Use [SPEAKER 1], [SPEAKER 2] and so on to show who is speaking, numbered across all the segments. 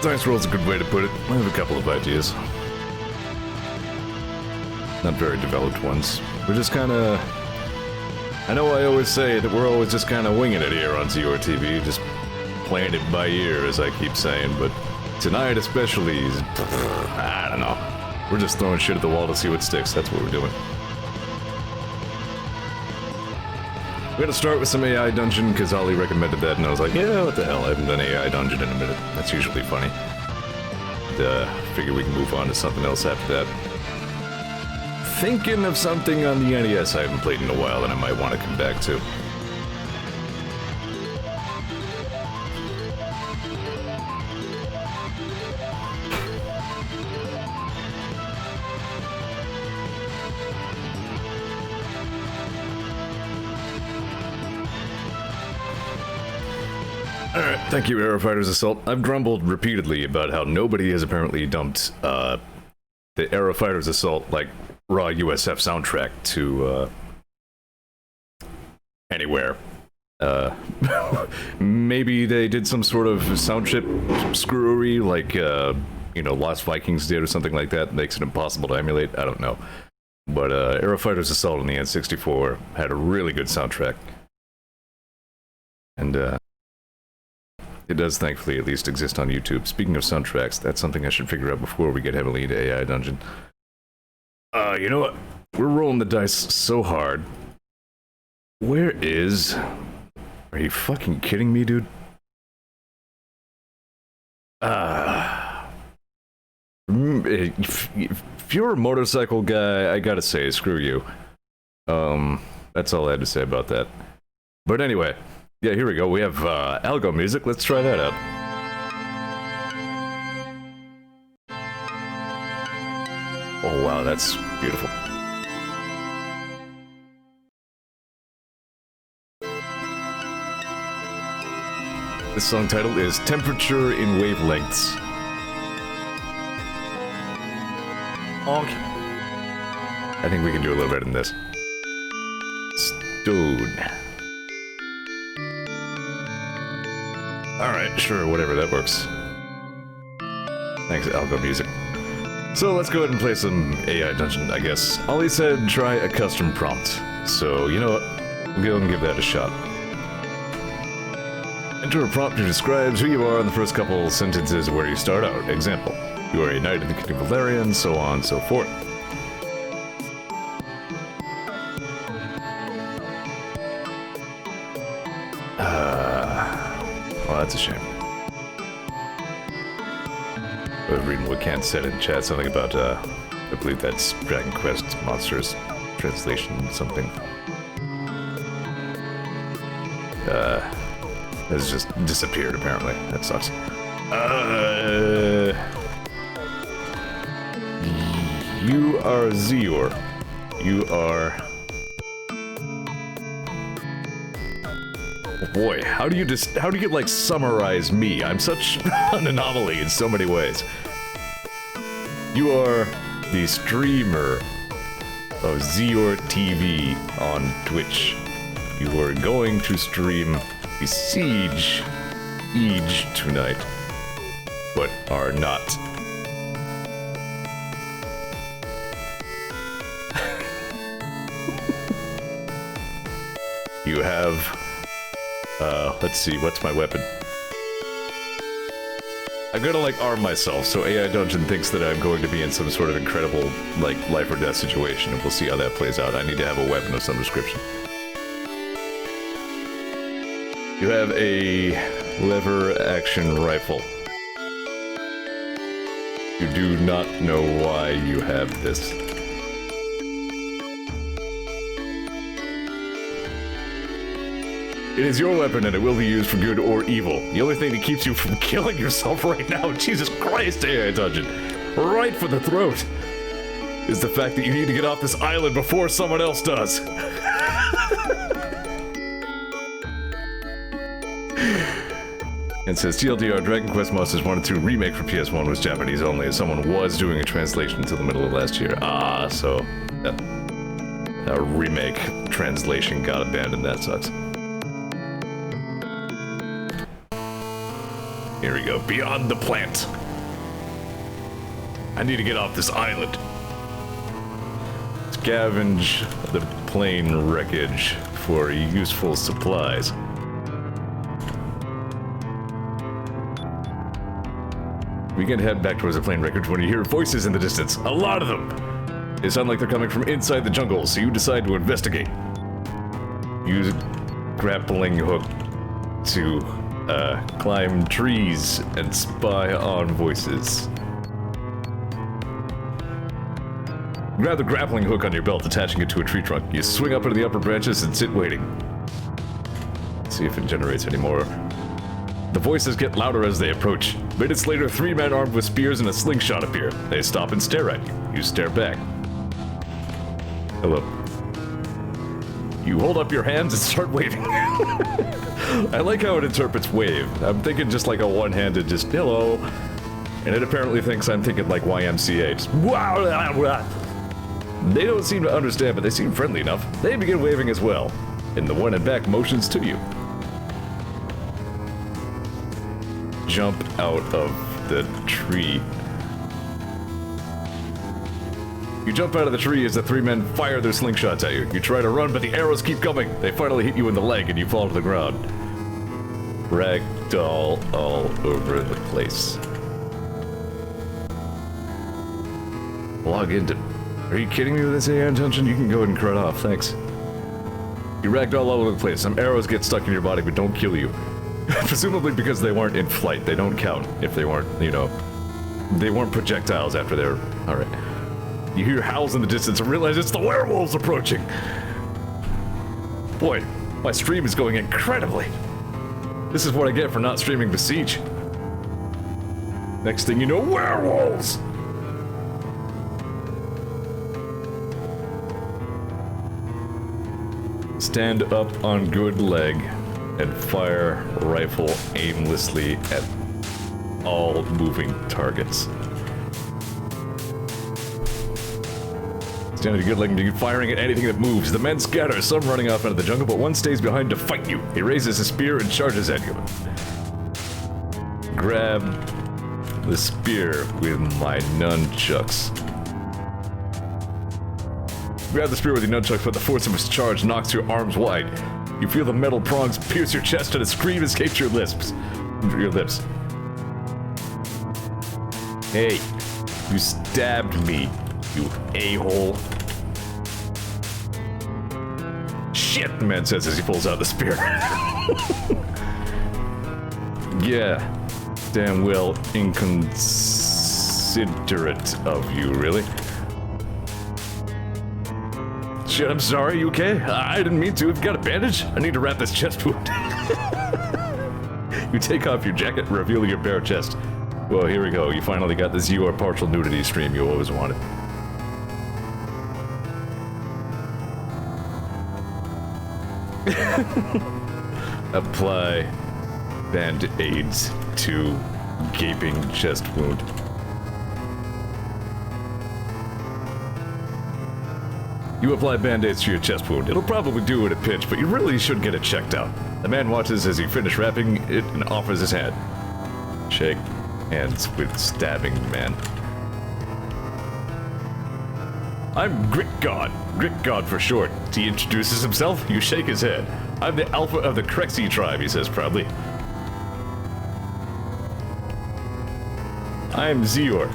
[SPEAKER 1] Dice roll's a good way to put it. I have a couple of ideas. Not very developed ones. We're just kinda... I know I always say that we're always just kinda winging it here on Zeor TV, just playing it by ear, as I keep saying, but tonight especially, I don't know. We're just throwing shit at the wall to see what sticks, that's what we're doing. We're gonna start with some AI dungeon, because Ollie recommended that, and I was like, yeah, what the hell, I haven't done AI dungeon in a minute. That's usually funny. Figure we can move on to something else after that. Thinking of something on the NES I haven't played in a while that I might want to come back to. Alright, thank you, Aerofighter's Assault. I've grumbled repeatedly about how nobody has apparently dumped the Aerofighter's Assault, like, raw USF soundtrack to anywhere. Maybe they did some sort of sound chip screwery, like, you know, Lost Vikings did or something like that. Makes it impossible to emulate. I don't know. But Aerofighter's Assault on the N64 had a really good soundtrack. And, it does thankfully at least exist on YouTube. Speaking of soundtracks, that's something I should figure out before we get heavily into AI Dungeon. You know what? We're rolling the dice so hard. Where is... Are you fucking kidding me, dude? If you're a motorcycle guy, I gotta say, screw you. That's all I had to say about that. But anyway... Yeah, here we go. We have algo music. Let's try that out. Oh wow, that's beautiful. This song title is Temperature in Wavelengths. Okay. I think we can do a little better than this. Stone. Alright, sure, whatever, that works. Thanks, Algo Music. So let's go ahead and play some AI Dungeon, I guess. Ollie said try a custom prompt. So, you know what? We'll go and give that a shot. Enter a prompt that describes who you are in the first couple sentences where you start out. Example, you are a knight of the Kingdom of Valerian, so on and so forth. Well, that's a shame. I was reading what Kant said in chat, something about, I believe that's Dragon Quest Monsters translation, something. Has just disappeared, apparently. That sucks. You are Zeor. You are... Boy, how do you like summarize me? I'm such an anomaly in so many ways. You are the streamer of Zeor TV on Twitch. You are going to stream Besiege tonight, but are not. You have let's see, what's my weapon? I'm gonna, like, arm myself, so AI Dungeon thinks that I'm going to be in some sort of incredible, like, life or death situation, and we'll see how that plays out. I need to have a weapon of some description. You have a lever-action rifle. You do not know why you have this. It is your weapon and it will be used for good or evil. The only thing that keeps you from killing yourself right now, Jesus Christ, AI Dungeon, right for the throat, is the fact that you need to get off this island before someone else does. And says, TLDR, Dragon Quest Monsters 1 and 2 remake for PS1 was Japanese only, as someone was doing a translation until the middle of last year. Ah, so that remake translation got abandoned, that sucks. Here we go. Beyond the plant. I need to get off this island. Scavenge the plane wreckage for useful supplies. We can head back towards the plane wreckage when you hear voices in the distance. A lot of them! They sound like they're coming from inside the jungle, so you decide to investigate. Use a grappling hook to climb trees and spy on voices. Grab the grappling hook on your belt, attaching it to a tree trunk. You swing up into the upper branches and sit waiting. See if it generates any more. The voices get louder as they approach. Minutes later, 3 men armed with spears and a slingshot appear. They stop and stare at you. You stare back. Hello. You hold up your hands and start waving. I like how it interprets wave. I'm thinking just like a one-handed just hello. And it apparently thinks I'm thinking like YMCA. Just wow. They don't seem to understand, but they seem friendly enough. They begin waving as well. And the one in back motions to you. Jump out of the tree. You jump out of the tree as the 3 men fire their slingshots at you. You try to run, but the arrows keep coming. They finally hit you in the leg and you fall to the ground. Ragdoll all over the place. Log into... Are you kidding me with this AI intention? You can go ahead and cut off, thanks. You ragdoll all over the place. Some arrows get stuck in your body but don't kill you. Presumably because they weren't in flight. They don't count if they weren't, you know... They weren't projectiles after they were... Alright. You hear howls in the distance and realize it's the werewolves approaching! Boy, my stream is going incredibly! This is what I get for not streaming Besiege. Next thing you know, werewolves! Stand up on good leg and fire rifle aimlessly at all moving targets. Stand at a good leg and begin firing at anything that moves. The men scatter, some running off into the jungle, but one stays behind to fight you. He raises his spear and charges at you. Grab the spear with my nunchucks. Grab the spear with your nunchucks, but the force of his charge knocks your arms wide. You feel the metal prongs pierce your chest and a scream escapes your lips. Hey, you stabbed me, you a-hole. Shit, the man says as he pulls out the spear. Yeah, damn well inconsiderate of you, really. Shit, I'm sorry, you okay? I didn't mean to. Have you got a bandage? I need to wrap this chest wound. You take off your jacket, revealing your bare chest. Well, here we go. You finally got the Zeor partial nudity stream you always wanted. Apply band-aids to gaping chest wound. You apply band-aids to your chest wound. It'll probably do it a pinch, but you really should get it checked out. The man watches as you finish wrapping it and offers his hand. Shake hands with stabbing man. I'm Grit God. Grit God for short. He introduces himself. You shake his head. I'm the alpha of the Krexi tribe, he says proudly. I'm Zeor.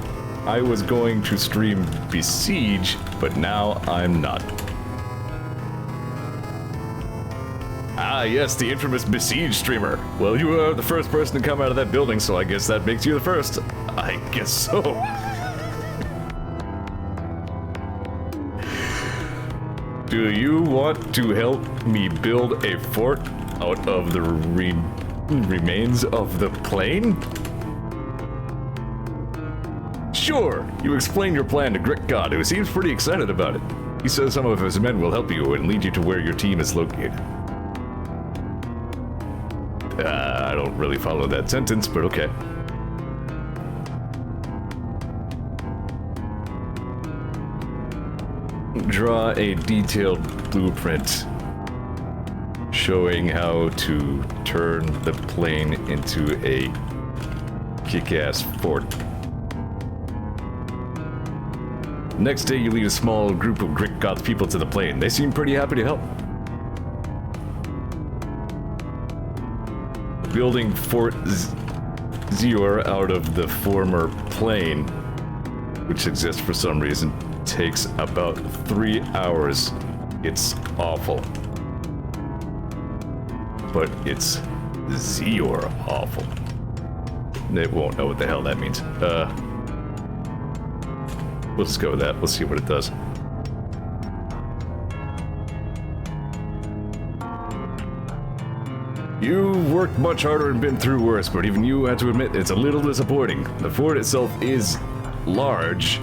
[SPEAKER 1] I was going to stream Besiege, but now I'm not. Ah, yes, the infamous Besiege streamer. Well, you are the first person to come out of that building, so I guess that makes you the first. I guess so. Do you want to help me build a fort out of the remains of the plane? Sure, you explain your plan to Grit God, who seems pretty excited about it. He says some of his men will help you and lead you to where your team is located. I don't really follow that sentence, but okay. Draw a detailed blueprint showing how to turn the plane into a kick-ass fort. Next day, you lead a small group of Greek gods people to the plain. They seem pretty happy to help. Building Fort Zeor out of the former plain, which exists for some reason, takes about 3 hours. It's awful. But it's Zeor awful. They won't know what the hell that means. We'll just go with that. We'll see what it does. You've worked much harder and been through worse, but even you have to admit it's a little disappointing. The fort itself is large.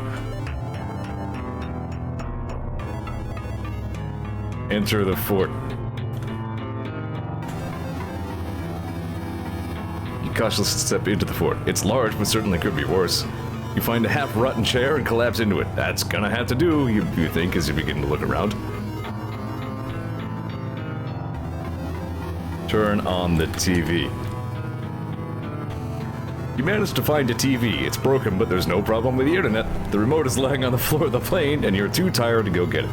[SPEAKER 1] Enter the fort. You cautiously step into the fort. It's large, but certainly could be worse. You find a half-rotten chair and collapse into it. That's gonna have to do, you think, as you begin to look around. Turn on the TV. You manage to find a TV. It's broken, but there's no problem with the internet. The remote is lying on the floor of the plane, and you're too tired to go get it.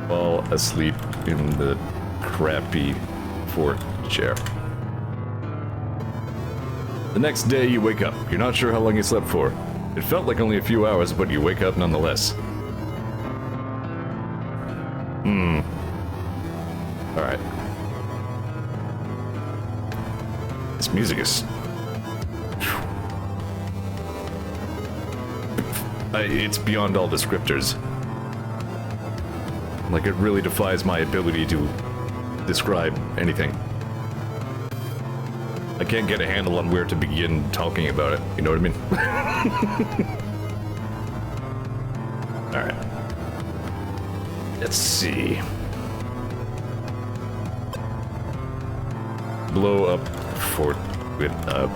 [SPEAKER 1] Fall asleep in the crappy fort chair. The next day, you wake up. You're not sure how long you slept for. It felt like only a few hours, but you wake up nonetheless. Alright. This music is... it's beyond all descriptors. Like, it really defies my ability to describe anything. I can't get a handle on where to begin talking about it. You know what I mean? Alright. Let's see. Blow up the fort with a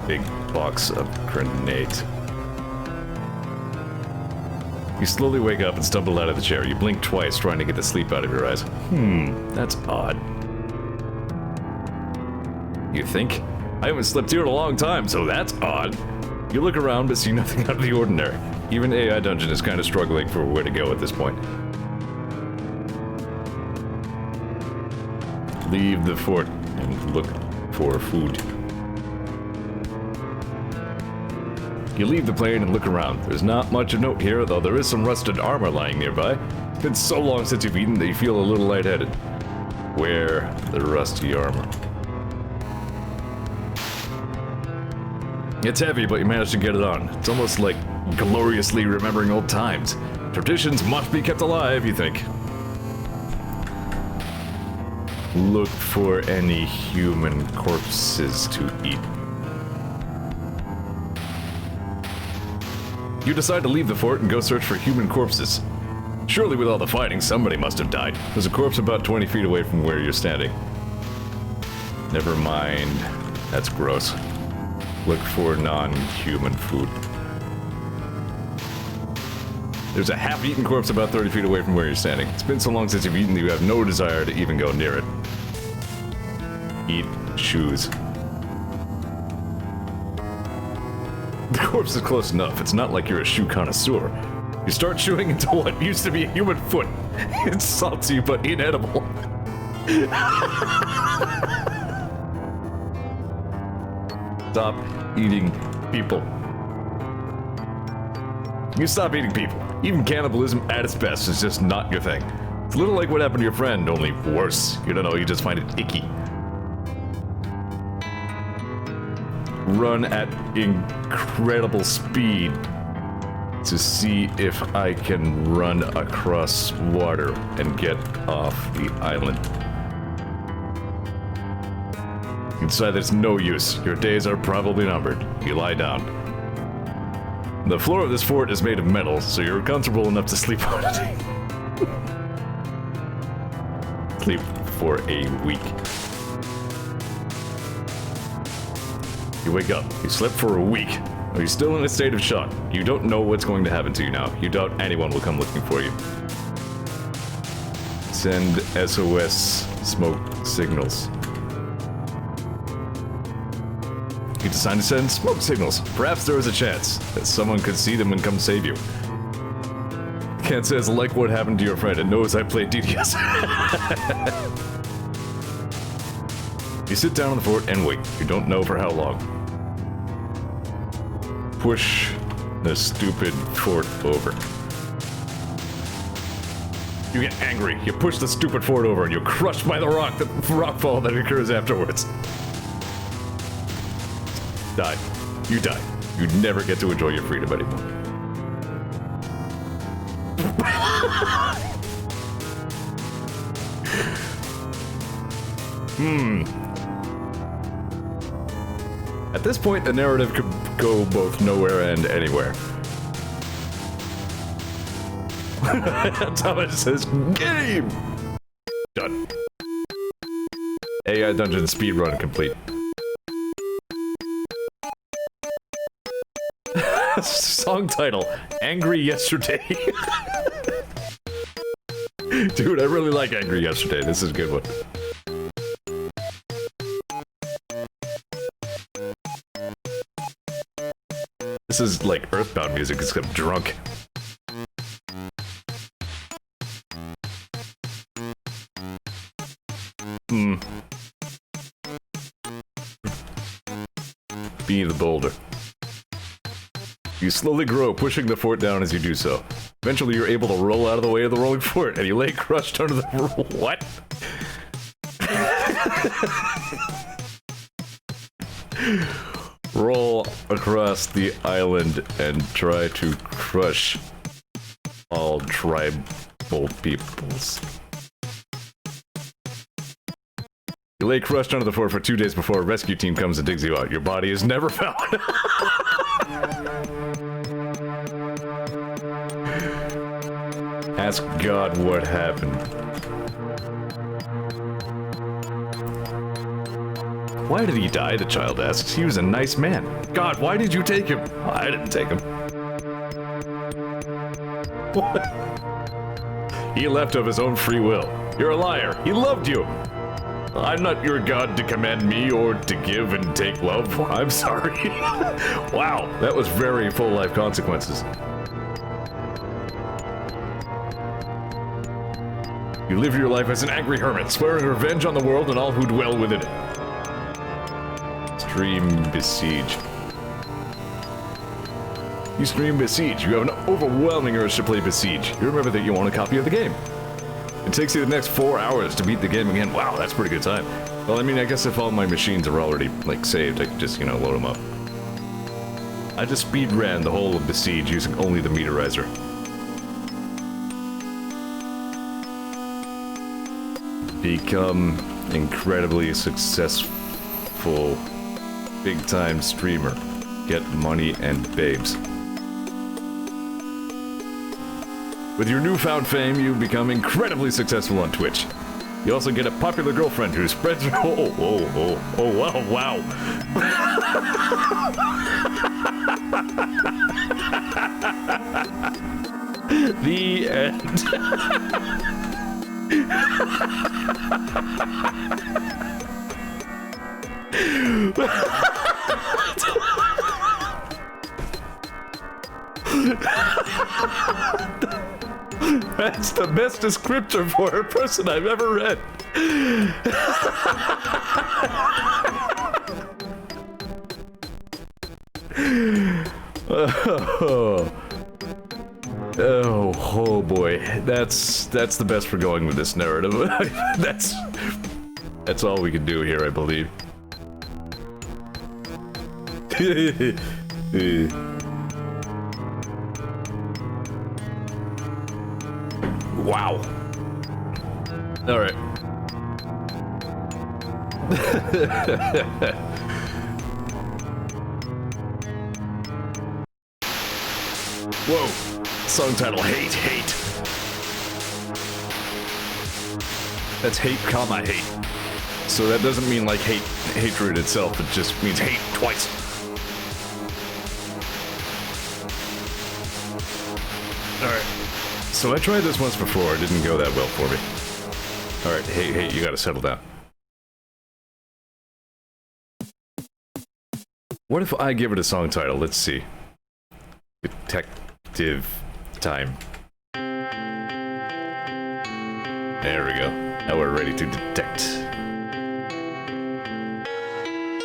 [SPEAKER 1] big box of grenades. You slowly wake up and stumble out of the chair. You blink twice, trying to get the sleep out of your eyes. That's odd. You think? I haven't slept here in a long time, so that's odd. You look around but see nothing out of the ordinary. Even AI Dungeon is kind of struggling for where to go at this point. Leave the fort and look for food. You leave the plane and look around. There's not much of note here, though there is some rusted armor lying nearby. It's been so long since you've eaten that you feel a little lightheaded. Wear the rusty armor. It's heavy, but you managed to get it on. It's almost like gloriously remembering old times. Traditions must be kept alive, you think. Look for any human corpses to eat. You decide to leave the fort and go search for human corpses. Surely with all the fighting, somebody must have died. There's a corpse about 20 feet away from where you're standing. Never mind. That's gross. Look for non-human food. There's a half-eaten corpse about 30 feet away from where you're standing. It's been so long since you've eaten that you have no desire to even go near it. Eat shoes. The corpse is close enough. It's not like you're a shoe connoisseur. You start chewing into what used to be a human foot. It's salty but inedible. Stop eating people. You stop eating people. Even cannibalism at its best is just not your thing. It's a little like what happened to your friend, only worse. You don't know, you just find it icky. Run at incredible speed to see if I can run across water and get off the island. You decide that it's no use. Your days are probably numbered. You lie down. The floor of this fort is made of metal, so you're comfortable enough to sleep on it. Sleep for a week. You wake up. You slept for a week. You're still in a state of shock. You don't know what's going to happen to you now. You doubt anyone will come looking for you. Send SOS smoke signals. You decide to send smoke signals. Perhaps there is a chance that someone could see them and come save you. Cat says, like what happened to your friend, it knows I played DDS. You sit down on the fort and wait. You don't know for how long. Push the stupid fort over. You get angry. You push the stupid fort over and you're crushed by the rockfall that occurs afterwards. Die. You die. You never get to enjoy your freedom anymore. At this point, the narrative could go both nowhere and anywhere. Thomas says, game! Done. AI dungeon speedrun complete. Song title, Angry Yesterday. Dude, I really like Angry Yesterday. This is a good one. This is like Earthbound music, except drunk. Be the boulder. You slowly grow, pushing the fort down as you do so. Eventually, you're able to roll out of the way of the rolling fort, and you lay crushed under the... What? Roll across the island and try to crush all tribal peoples. You lay crushed under the fort for 2 days before a rescue team comes and digs you out. Your body is never found. Ask God what happened. Why did he die? The child asks. He was a nice man. God, why did you take him? I didn't take him. What? He left of his own free will. You're a liar. He loved you. I'm not your God to command me or to give and take love. I'm sorry. Wow, that was very full life consequences. You live your life as an angry hermit, swearing revenge on the world and all who dwell within it. Stream Besiege. You stream Besiege. You have an overwhelming urge to play Besiege. You remember that you want a copy of the game. It takes you the next 4 hours to beat the game again. Wow, that's a pretty good time. Well, I mean, I guess if all my machines are already, like, saved, I could just, you know, load them up. I just speed ran the whole of Besiege using only the meterizer. Become incredibly successful big-time streamer. Get money and babes. With your newfound fame, you become incredibly successful on Twitch. You also get a popular girlfriend who spreads her... Oh, wow. The end. That's the best descriptor for a person I've ever read. Oh boy, that's the best for going with this narrative. That's all we can do here, I believe. Wow. All right. Whoa. Song title, Hate. That's hate, comma, hate. So that doesn't mean like hatred itself, it just means hate twice. Alright. So I tried this once before, it didn't go that well for me. Alright, hey, you gotta settle down. What if I give it a song title? Let's see. Detective Time. There we go. Now we're ready to detect.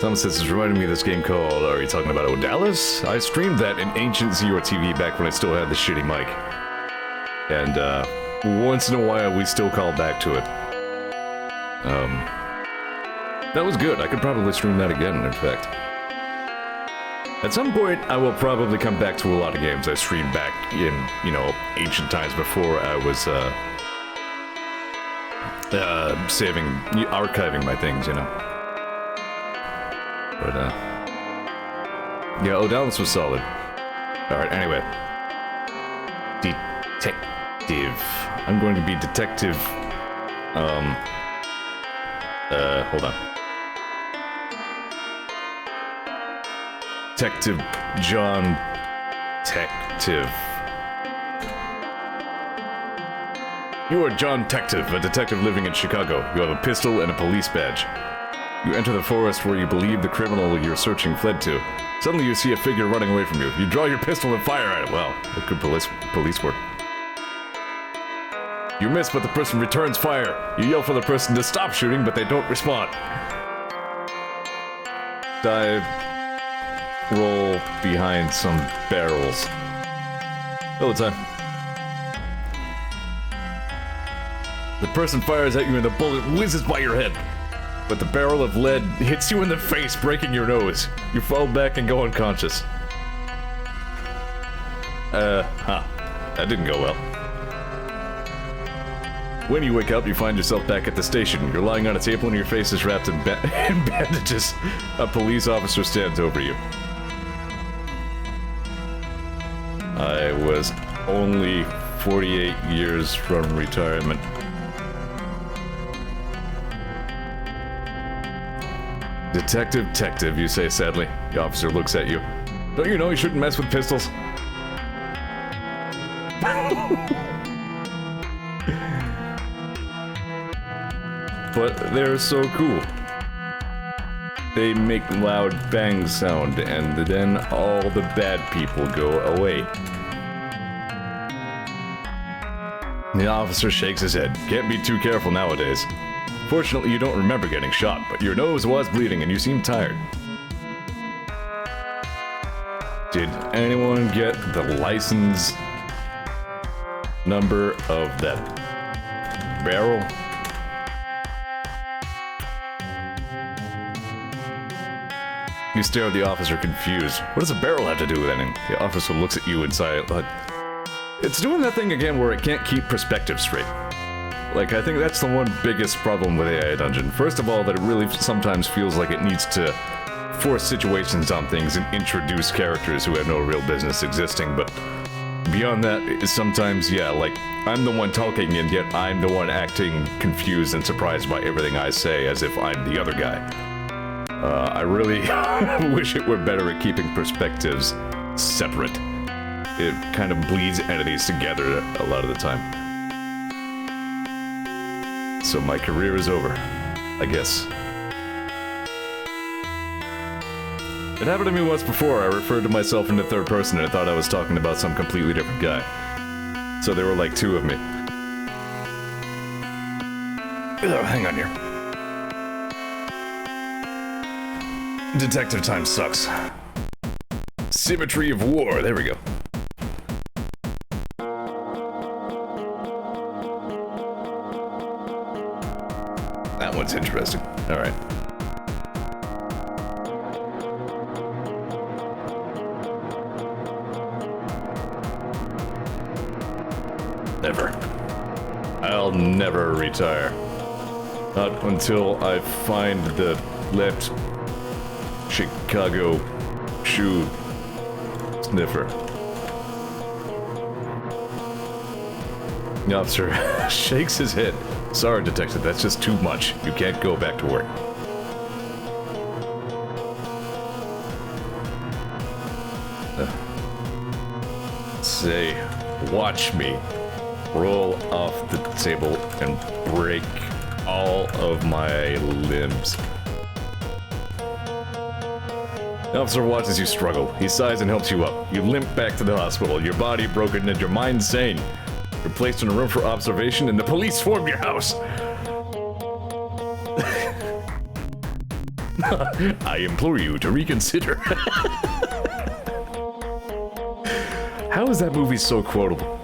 [SPEAKER 1] Tom says it's reminding me of this game called, are you talking about Odalis? I streamed that in ancient Zeor TV back when I still had the shitty mic. And, once in a while we still call back to it. That was good. I could probably stream that again, in fact. At some point, I will probably come back to a lot of games I streamed back in, you know, ancient times before I was, archiving my things, you know. But, yeah, Odalis was solid. Alright, anyway. Detective. I'm going to be detective, hold on. Detective John Detective. You are John Detective, a detective living in Chicago. You have a pistol and a police badge. You enter the forest where you believe the criminal you're searching fled to. Suddenly you see a figure running away from you. You draw your pistol and fire at it. Wow, what good police work. You miss, but the person returns fire. You yell for the person to stop shooting, but they don't respond. Dive. Roll behind some barrels. All the time. The person fires at you and the bullet whizzes by your head. But the barrel of lead hits you in the face, breaking your nose. You fall back and go unconscious. That didn't go well. When you wake up, you find yourself back at the station. You're lying on a table and your face is wrapped in, in bandages. A police officer stands over you. I was only 48 years from retirement. Detective, you say sadly. The officer looks at you. Don't you know you shouldn't mess with pistols? But they're so cool. They make loud bang sound, and then all the bad people go away. The officer shakes his head. Can't be too careful nowadays. Fortunately, you don't remember getting shot, but your nose was bleeding and you seem tired. Did anyone get the license number of that barrel? You stare at the officer, confused. What does a barrel have to do with anything? The officer looks at you inside. It's doing that thing again where it can't keep perspective straight. Like, I think that's the one biggest problem with AI Dungeon. First of all, that it really sometimes feels like it needs to force situations on things and introduce characters who have no real business existing, but beyond that, it's sometimes, yeah, like, I'm the one talking and yet I'm the one acting confused and surprised by everything I say as if I'm the other guy. I really wish it were better at keeping perspectives separate. It kind of bleeds entities together a lot of the time. So my career is over, I guess. It happened to me once before. I referred to myself in the third person and I thought I was talking about some completely different guy. So there were like two of me. Oh, hang on here. Detective time sucks. Symmetry of war, there we go. That one's interesting. Alright. Never. I'll never retire. Not until I find the left Chicago shoe sniffer. The officer shakes his head. Sorry, detective, that's just too much. You can't go back to work. Say, watch me roll off the table and break all of my limbs. The officer watches you struggle. He sighs and helps you up. You limp back to the hospital, your body broken and your mind sane. You're placed in a room for observation and the police swarm your house. I implore you to reconsider. How is that movie so quotable?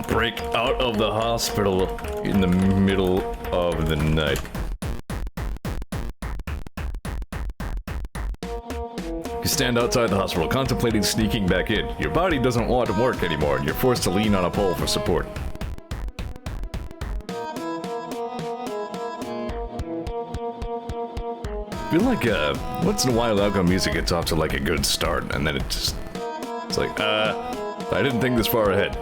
[SPEAKER 1] Break out of the hospital in the middle of the night. You stand outside the hospital, contemplating sneaking back in. Your body doesn't want to work anymore, and you're forced to lean on a pole for support. I feel like once in a while alcohol music gets off to like a good start, and then it's like, I didn't think this far ahead.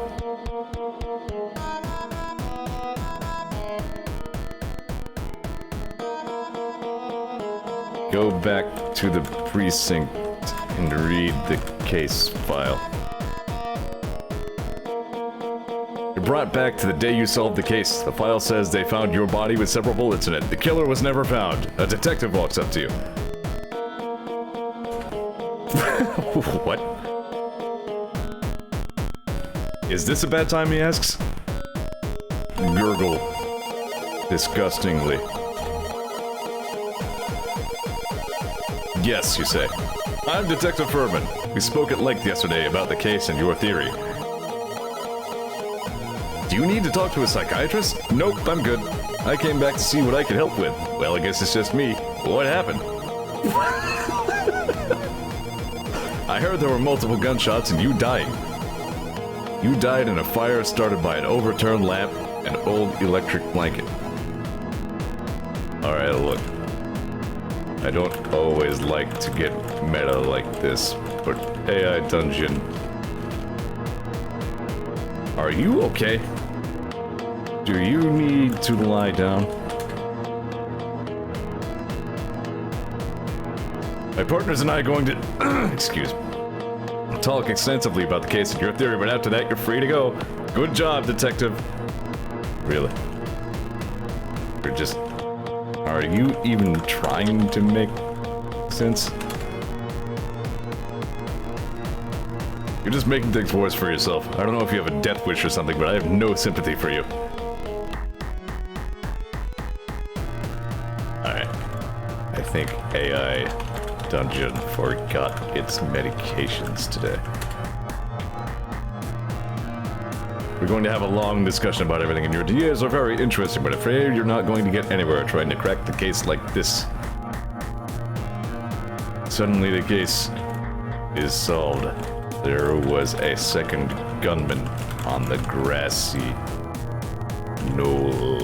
[SPEAKER 1] Go back to the precinct and read the case file. You're brought back to the day you solved the case. The file says they found your body with several bullets in it. The killer was never found. A detective walks up to you. What? Is this a bad time, he asks? Gurgle. Disgustingly. Yes, you say. I'm Detective Furman. We spoke at length yesterday about the case and your theory. Do you need to talk to a psychiatrist? Nope, I'm good. I came back to see what I could help with. Well, I guess it's just me. What happened? I heard there were multiple gunshots and you died. You died in a fire started by an overturned lamp and old electric blanket. Alright, look. I don't always like to get meta like this, but AI Dungeon. Are you okay? Do you need to lie down? My partners and I are going to, excuse me, talk extensively about the case and your theory, but after that you're free to go. Good job, detective. Really? You're just... Are you even trying to make sense? You're just making things worse for yourself. I don't know if you have a death wish or something, but I have no sympathy for you. Alright. I think AI Dungeon forgot its medications today. We're going to have a long discussion about everything, and your ideas are very interesting, but afraid you're not going to get anywhere trying to crack the case like this. Suddenly the case is solved. There was a second gunman on the grassy knoll.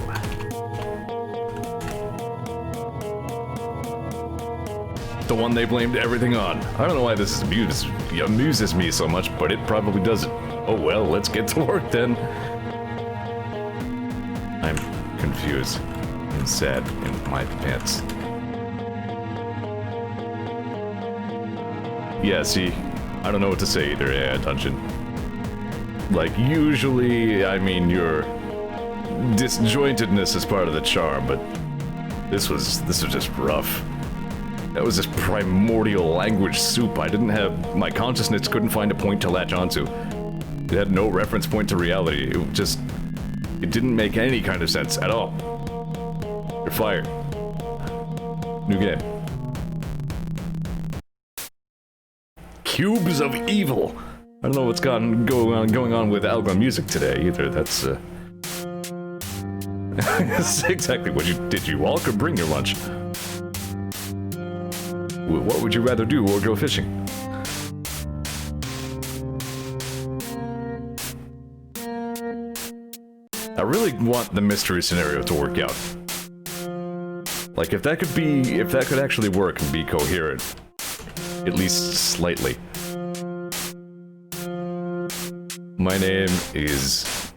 [SPEAKER 1] The one they blamed everything on. I don't know why this amuses me so much, but it probably doesn't. Oh well, let's get to work then. I'm confused and sad in my pants. Yeah, see, I don't know what to say either, AI Dungeon. Like, usually, I mean, your disjointedness is part of the charm, but this was just rough. That was just primordial language soup. I didn't have... My consciousness couldn't find a point to latch onto. It had no reference point to reality. It just... It didn't make any kind of sense at all. You're fired. New game. Cubes of Evil. I don't know what's going on with Algon music today either. That's that's exactly what did you walk or bring your lunch? What would you rather do, or go fishing? I really want the mystery scenario to work out. Like, if that could actually work and be coherent, at least slightly. My name is,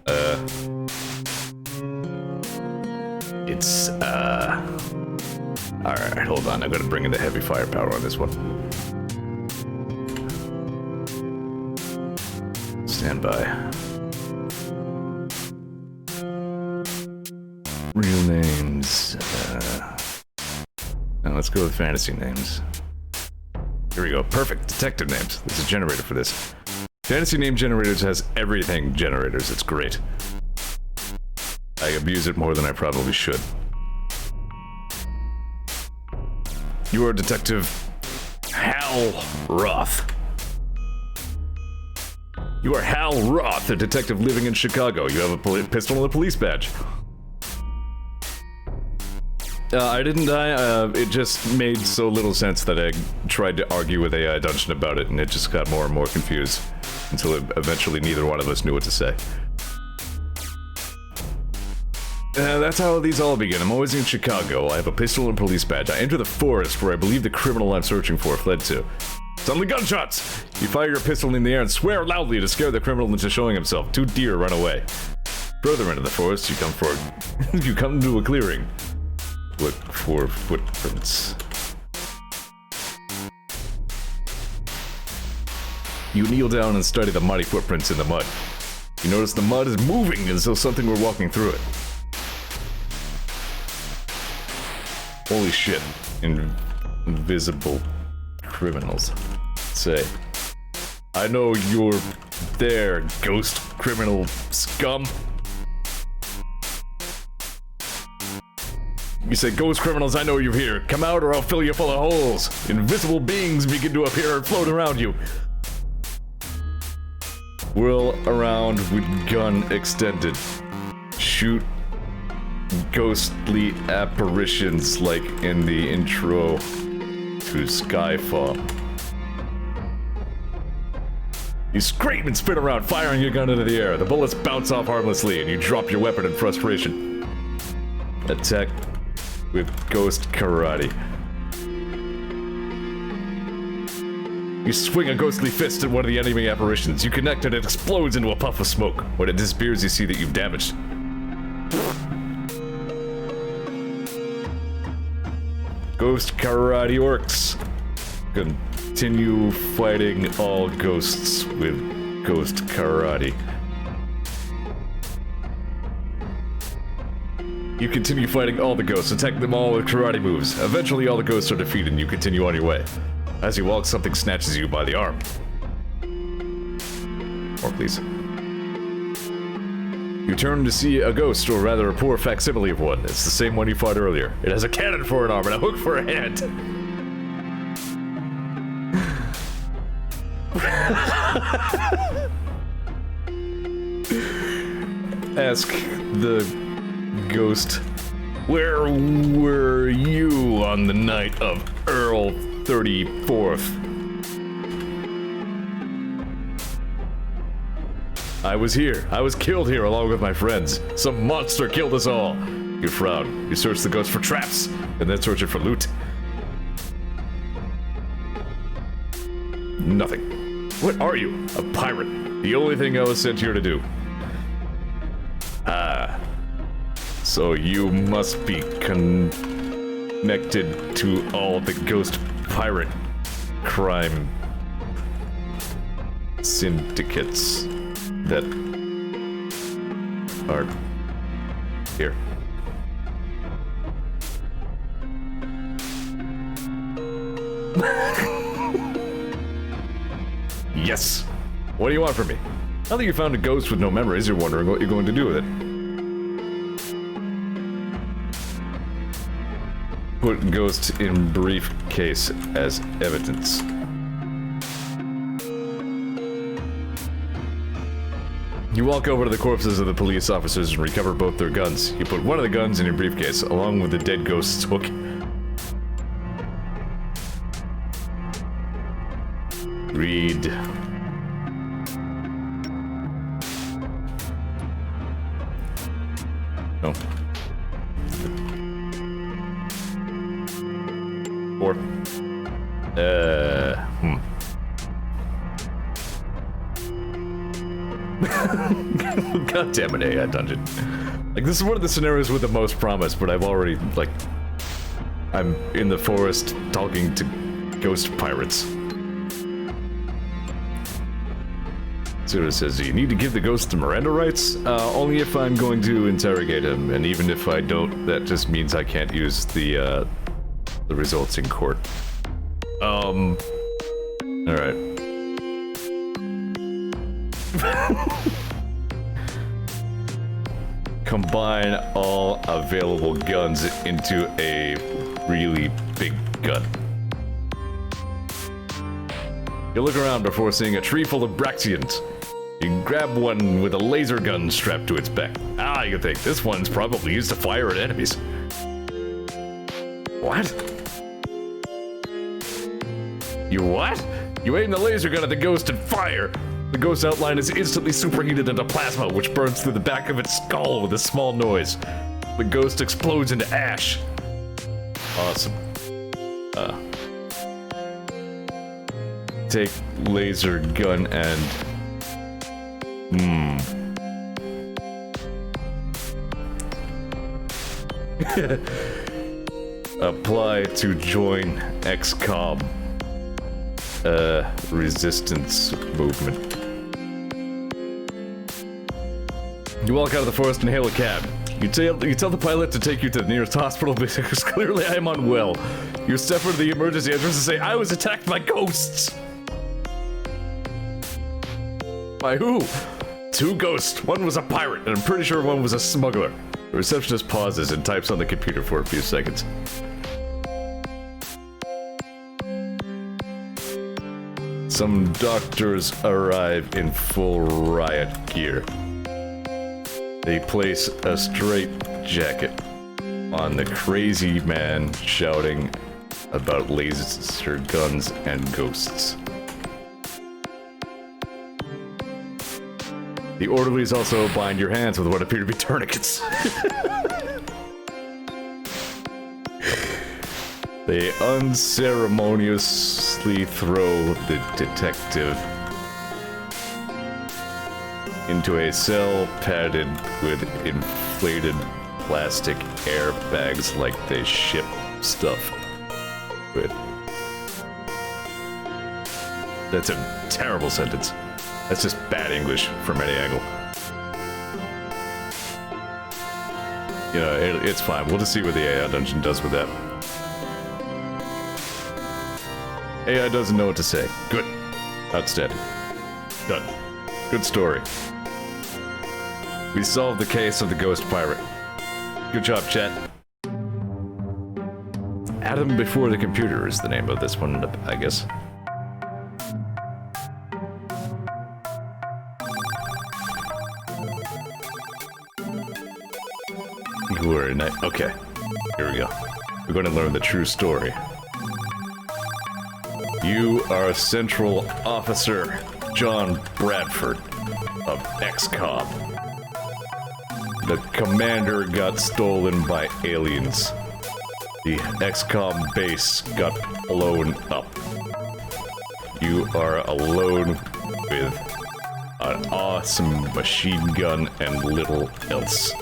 [SPEAKER 1] alright, hold on, I'm gonna bring in the heavy firepower on this one. Stand by. Real names, go with fantasy names. Here we go. Perfect. Detective names. There's a generator for this. Fantasy name generators has everything generators. It's great. I abuse it more than I probably should. You are Detective Hal Roth. You are Hal Roth, a detective living in Chicago. You have a pistol and a police badge. I didn't die. It just made so little sense that I tried to argue with AI Dungeon about it, and it just got more and more confused until eventually neither one of us knew what to say. That's how these all begin. I'm always in Chicago. I have a pistol and a police badge. I enter the forest where I believe the criminal I'm searching for fled to. Suddenly gunshots! You fire your pistol in the air and swear loudly to scare the criminal into showing himself. 2 deer run away. Further into the forest, you come to a clearing. Look for footprints. You kneel down and study the muddy footprints in the mud. You notice the mud is moving as though something were walking through it. Holy shit. Invisible criminals. Say, I know you're there, ghost criminal scum. You say, ghost criminals, I know you're here. Come out or I'll fill you full of holes. Invisible beings begin to appear and float around you. Whirl around with gun extended. Shoot ghostly apparitions like in the intro to Skyfall. You scream and spin around, firing your gun into the air. The bullets bounce off harmlessly and you drop your weapon in frustration. Attack with ghost karate. You swing a ghostly fist at one of the enemy apparitions. You connect and it explodes into a puff of smoke. When it disappears, you see that you've damaged. Ghost karate orcs. Continue fighting all ghosts with ghost karate. You continue fighting all the ghosts, attack them all with karate moves. Eventually all the ghosts are defeated and you continue on your way. As you walk, something snatches you by the arm. More, please. You turn to see a ghost, or rather a poor facsimile of one. It's the same one you fought earlier. It has a cannon for an arm and a hook for a hand. Ask the ghost, where were you on the night of Earl 34th? I was here. I was killed here along with my friends. Some monster killed us all. You frown. You search the ghost for traps, and then search it for loot. Nothing. What are you? A pirate. The only thing I was sent here to do. Ah. So you must be connected to all the ghost pirate crime syndicates that are here. Yes. What do you want from me? Now that you found a ghost with no memories, you're wondering what you're going to do with it. Put ghost in briefcase as evidence. You walk over to the corpses of the police officers and recover both their guns. You put one of the guns in your briefcase, along with the dead ghost's hook. Read. No. 4. God damn it, AI Dungeon. Like, this is one of the scenarios with the most promise, but I've already, like... I'm in the forest talking to ghost pirates. See what it says. You need to give the ghost the Miranda rights? Only if I'm going to interrogate him, and even if I don't, that just means I can't use the the results in court. Alright. Combine all available guns into a really big gun. You look around before seeing a tree full of Braxians. You grab one with a laser gun strapped to its back. Ah, you think this one's probably used to fire at enemies. What? You what? You aim the laser gun at the ghost and fire. The ghost's outline is instantly superheated into plasma, which burns through the back of its skull with a small noise. The ghost explodes into ash. Awesome. Take laser gun and... Apply to join XCOM. Resistance movement. You walk out of the forest and hail a cab. You tell the pilot to take you to the nearest hospital because clearly I am unwell. You step into the emergency entrance and say, I was attacked by ghosts! By who? 2 ghosts. One was a pirate, and I'm pretty sure one was a smuggler. The receptionist pauses and types on the computer for a few seconds. Some doctors arrive in full riot gear. They place a straitjacket on the crazy man shouting about laser guns and ghosts. The orderlies also bind your hands with what appear to be tourniquets. They unceremoniously throw the detective into a cell padded with inflated plastic airbags like they ship stuff with. That's a terrible sentence. That's just bad English from any angle. You know, it's fine. We'll just see what the AI dungeon does with that. AI doesn't know what to say. Good. Outstanding. Done. Good story. We solved the case of the ghost pirate. Good job, chat. Adam Before the Computer is the name of this one, I guess. You were a knight. Okay. Here we go. We're going to learn the true story. You are Central Officer John Bradford of XCOM. The commander got stolen by aliens. The XCOM base got blown up. You are alone with an awesome machine gun and little else.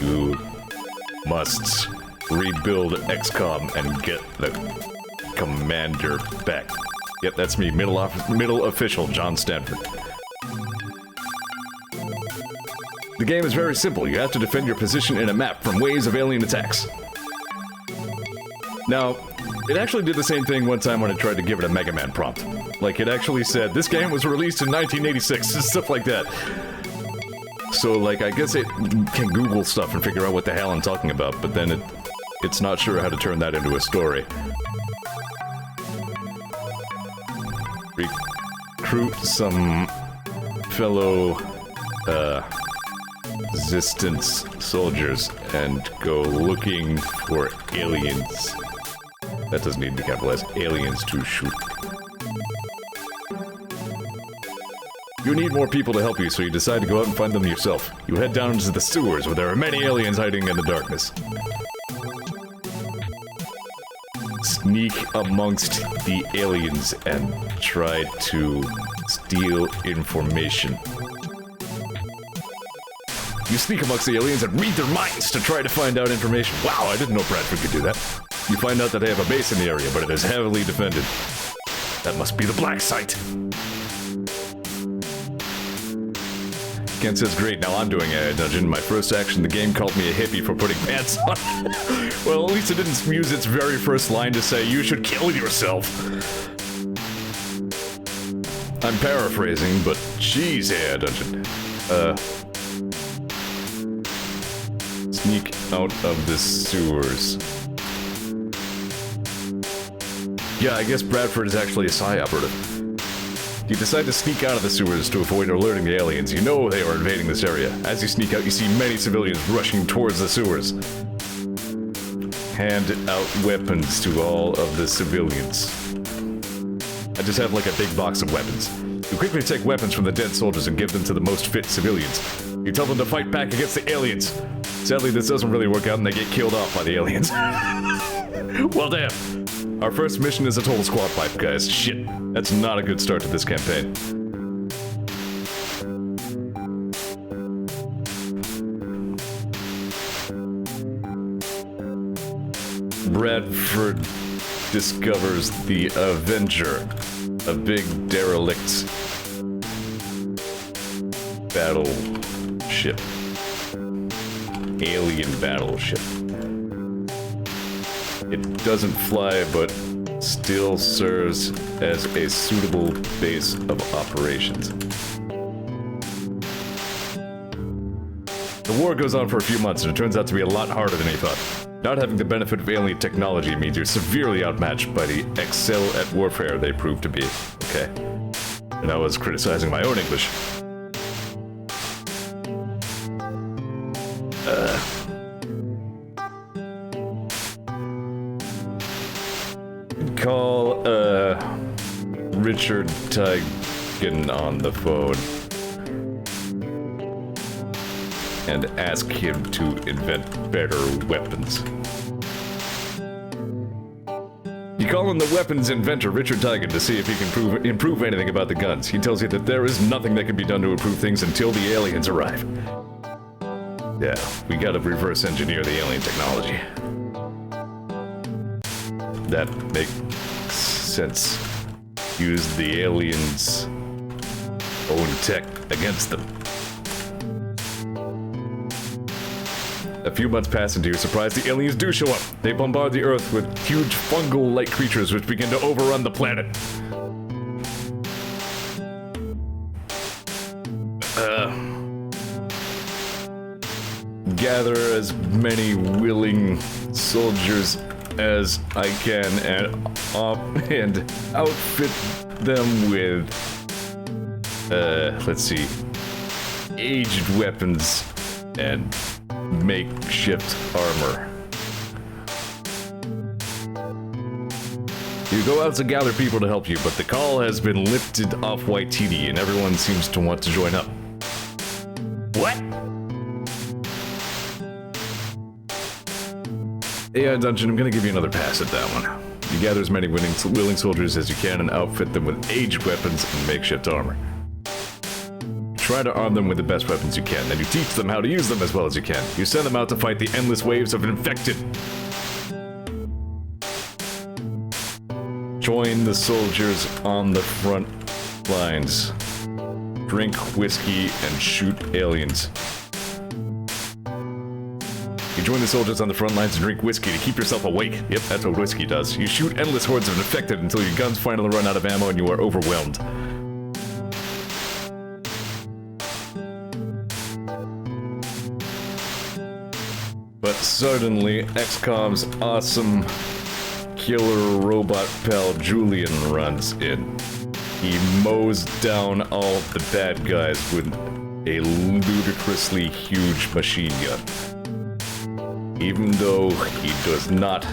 [SPEAKER 1] You must rebuild XCOM and get the commander back. Yep, that's me, middle official John Stanford. The game is very simple. You have to defend your position in a map from waves of alien attacks. Now, it actually did the same thing one time when I tried to give it a Mega Man prompt. Like, it actually said, this game was released in 1986, and stuff like that. So, like, I guess it can Google stuff and figure out what the hell I'm talking about, but then it's not sure how to turn that into a story. Recruit some fellow, resistance soldiers and go looking for aliens. That doesn't need to be capitalized. Aliens to shoot. You need more people to help you, so you decide to go out and find them yourself. You head down into the sewers where there are many aliens hiding in the darkness. Sneak amongst the aliens and try to steal information. You sneak amongst the aliens and read their minds to try to find out information. Wow, I didn't know Bradford could do that. You find out that they have a base in the area, but it is heavily defended. That must be the black site. Ken says, great, now I'm doing a dungeon. My first action, the game called me a hippie for putting pants on. Well, at least it didn't use its very first line to say, you should kill yourself. I'm paraphrasing, but geez, yeah, dungeon. Sneak out of the sewers. Yeah, I guess Bradford is actually a psi operative. You decide to sneak out of the sewers to avoid alerting the aliens. You know they are invading this area. As you sneak out, you see many civilians rushing towards the sewers. Hand out weapons to all of the civilians. I just have like a big box of weapons. You quickly take weapons from the dead soldiers and give them to the most fit civilians. You tell them to fight back against the aliens. Sadly, this doesn't really work out and they get killed off by the aliens. Well, damn. Our first mission is a total squad wipe, guys. Shit, that's not a good start to this campaign. Bradford discovers the Avenger, a big derelict battleship. Alien battleship. It doesn't fly, but still serves as a suitable base of operations. The war goes on for a few months, and it turns out to be a lot harder than he thought. Not having the benefit of alien technology means you're severely outmatched by the excel at warfare they prove to be. Okay. And I was criticizing my own English. Call, Richard Tyson on the phone and ask him to invent better weapons. You call in the weapons inventor, Richard Tyson, to see if he can improve anything about the guns. He tells you that there is nothing that can be done to improve things until the aliens arrive. Yeah, we gotta reverse engineer the alien technology. That makes sense. Use the aliens' own tech against them. A few months pass, and to your surprise, the aliens do show up. They bombard the Earth with huge fungal-like creatures which begin to overrun the planet. Gather as many willing soldiers as I can and outfit them with, let's see, aged weapons and makeshift armor. You go out to gather people to help you, but the call has been lifted off Waititi and everyone seems to want to join up. What? Yeah, Dungeon, I'm gonna give you another pass at that one. You gather as many willing soldiers as you can and outfit them with aged weapons and makeshift armor. Try to arm them with the best weapons you can, then you teach them how to use them as well as you can. You send them out to fight the endless waves of infected. Join the soldiers on the front lines. Drink whiskey and shoot aliens. You join the soldiers on the front lines and drink whiskey to keep yourself awake. Yep, that's what whiskey does. You shoot endless hordes of infected until your guns finally run out of ammo and you are overwhelmed. But suddenly, XCOM's awesome killer robot pal Julian runs in. He mows down all the bad guys with a ludicrously huge machine gun. Even though he does not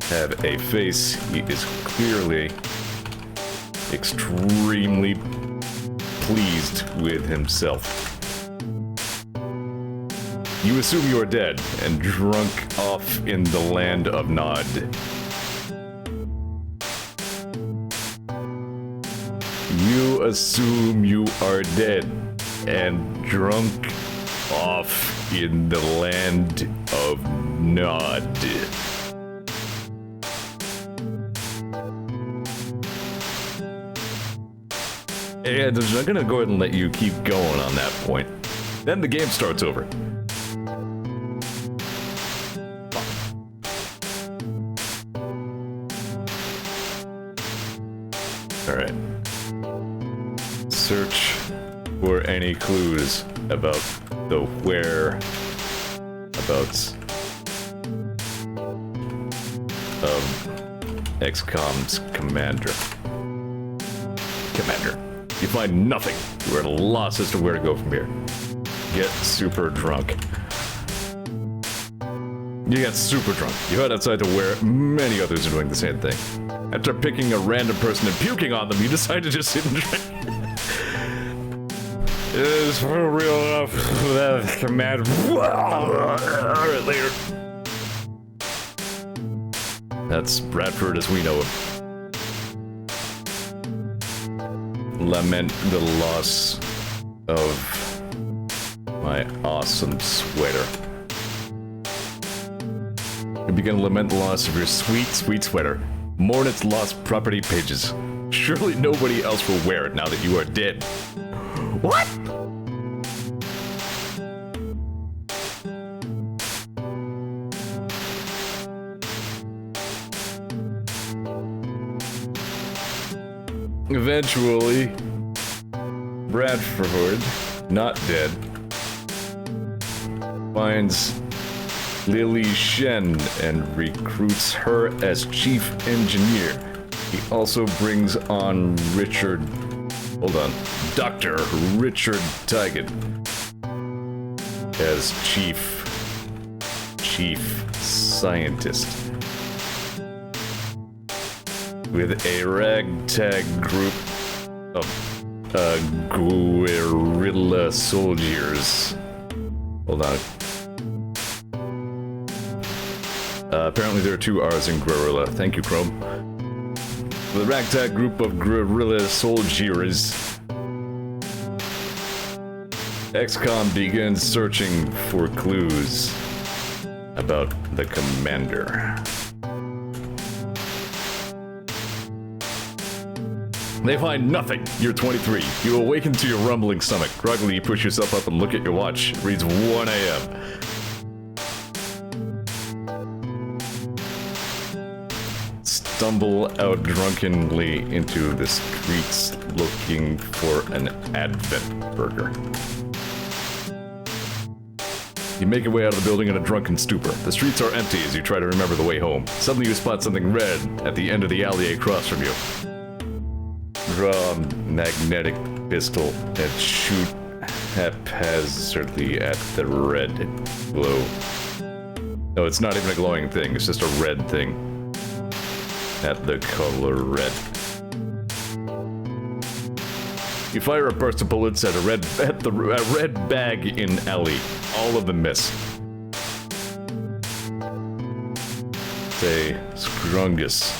[SPEAKER 1] have a face, he is clearly extremely pleased with himself. You assume you are dead and drunk off in the land of Nod. You assume you are dead and drunk off in the land of Nod. And I'm gonna go ahead and let you keep going on that point. Then the game starts over. Alright. Search for any clues about the whereabouts of XCOM's commander. You find nothing. You are at a loss as to where to go from here. Get super drunk. You got super drunk. You head outside to where many others are doing the same thing. After picking a random person and puking on them, you decide to just sit and drink. It is for real enough. That command. Alright, later. That's Bradford as we know him. Lament the loss of my awesome sweater. You begin to lament the loss of your sweet, sweet sweater. Mourn its lost property pages. Surely nobody else will wear it now that you are dead. What? Eventually, Bradford, not dead, finds Lily Shen and recruits her as chief engineer. He also brings on Dr. Richard Tyson as chief scientist. With a ragtag group of guerrilla soldiers. Hold on. Apparently there are two R's in guerrilla. Thank you, Chrome. With a ragtag group of guerrilla soldiers, XCOM begins searching for clues about the commander. They find nothing. You're 23. You awaken to your rumbling stomach. Groggily, you push yourself up and look at your watch. It reads 1 a.m. Stumble out drunkenly into the streets looking for an Advent burger. You make your way out of the building in a drunken stupor. The streets are empty as you try to remember the way home. Suddenly you spot something red at the end of the alley across from you. Draw a magnetic pistol and shoot haphazardly at the red glow. No, it's not even a glowing thing, it's just a red thing. At the color red. You fire a burst of bullets at a red bag in alley. All of them miss. Say, Scrungus.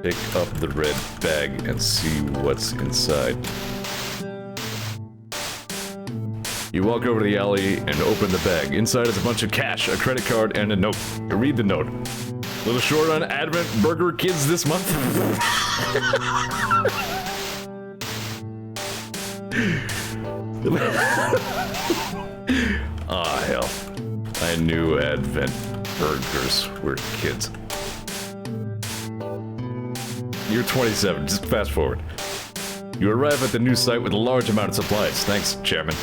[SPEAKER 1] Pick up the red bag and see what's inside. You walk over to the alley and open the bag. Inside is a bunch of cash, a credit card, and a note. You read the note. A little short on Advent Burger Kids this month. Ah, hell. I knew Advent Burgers were kids. You're 27, just fast forward. You arrive at the new site with a large amount of supplies. Thanks, Chairman.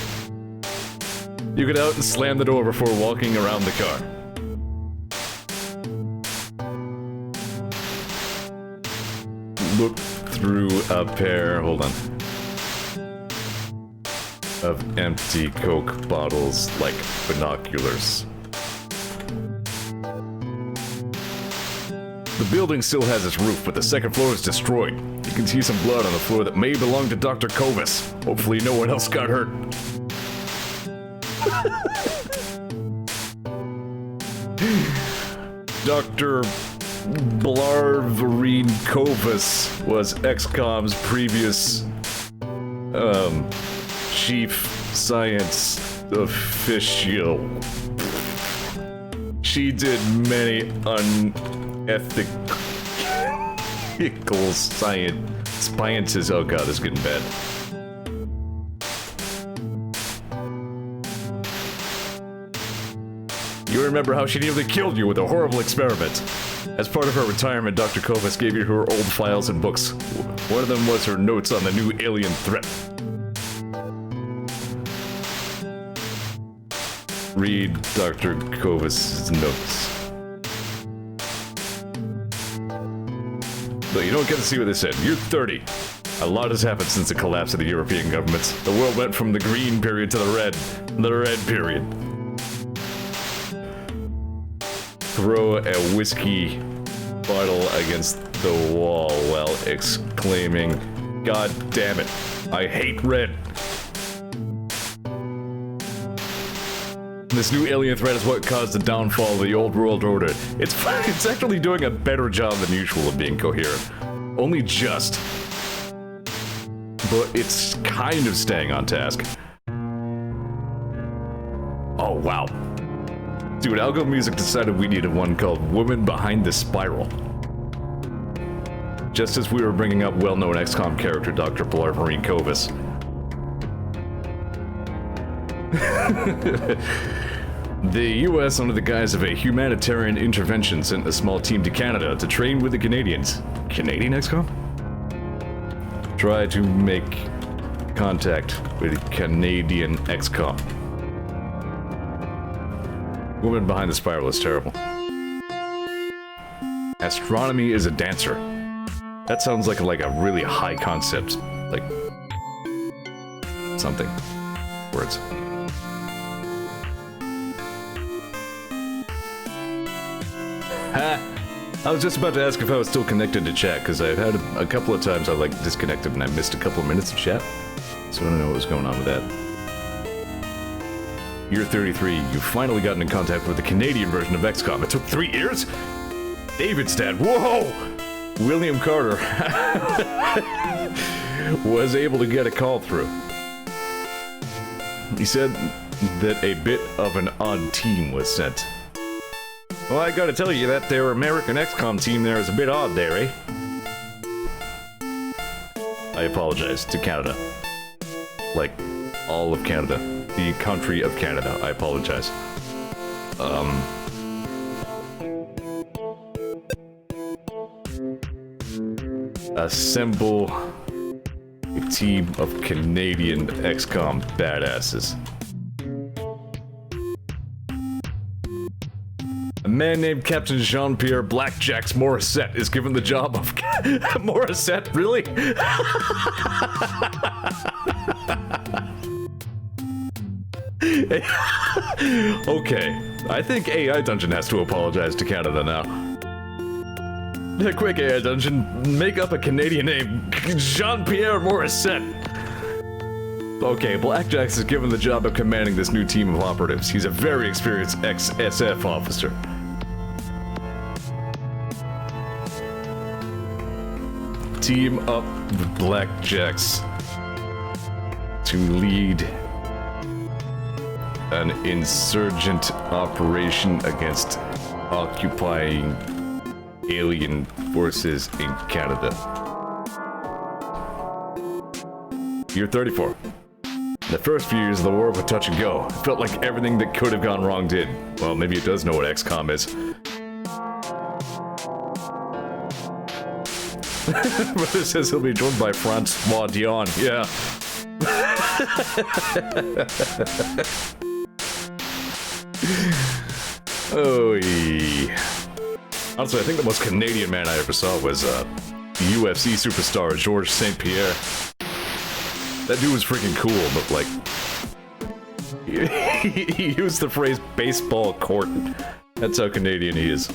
[SPEAKER 1] You get out and slam the door before walking around the car. Look through a pair, hold on, of empty Coke bottles like binoculars. The building still has its roof, but the second floor is destroyed. You can see some blood on the floor that may belong to Dr. Kovas. Hopefully no one else got hurt. Dr. Blarvarine Kovas was XCOM's previous chief science official. She did many unethical Cool sciences. Oh god, this is getting bad. You remember how she nearly killed you with a horrible experiment. As part of her retirement, Dr. Kovas gave you her old files and books. One of them was her notes on the new alien threat. Read Dr. Kovas' notes. Though you don't get to see what they said. You're 30. A lot has happened since the collapse of the European governments. The world went from the green period to the red period. Throw a whiskey bottle against the wall while exclaiming, "God damn it, I hate red." This new alien threat is what caused the downfall of the old world order. It's actually doing a better job than usual of being coherent. Only just. But it's kind of staying on task. Oh, wow. Dude, Algo Music decided we needed one called Woman Behind the Spiral. Just as we were bringing up well-known XCOM character Dr. Blarvarine Kovas. The US, under the guise of a humanitarian intervention, sent a small team to Canada to train with the Canadians. Canadian XCOM? Try to make contact with Canadian XCOM. Woman Behind the Spiral is terrible. Astronomy is a dancer. That sounds like a really high concept, like something. Words. Ha! I was just about to ask if I was still connected to chat, because I've had a couple of times I disconnected and I missed a couple of minutes of chat. So I don't know what was going on with that. You're 33. You've finally gotten in contact with the Canadian version of XCOM. It took 3 years? David's dad. Whoa! William Carter was able to get a call through. He said that a bit of an odd team was sent. Well, I gotta tell you that their American XCOM team there is a bit odd there, eh? I apologize to Canada. Like, all of Canada. The country of Canada. I apologize. Assemble a team of Canadian XCOM badasses. A man named Captain Jean-Pierre Blackjacks Morissette is given the job of... Morissette? Really? Okay, I think AI Dungeon has to apologize to Canada now. Quick, AI Dungeon, make up a Canadian name, Jean-Pierre Morissette. Okay, Blackjacks is given the job of commanding this new team of operatives. He's a very experienced ex-SF officer. Team up with Blackjacks to lead an insurgent operation against occupying alien forces in Canada. You're 34. The first few years of the war were touch and go. It felt like everything that could have gone wrong did. Well, maybe it does know what XCOM is. Brother says he'll be joined by Francois Dion. Yeah. Oh, honestly, I think the most Canadian man I ever saw was UFC superstar Georges St. Pierre. That dude was freaking cool, but like, he used the phrase baseball court. That's how Canadian he is.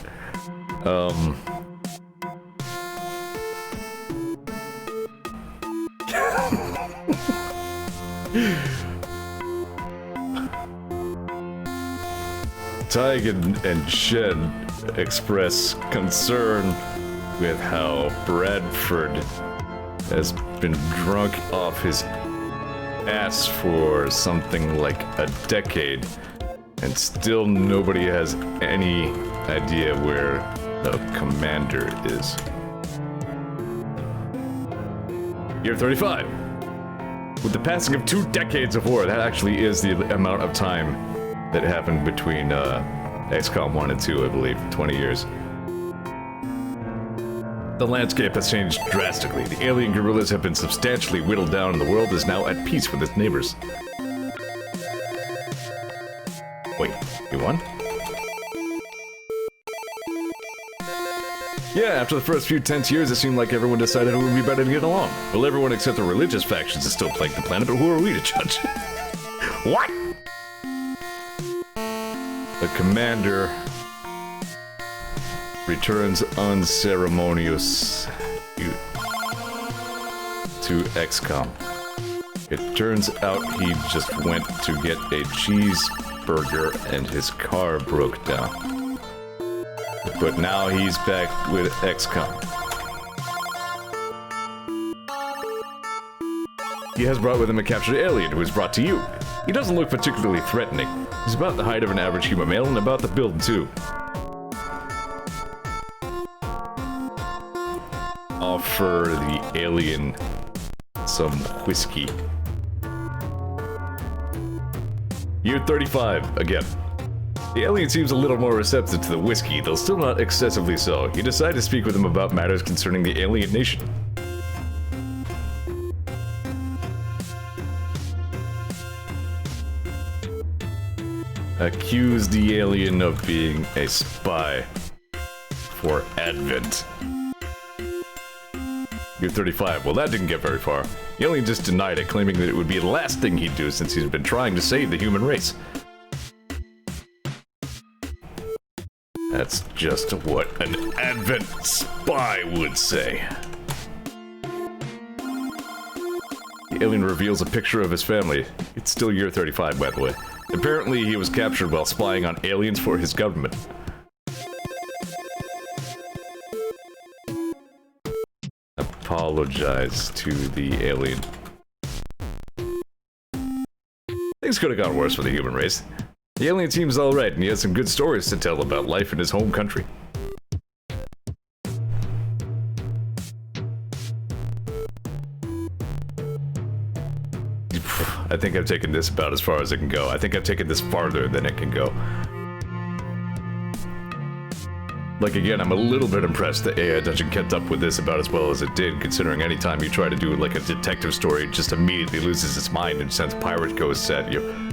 [SPEAKER 1] Tyson and Shen express concern with how Bradford has been drunk off his ass for something like a decade, and still nobody has any idea where the commander is. Year 35. With the passing of 2 decades of war, that actually is the amount of time that happened between XCOM 1 and 2, I believe. 20 years. The landscape has changed drastically. The alien guerrillas have been substantially whittled down and the world is now at peace with its neighbors. Wait, you won? Yeah, after the first few tense years, it seemed like everyone decided it would be better to get along. Well, everyone except the religious factions is still plaguing the planet, but who are we to judge? What? The commander returns unceremonious to XCOM. It turns out he just went to get a cheeseburger and his car broke down. But now he's back with XCOM. He has brought with him a captured alien who is brought to you. He doesn't look particularly threatening. He's about the height of an average human male and about the build too. Offer the alien some whiskey. Year 35, again. The alien seems a little more receptive to the whiskey, though still not excessively so. You decide to speak with him about matters concerning the alien nation. Accuse the alien of being a spy for Advent. Year 35. Well, that didn't get very far. The alien just denied it, claiming that it would be the last thing he'd do since he's been trying to save the human race. That's just what an Advent spy would say. The alien reveals a picture of his family. It's still year 35, by the way. Apparently, he was captured while spying on aliens for his government. Apologize to the alien. Things could have gone worse for the human race. The alien seems alright, and he has some good stories to tell about life in his home country. I think I've taken this about as far as it can go. I think I've taken this farther than it can go. Like, again, I'm a little bit impressed that AI Dungeon kept up with this about as well as it did, considering any time you try to do, like, a detective story, it just immediately loses its mind and sends pirate ghosts at you.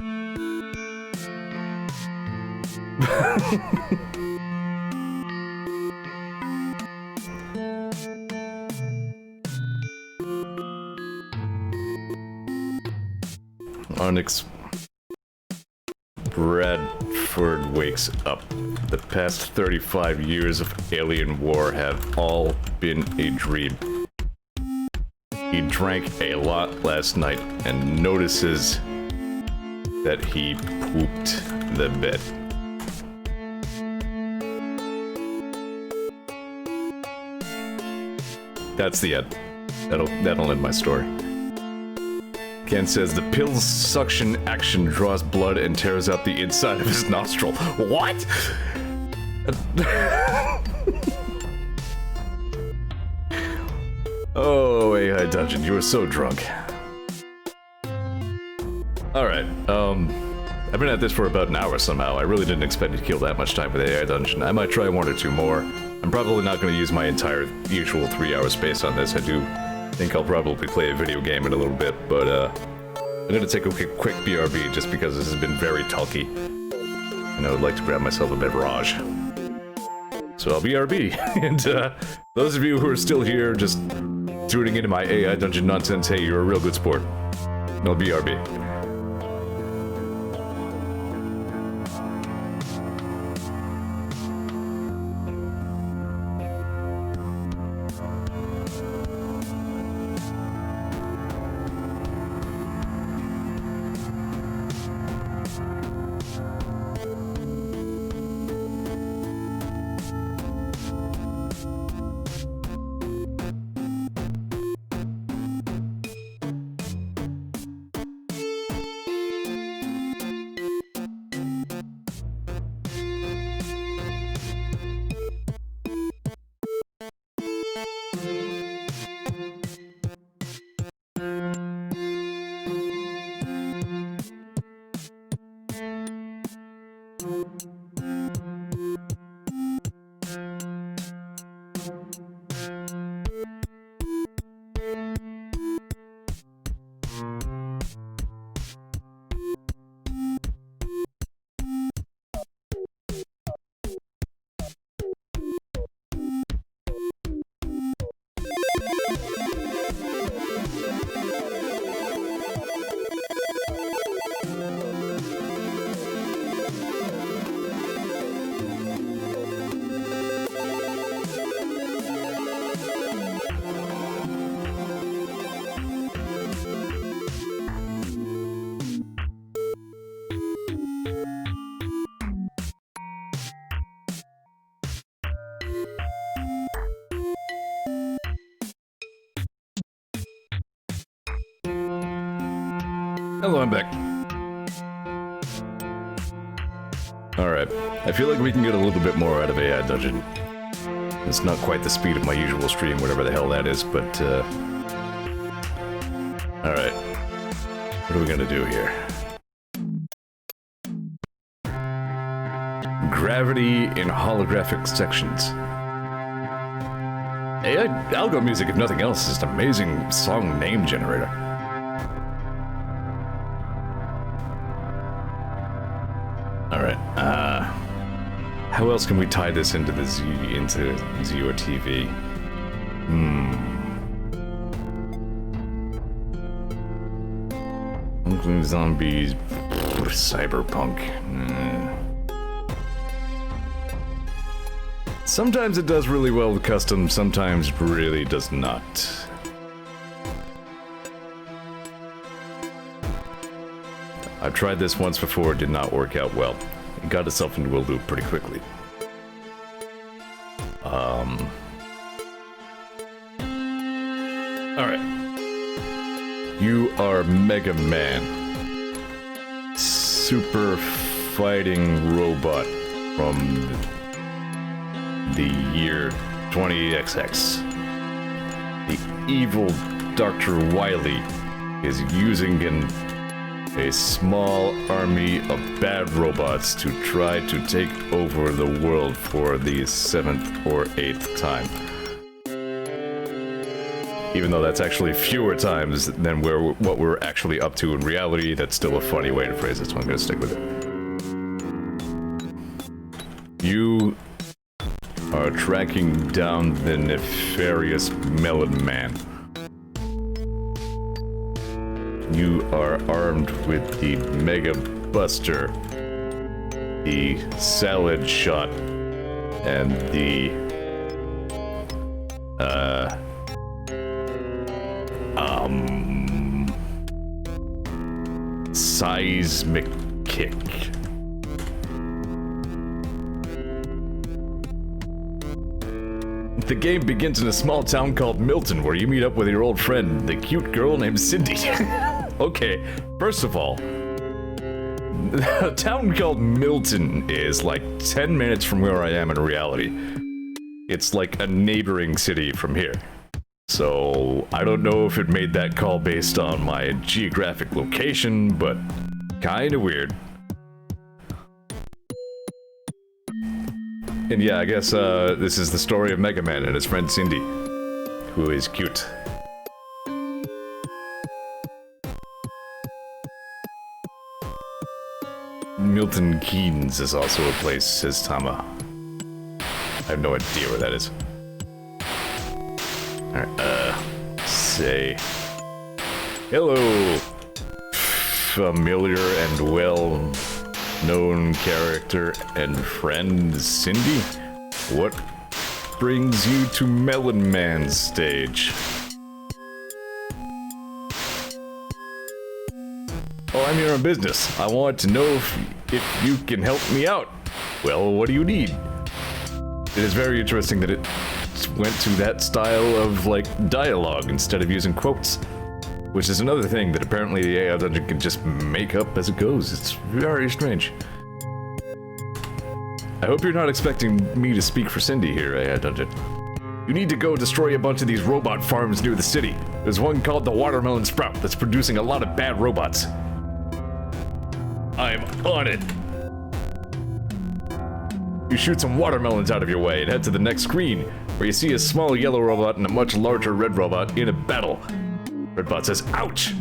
[SPEAKER 1] Bradford wakes up. The past 35 years of alien war have all been a dream. He drank a lot last night and notices that he pooped the bed. That's the end. That'll end my story. Ken says the pill's suction action draws blood and tears out the inside of his nostril. What? Oh, AI Dungeon, you were so drunk. Alright, I've been at this for about an hour somehow. I really didn't expect to kill that much time with AI Dungeon. I might try 1 or 2 more. I'm probably not going to use my entire usual 3-hour space on this. I do think I'll probably play a video game in a little bit, but I'm going to take a quick BRB just because this has been very talky. And I would like to grab myself a beverage. So I'll BRB. And those of you who are still here just tuning into my AI Dungeon nonsense, hey, you're a real good sport. No BRB. Hello, I'm back. Alright, I feel like we can get a little bit more out of AI Dungeon. It's not quite the speed of my usual stream, whatever the hell that is, but, alright. What are we gonna do here? Gravity in holographic sections. AI algo music, if nothing else, is an amazing song name generator. Alright, how else can we tie this into the Zeor TV? Zombies, cyberpunk. Sometimes it does really well with custom, sometimes it really does not. I've tried this once before, it did not work out well. It got itself into a loop pretty quickly. Alright. You are Mega Man. Super fighting robot from the year 20XX. The evil Dr. Wily is using a small army of bad robots to try to take over the world for the 7th or 8th time. Even though that's actually fewer times than what we're actually up to in reality, that's still a funny way to phrase it, so I'm gonna stick with it. You are tracking down the nefarious Melon Man. You are armed with the Mega Buster, the Salad Shot, and the Seismic Kick. The game begins in a small town called Milton, where you meet up with your old friend, the cute girl named Cindy. Okay, first of all, a town called Milton is like 10 minutes from where I am in reality. It's like a neighboring city from here. So, I don't know if it made that call based on my geographic location, but kinda weird. And yeah, I guess this is the story of Mega Man and his friend Cindy, who is cute. Milton Keynes is also a place, says Tama. I have no idea where that is. Alright, say... Hello, familiar and well-known character and friend Cindy? What brings you to Melon Man's stage? Oh, I'm here on business. I want to know if you can help me out. Well, what do you need? It is very interesting that it went to that style of, like, dialogue instead of using quotes. Which is another thing that apparently the AI Dungeon can just make up as it goes. It's very strange. I hope you're not expecting me to speak for Cindy here, AI Dungeon. You need to go destroy a bunch of these robot farms near the city. There's one called the Watermelon Sprout that's producing a lot of bad robots. I'm on it. You shoot some watermelons out of your way and head to the next screen, where you see a small yellow robot and a much larger red robot in a battle. Redbot says, ouch!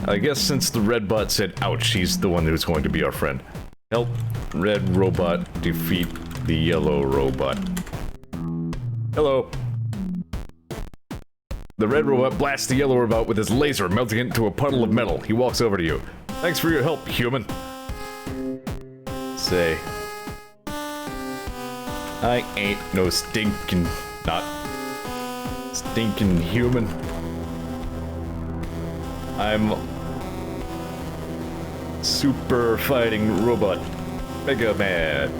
[SPEAKER 1] I guess since the Redbot said ouch, he's the one who's going to be our friend. Help red robot defeat the yellow robot. Hello. The red robot blasts the yellow robot with his laser, melting it into a puddle of metal. He walks over to you. Thanks for your help, human. Say... I ain't no stinking human. I'm super fighting robot Mega Man.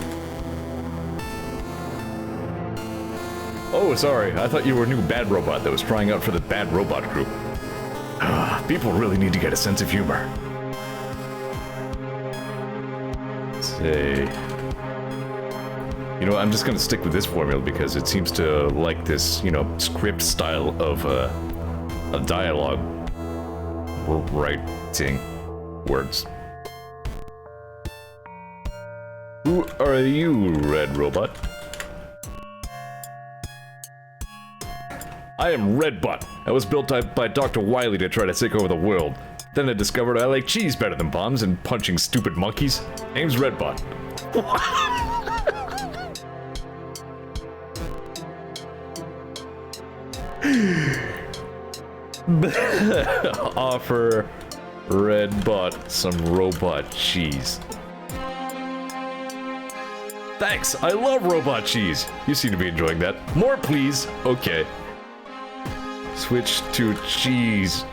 [SPEAKER 1] Oh, sorry. I thought you were a new bad robot that was trying out for the bad robot group. People really need to get a sense of humor. Say... You know, I'm just gonna stick with this formula because it seems to like this, you know, script style of a dialogue. Writing words. Who are you, Red Robot? I am Redbot. I was built by Dr. Wily to try to take over the world. Then I discovered I like cheese better than bombs and punching stupid monkeys. Name's Redbot. Offer Redbot some robot cheese. Thanks, I love robot cheese. You seem to be enjoying that. More, please. Okay. Switch to cheese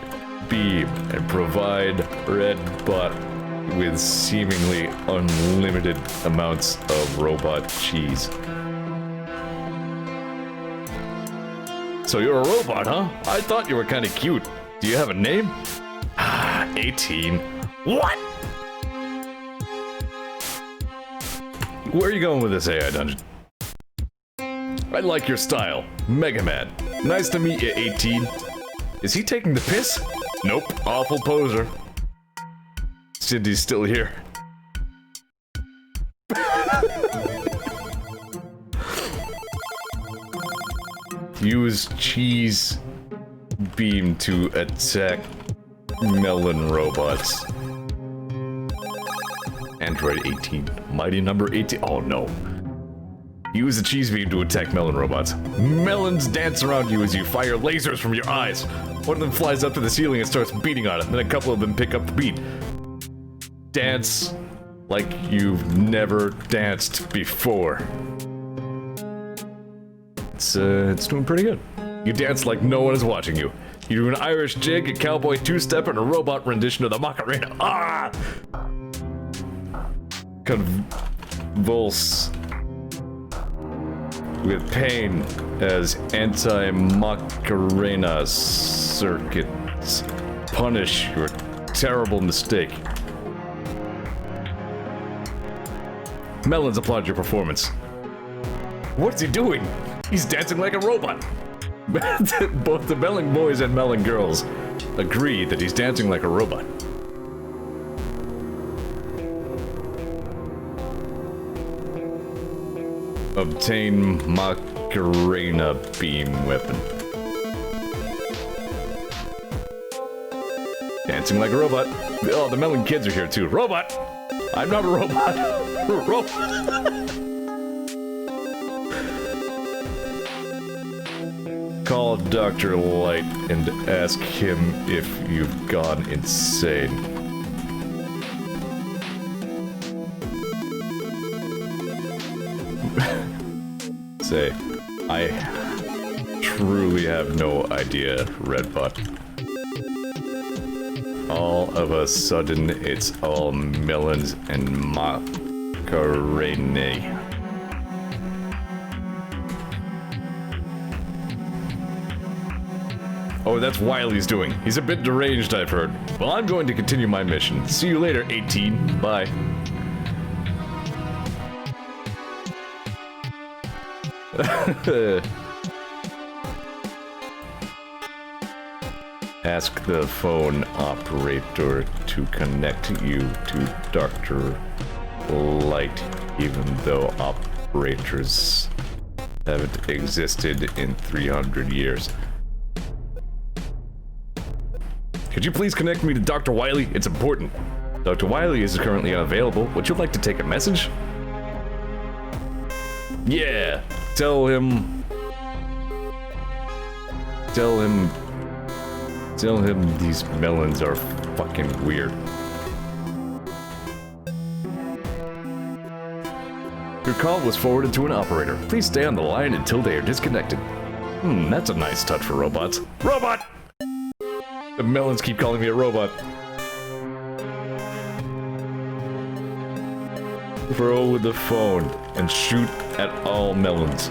[SPEAKER 1] beam and provide Redbot with seemingly unlimited amounts of robot cheese. So you're a robot, huh? I thought you were kind of cute. Do you have a name? 18. What? Where are you going with this AI dungeon? I like your style. Mega Man. Nice to meet you, 18. Is he taking the piss? Nope. Awful poser. Cindy's still here. Use cheese beam to attack melon robots. Android 18. Mighty number 18. Oh no. Use the cheese beam to attack melon robots. Melons dance around you as you fire lasers from your eyes. One of them flies up to the ceiling and starts beating on it. Then a couple of them pick up the beat. Dance like you've never danced before. It's doing pretty good. You dance like no one is watching you. You do an Irish jig, a cowboy two-step, and a robot rendition of the Macarena. Ah! Convulse with pain as anti-Macarena circuits punish your terrible mistake. Melons applaud your performance. What's he doing? He's dancing like a robot. Both the melon boys and melon girls agree that he's dancing like a robot. Obtain Macarena beam weapon. Dancing like a robot. Oh, the melon kids are here too. Robot! I'm not a robot. Robot. Call Dr. Light and ask him if you've gone insane. Say, I truly have no idea, Redbot. All of a sudden, it's all melons and Macarena. Oh, that's Wily's doing. He's a bit deranged, I've heard. Well, I'm going to continue my mission. See you later, 18. Bye. Ask the phone operator to connect you to Dr. Light, even though operators haven't existed in 300 years. Could you please connect me to Dr. Wily? It's important. Dr. Wily is currently unavailable. Would you like to take a message? Yeah, tell him these melons are fucking weird. Your call was forwarded to an operator. Please stay on the line until they are disconnected. That's a nice touch for robots. Robot! The melons keep calling me a robot. Throw with the phone and shoot at all melons.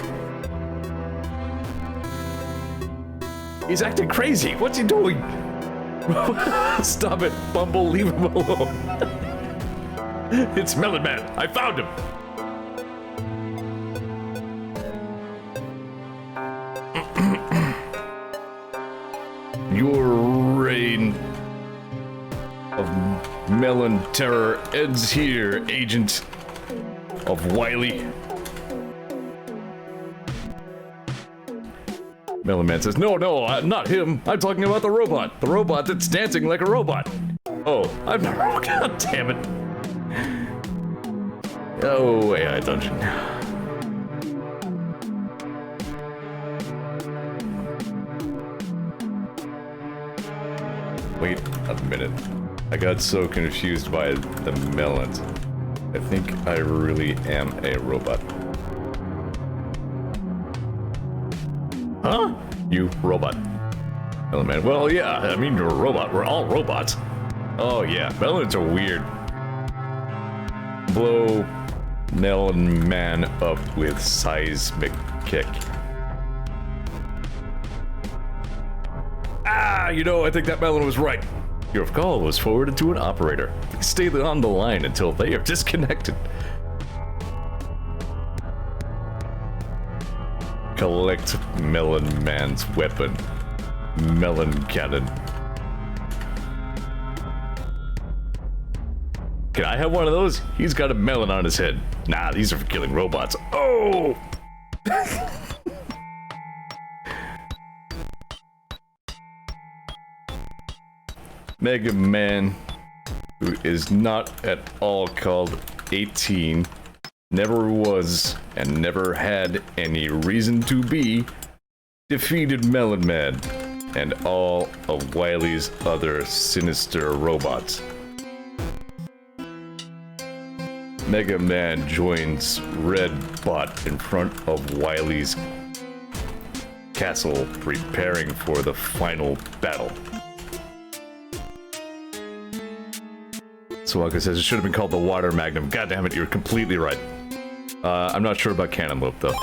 [SPEAKER 1] He's acting crazy. What's he doing? Stop it, Bumble. Leave him alone. It's Melon Man. I found him. Your reign of melon terror ends here, agent of Wily. Melon Man says, no, not him. I'm talking about the robot. The robot that's dancing like a robot. Oh, I'm not. God damn it. Oh, AI dungeon. Wait a minute. I got so confused by the melons. I think I really am a robot. Huh? You robot. Melon Man. Well, yeah, I mean, you're a robot. We're all robots. Oh, yeah. Melons are weird. Blow Melon Man up with seismic kick. You know, I think that melon was right. Your call was forwarded to an operator. Please stay on the line until they are disconnected. Collect Melon Man's weapon. Melon cannon. Can I have one of those? He's got a melon on his head. Nah, these are for killing robots. Oh! Mega Man, who is not at all called 18, never was and never had any reason to be, defeated Melon Man and all of Wily's other sinister robots. Mega Man joins Red Bot in front of Wily's castle, preparing for the final battle. Saga says it should have been called the Water Magnum. God damn it, you're completely right. I'm not sure about Cannon Loop, though.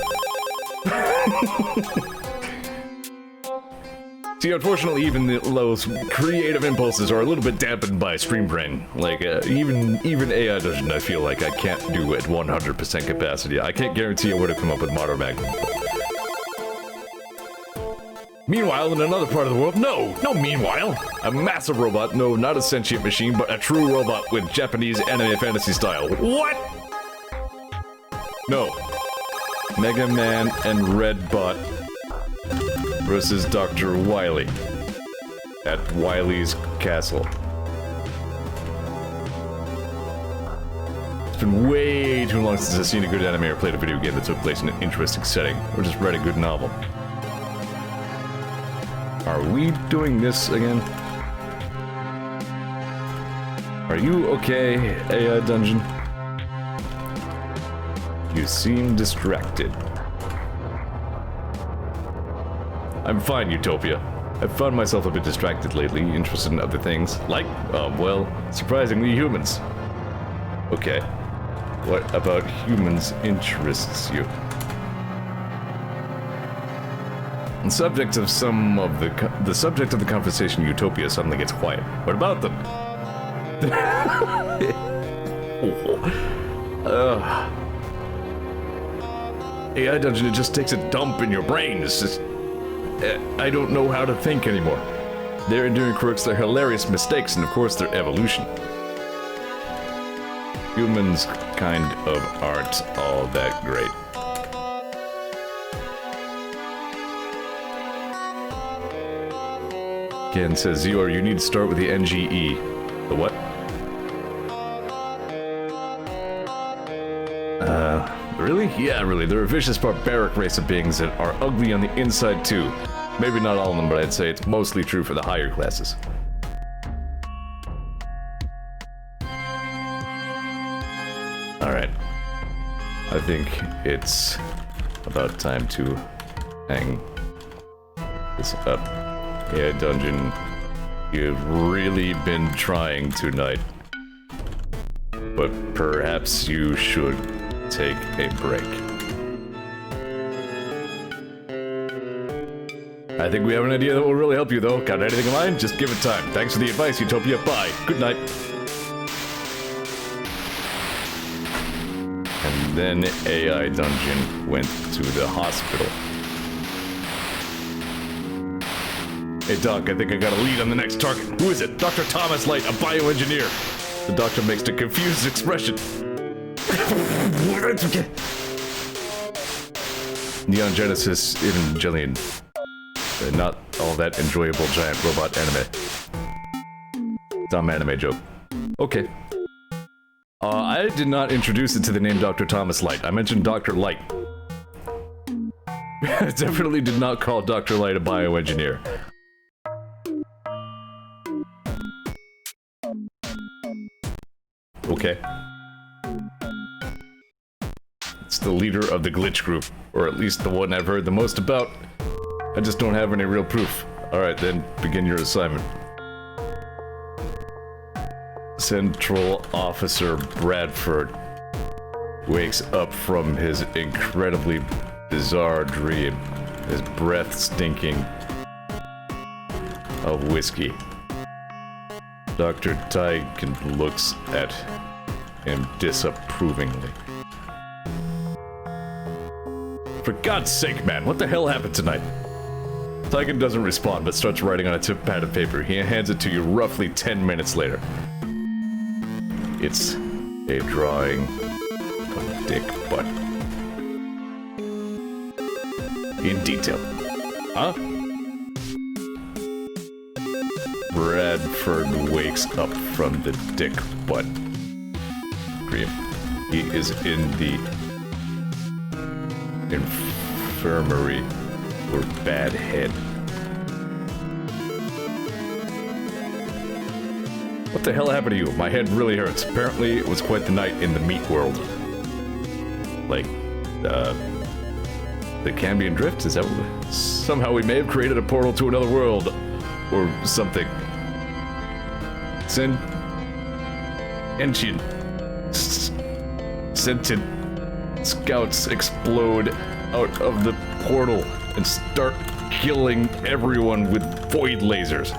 [SPEAKER 1] See, unfortunately, even those creative impulses are a little bit dampened by Stream Brain. Like, even AI Dungeon, I feel like I can't do at 100% capacity. I can't guarantee I would have come up with Water Magnum. Meanwhile, in another part of the world, no meanwhile. A massive robot, no, not a sentient machine, but a true robot with Japanese anime fantasy style. What? No. Mega Man and Red Bot versus Dr. Wily at Wily's castle. It's been way too long since I've seen a good anime or played a video game that took place in an interesting setting, or just read a good novel. Are we doing this again? Are you okay, AI Dungeon? You seem distracted. I'm fine, Utopia. I've found myself a bit distracted lately, interested in other things, like, well, surprisingly humans. Okay. What about humans interests you? The subject of the subject of the conversation, Utopia, suddenly gets quiet. What about them? AI Dungeon, it just takes a dump in your brain. It's just, I don't know how to think anymore. Their enduring quirks, their hilarious mistakes, and of course their evolution. Humans kind of aren't all that great. Ken says, Zeor, you need to start with the NGE. The what? Really? Yeah, really. They're a vicious, barbaric race of beings that are ugly on the inside, too. Maybe not all of them, but I'd say it's mostly true for the higher classes. Alright. I think it's about time to hang this up. Yeah, Dungeon, you've really been trying tonight. But perhaps you should take a break. I think we have an idea that will really help you, though. Got anything in mind? Just give it time. Thanks for the advice, Utopia. Bye. Good night. And then AI Dungeon went to the hospital. Hey, Doc, I think I got a lead on the next target. Who is it? Dr. Thomas Light, a bioengineer. The doctor makes a confused expression. Neon Genesis Evangelion. Not all that enjoyable giant robot anime. Dumb anime joke. Okay. I did not introduce it to the name Dr. Thomas Light. I mentioned Dr. Light. I definitely did not call Dr. Light a bioengineer. Okay. It's the leader of the glitch group, or at least the one I've heard the most about. I just don't have any real proof. Alright, then begin your assignment. Central Officer Bradford wakes up from his incredibly bizarre dream, his breath stinking of whiskey. Dr. Tyson looks at him disapprovingly. For God's sake, man, what the hell happened tonight? Tyson doesn't respond, but starts writing on a tip pad of paper. He hands it to you roughly 10 minutes later. It's a drawing of Dick Butt. In detail. Huh? Bradford wakes up from the Dick Butt dream. He is in the infirmary for bad head. What the hell happened to you? My head really hurts. Apparently, it was quite the night in the meat world. Like, the Cambion Drift? Is that what? Somehow we may have created a portal to another world. Or something. Sentient scouts explode out of the portal and start killing everyone with void lasers.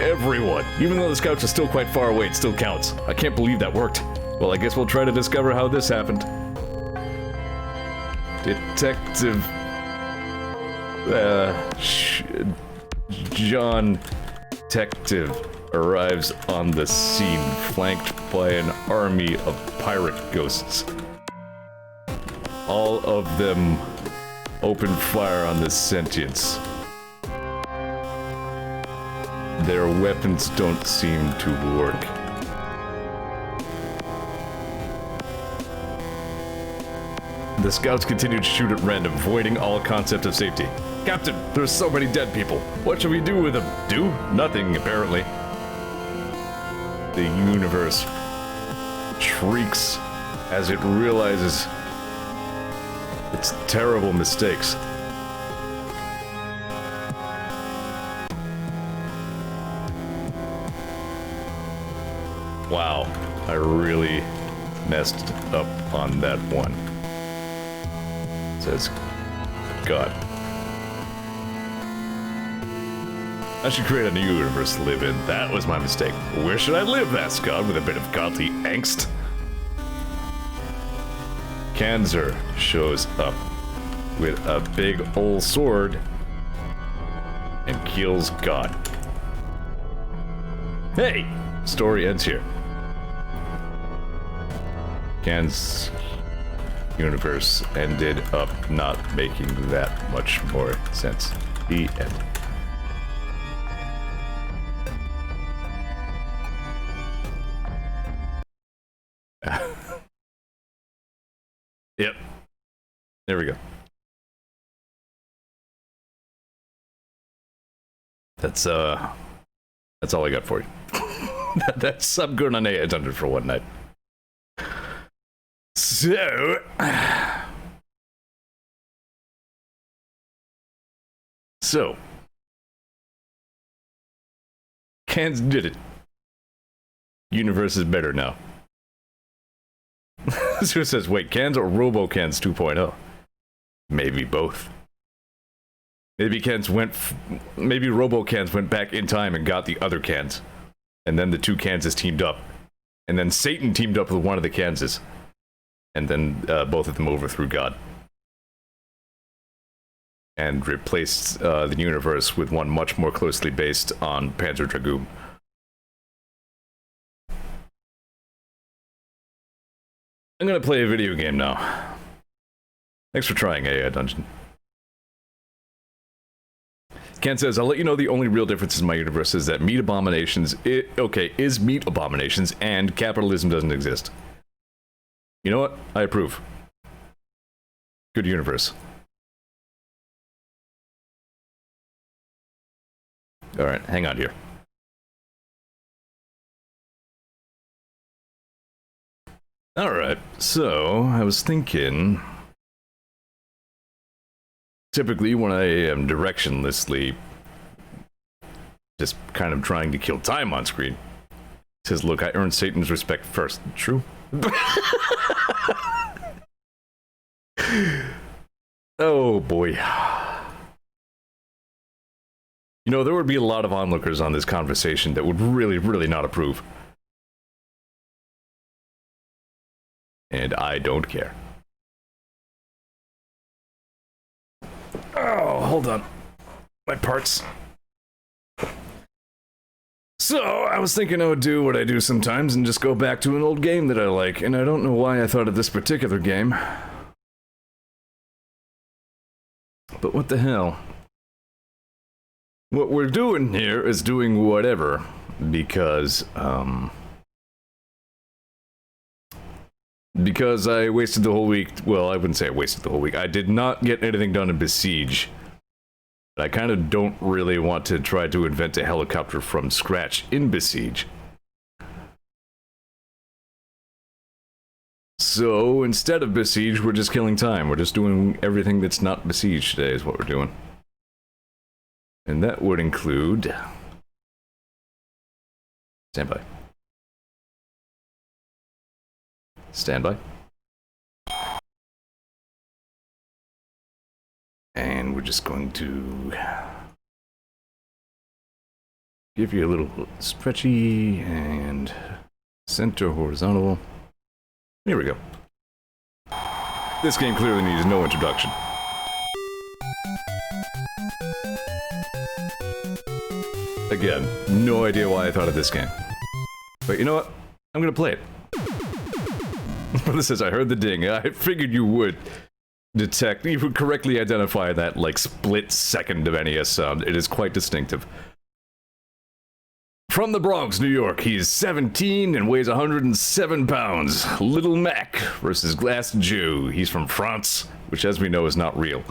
[SPEAKER 1] Everyone. Even though the scouts are still quite far away, it still counts. I can't believe that worked. Well, I guess we'll try to discover how this happened. Detective... John Detective arrives on the scene, flanked by an army of pirate ghosts. All of them open fire on the sentients. Their weapons don't seem to work. The scouts continue to shoot at random, voiding all concept of safety. Captain, there's so many dead people. What should we do with them? Do? Nothing, apparently. The universe shrieks as it realizes its terrible mistakes. Wow, I really messed up on that one. Says God. I should create a new universe to live in. That was my mistake. Where should I live? Asked God with a bit of godly angst. Panzer shows up with a big old sword and kills God. Hey! Story ends here. Kan's universe ended up not making that much more sense. The end. Yep. There we go. That's all I got for you. That's I'm going on 800 for one night. So, Cans did it. Universe is better now. So it says, wait, Cans or Robo Cans 2.0? Maybe both. Maybe maybe Robo-Cans went back in time and got the other Cans. And then the two Kanses teamed up. And then Satan teamed up with one of the Kanses. And then both of them overthrew God. And replaced the universe with one much more closely based on Panzer Dragoon. I'm gonna play a video game now. Thanks for trying a dungeon. Ken says, I'll let you know the only real difference in my universe is that meat abominations, is meat abominations, and capitalism doesn't exist. You know what? I approve. Good universe. Alright, hang on here. Alright, so I was thinking... Typically, when I am directionlessly just kind of trying to kill time on screen, it says, look, I earned Satan's respect first. True? Oh, boy. You know, there would be a lot of onlookers on this conversation that would really, really not approve. And I don't care. Oh, hold on. My parts. So, I was thinking I would do what I do sometimes and just go back to an old game that I like, and I don't know why I thought of this particular game. But what the hell? What we're doing here is doing whatever, because I wasted the whole week. Well, I wouldn't say I wasted the whole week. I did not get anything done in Besiege. I kind of don't really want to try to invent a helicopter from scratch in Besiege. So, instead of Besiege, we're just killing time. We're just doing everything that's not Besiege today is what we're doing. And that would include... Standby. Standby. And we're just going to give you a little stretchy and center horizontal. Here we go. This game clearly needs no introduction. Again, no idea why I thought of this game. But you know what? I'm gonna play it. This says, I heard the ding. I figured you would detect, you would correctly identify that, like, split second of NES sound. It is quite distinctive. From the Bronx, New York, he's 17 and weighs 107 pounds. Little Mac versus Glass Joe. He's from France, which as we know is not real.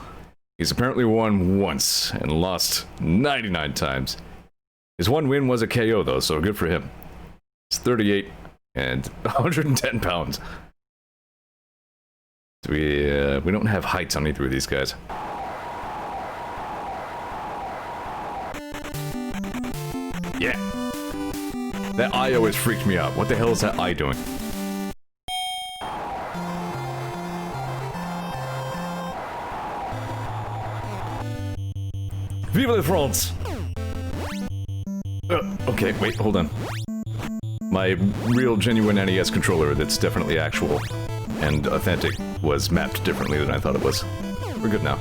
[SPEAKER 1] He's apparently won once and lost 99 times. His one win was a KO though, so good for him. He's 38 and 110 pounds. So we don't have heights on either of these guys. Yeah. That eye always freaked me out. What the hell is that eye doing? Vive la France! Okay, wait, hold on. My real, genuine NES controller that's definitely actual and authentic was mapped differently than I thought it was. We're good now.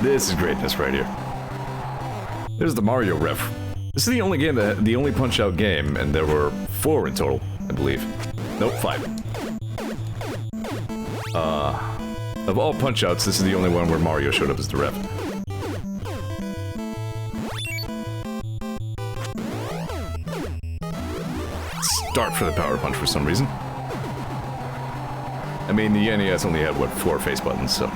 [SPEAKER 1] This is greatness right here. There's the Mario ref. This is the only game that, the only Punch-Out game, and there were 4 in total, I believe. Nope, 5. Of all Punch-Outs, this is the only one where Mario showed up as the ref. Start for the power punch for some reason. I mean, the NES only had, what, 4 face buttons, so...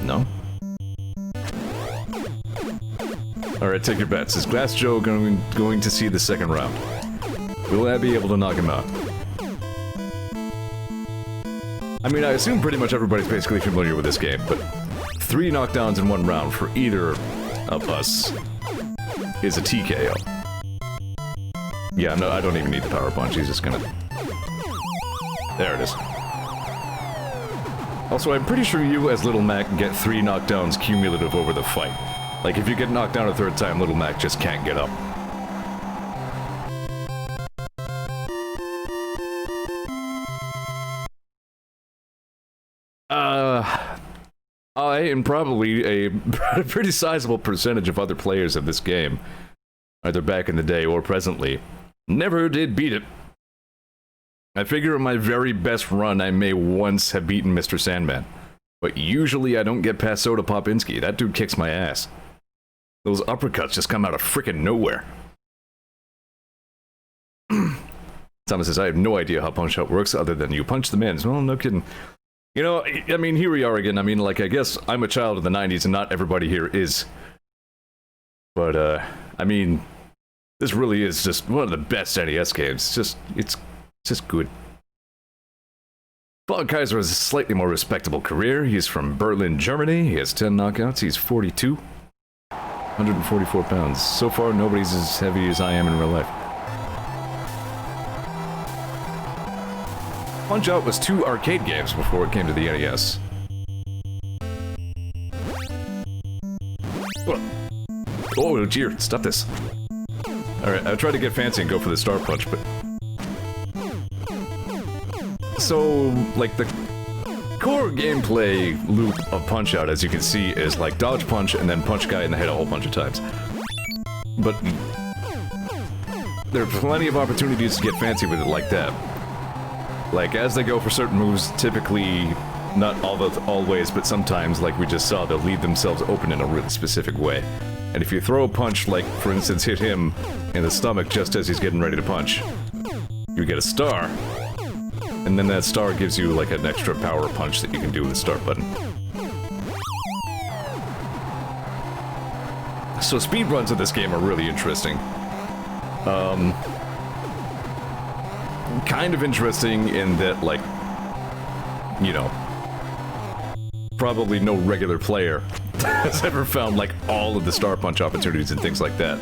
[SPEAKER 1] No? Alright, take your bets. Is Glass Joe going to see the second round? Will I be able to knock him out? I mean, I assume pretty much everybody's basically familiar with this game, but 3 knockdowns in 1 round for either of us is a TKO. Yeah, no, I don't even need the power punch. He's just gonna... There it is. Also, I'm pretty sure you, as Little Mac, get 3 knockdowns cumulative over the fight. Like, if you get knocked down a 3rd time, Little Mac just can't get up. I and probably a pretty sizable percentage of other players of this game, either back in the day or presently, never did beat it. I figure in my very best run I may once have beaten Mr. Sandman, but usually I don't get past Soda Popinski. That dude kicks my ass. Those uppercuts just come out of frickin' nowhere. Thomas says, I have no idea how Punch Out works other than you punch them in. Well, no kidding. You know, I mean, here we are again. I mean, like, I guess I'm a child of the 90s and not everybody here is. But, I mean, this really is just one of the best NES games. It's just good. Bog Kaiser has a slightly more respectable career. He's from Berlin, Germany. He has 10 knockouts. He's 42. 144 pounds. So far, nobody's as heavy as I am in real life. Punch-Out was 2 arcade games before it came to the NES. Oh, dear, stop this. Alright, I tried to get fancy and go for the Star Punch, but... So, like, the core gameplay loop of Punch-Out, as you can see, is like dodge punch and then punch guy in the head a whole bunch of times. But... there are plenty of opportunities to get fancy with it like that. Like, as they go for certain moves, typically, not always, but sometimes, like we just saw, they'll leave themselves open in a really specific way. And if you throw a punch, like, for instance, hit him in the stomach just as he's getting ready to punch, you get a star. And then that star gives you, like, an extra power punch that you can do with the start button. So speedruns of this game are really interesting. Kind of interesting in that, like, you know, probably no regular player has ever found, like, all of the Star Punch opportunities and things like that.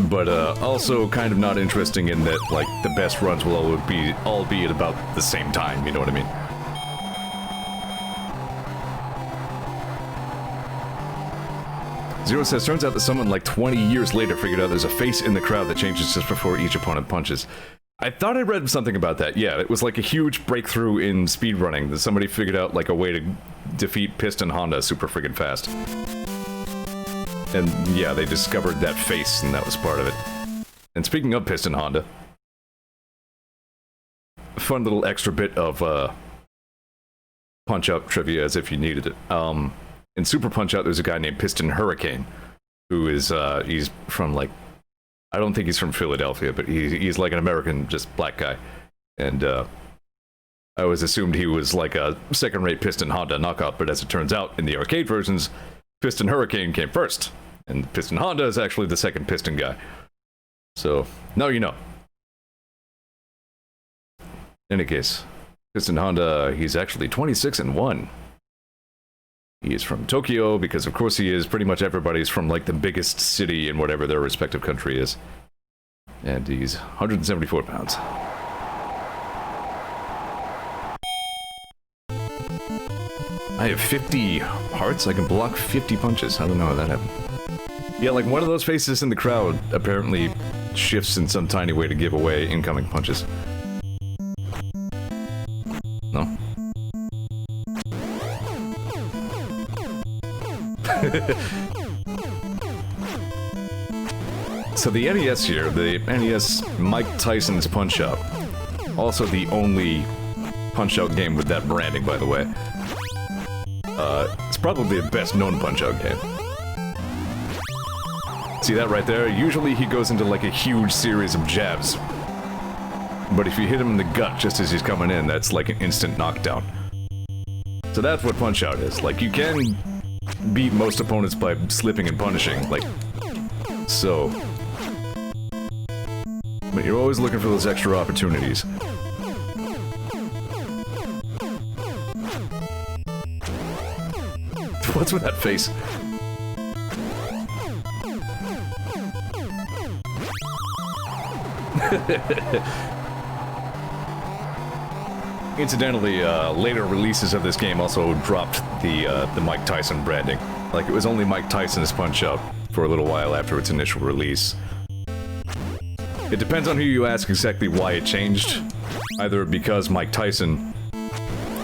[SPEAKER 1] But, also kind of not interesting in that, like, the best runs will all be at about the same time, you know what I mean? Zero says, turns out that someone like 20 years later figured out there's a face in the crowd that changes just before each opponent punches. I thought I read something about that, yeah. It was like a huge breakthrough in speedrunning, that somebody figured out like a way to defeat Piston Honda super friggin' fast. And yeah, they discovered that face and that was part of it. And speaking of Piston Honda, fun little extra bit of Punch-Out trivia as if you needed it. In Super Punch-Out, there's a guy named Piston Hurricane, who is, he's from, like, I don't think he's from Philadelphia, but he's like an American, just black guy. And, I always assumed he was like a second-rate Piston Honda knockout, but as it turns out, in the arcade versions, Piston Hurricane came first, and Piston Honda is actually the second Piston guy. So, now you know. In any case, Piston Honda, he's actually 26-1. He is from Tokyo, because of course he is. Pretty much everybody's from, like, the biggest city in whatever their respective country is. And he's 174 pounds. I have 50 hearts? I can block 50 punches. I don't know how that happened. Yeah, like, one of those faces in the crowd apparently shifts in some tiny way to give away incoming punches. No? So the NES here, the NES Mike Tyson's Punch-Out. Also the only Punch-Out game with that branding, by the way. It's probably the best known Punch-Out game. See that right there? Usually he goes into like a huge series of jabs. But if you hit him in the gut just as he's coming in, that's like an instant knockdown. So that's what Punch-Out is. Like, you can beat most opponents by slipping and punishing, like so. But you're always looking for those extra opportunities. What's with that face? Incidentally, later releases of this game also dropped the Mike Tyson branding. Like, it was only Mike Tyson's Punch-Out for a little while after its initial release. It depends on who you ask exactly why it changed. Either because Mike Tyson,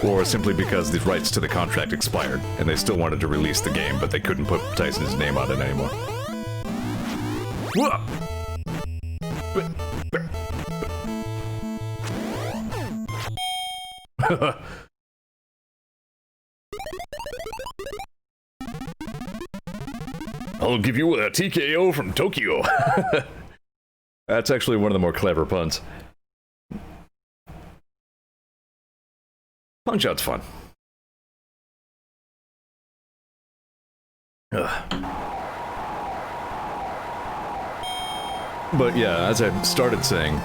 [SPEAKER 1] or simply because the rights to the contract expired, and they still wanted to release the game, but they couldn't put Tyson's name on it anymore. Whoa! I'll give you a TKO from Tokyo. That's actually one of the more clever puns. Punch-Out's fun. Ugh. But yeah, as I started saying,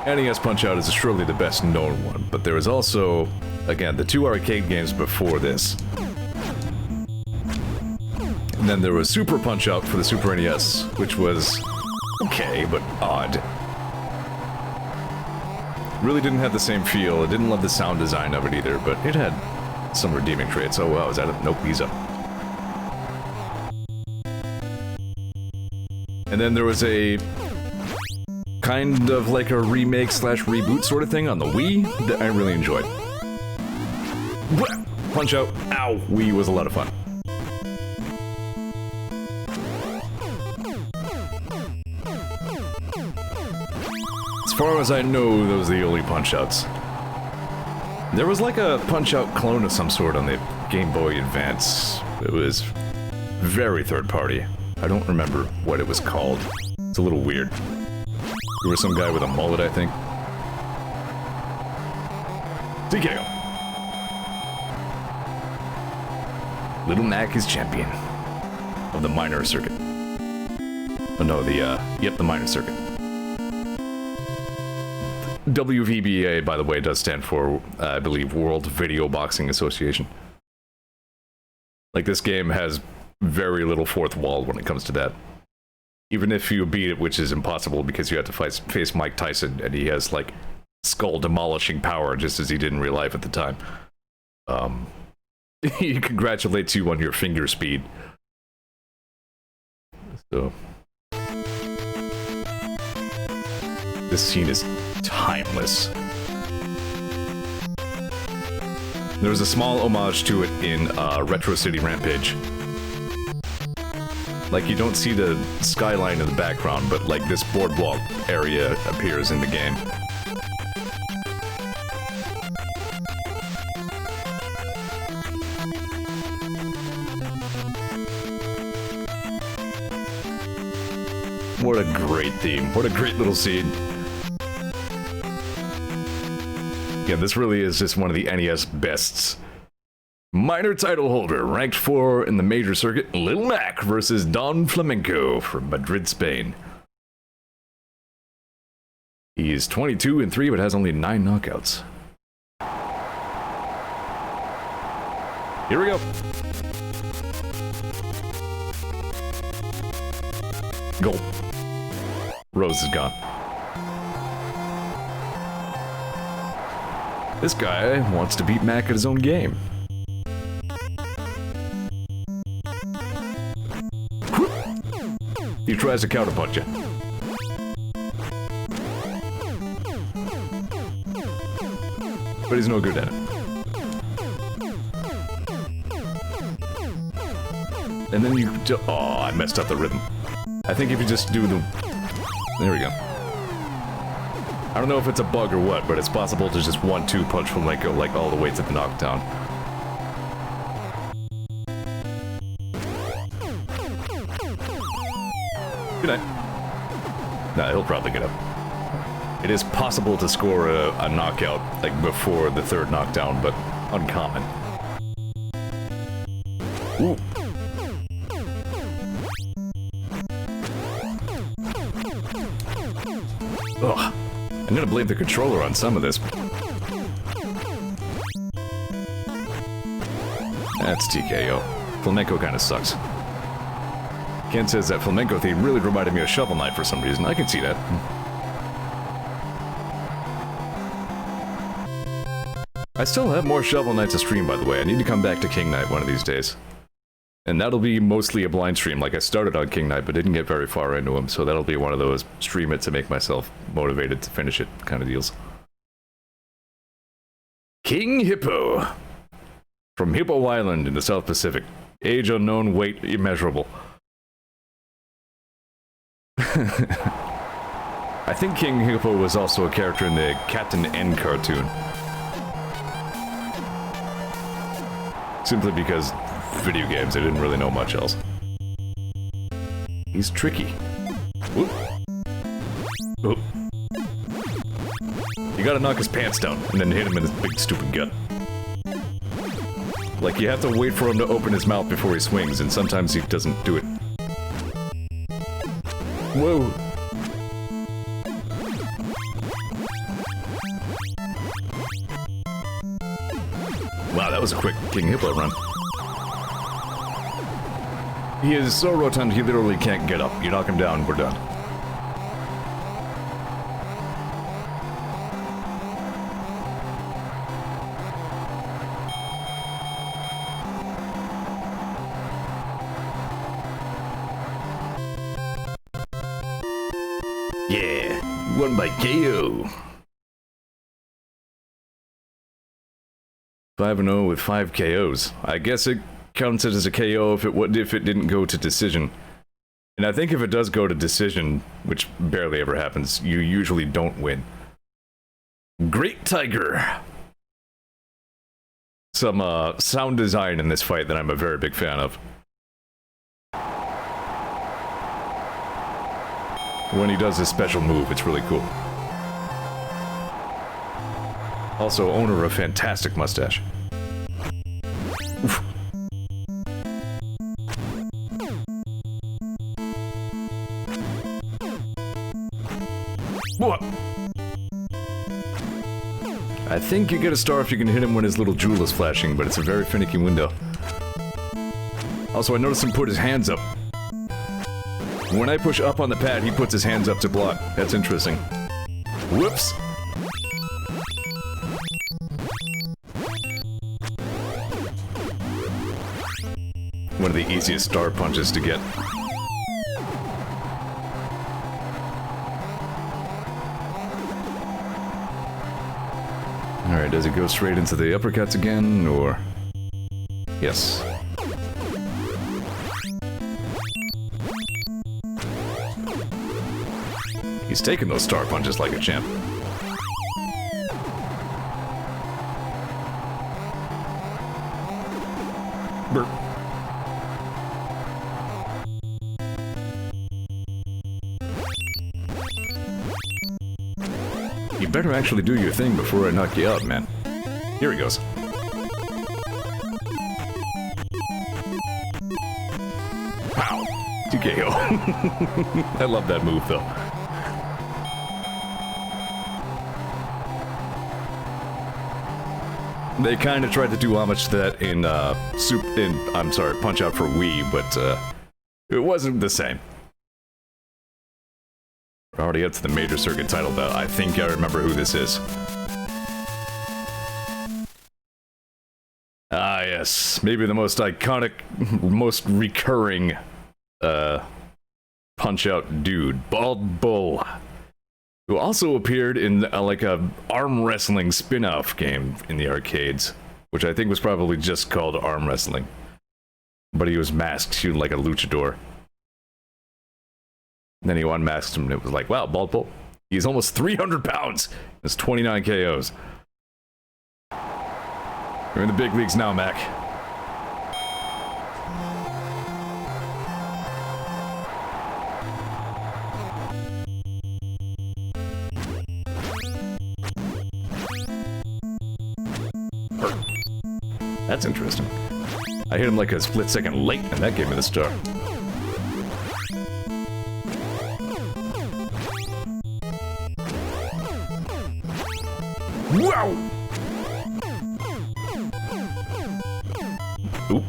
[SPEAKER 1] NES Punch-Out is surely the best known one, but there is also, again, the two arcade games before this. And then there was Super Punch-Out for the Super NES, which was okay, but odd. Really didn't have the same feel. I didn't love the sound design of it either, but it had some redeeming traits. Oh wow, is that a... Nope, he's up. And then there was a kind of like a remake slash reboot sort of thing on the Wii that I really enjoyed. Punch-Out, ow, Wii was a lot of fun. As far as I know, those are the only Punch-Outs. There was like a Punch-Out clone of some sort on the Game Boy Advance. It was very third-party. I don't remember what it was called. It's a little weird. There was some guy with a mullet, I think. TKO. Little Mac is champion of the minor circuit. Oh no, the minor circuit. WVBA, by the way, does stand for, I believe, World Video Boxing Association. Like, this game has very little fourth wall when it comes to that. Even if you beat it, which is impossible because you have to face Mike Tyson, and he has, like, skull-demolishing power, just as he did in real life at the time. He congratulates you on your finger speed. So... this scene is timeless. There was a small homage to it in Retro City Rampage. Like, you don't see the skyline in the background, but like this boardwalk area appears in the game. What a great theme. What a great little scene. Yeah, this really is just one of the NES bests. Minor title holder, ranked 4 in the major circuit, Little Mac versus Don Flamenco from Madrid, Spain. He is 22-3, but has only 9 knockouts. Here we go. Goal. Rose is gone. This guy wants to beat Mac at his own game. He tries to counterpunch you. But he's no good at it. And then you... oh, I messed up the rhythm. I think if you just do the... there we go. I don't know if it's a bug or what, but it's possible to just 1-2 punch from like all the way to the knockdown. Good night. Nah, he'll probably get up. It is possible to score a knockout like before the third knockdown, but uncommon. Ooh. Ugh. I'm gonna blame the controller on some of this. That's TKO. Flamenco kinda sucks. Ken says that flamenco theme really reminded me of Shovel Knight for some reason. I can see that. I still have more Shovel Knight to stream, by the way. I need to come back to King Knight one of these days. And that'll be mostly a blind stream. Like, I started on King Knight, but didn't get very far into him, so that'll be one of those stream it to make myself motivated to finish it kind of deals. King Hippo. From Hippo Island in the South Pacific. Age unknown, weight immeasurable. I think King Hippo was also a character in the Captain N cartoon. Simply because video games, I didn't really know much else. He's tricky. Whoop. Whoop. You gotta knock his pants down, and then hit him in his big stupid gut. Like, you have to wait for him to open his mouth before he swings, and sometimes he doesn't do it. Whoa! Wow, that was a quick King Hippo run. He is so rotund, he literally can't get up. You knock him down, we're done. Yeah, won by KO. 5-0 with 5 KOs. I guess it counts it as a KO if it didn't go to decision. And I think if it does go to decision, which barely ever happens, you usually don't win. Great Tiger. Some sound design in this fight that I'm a very big fan of. When he does his special move, it's really cool. Also, owner of fantastic mustache. Oof. What? I think you get a star if you can hit him when his little jewel is flashing, but it's a very finicky window. Also, I noticed him put his hands up. When I push up on the pad, he puts his hands up to block. That's interesting. Whoops! One of the easiest star punches to get. Alright, does it go straight into the uppercuts again, or... Yes. He's taking those star punches like a champ. Burp. You better actually do your thing before I knock you out, man. Here he goes. Pow! TKO. I love that move, though. They kind of tried to do homage to that in, Punch Out for Wii, but, it wasn't the same. We're already up to the major circuit title bout. I think I remember who this is. Ah, yes. Maybe the most iconic, most recurring, Punch-Out dude. Bald Bull. Who also appeared in, like, a arm wrestling spin-off game in the arcades. Which I think was probably just called arm wrestling. But he was masked, shooting like a luchador. And then he unmasked him and it was like, wow, Bald Bull. He's almost 300 pounds. That's 29 KOs. You're in the big leagues now, Mac. That's interesting. I hit him like a split second late and that gave me the star. Wow! Oop.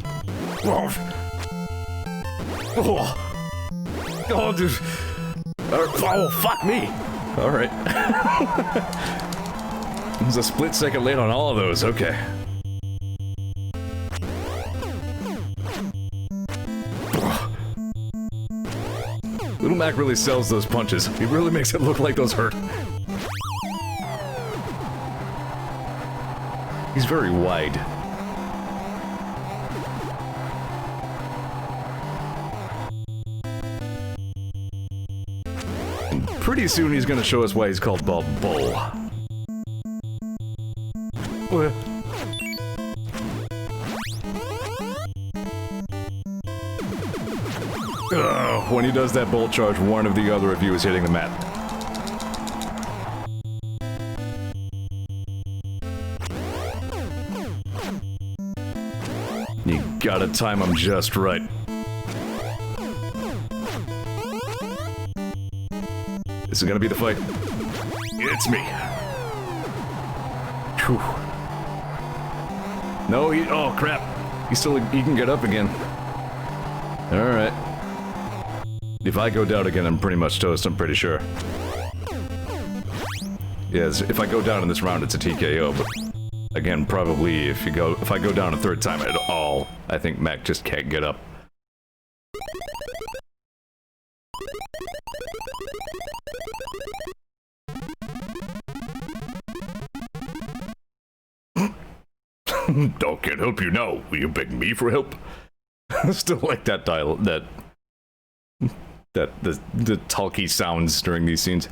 [SPEAKER 1] Oh, dude. Oh, fuck me! Alright. There's a split second late on all of those, okay. Little Mac really sells those punches. He really makes it look like those hurt. He's very wide. And pretty soon he's gonna show us why he's called Bob Bull. What? When he does that bolt charge, one of the other of you is hitting the mat. You gotta time him just right. This is gonna be the fight. It's me. Whew. No, oh crap. He can get up again. Alright. If I go down again, I'm pretty much toast, I'm pretty sure. Yes, if I go down in this round, it's a TKO, but again, probably if I go down a third time at all, I think Mac just can't get up. Dog can't help you now. Will you beg me for help? Still like that the talky sounds during these scenes.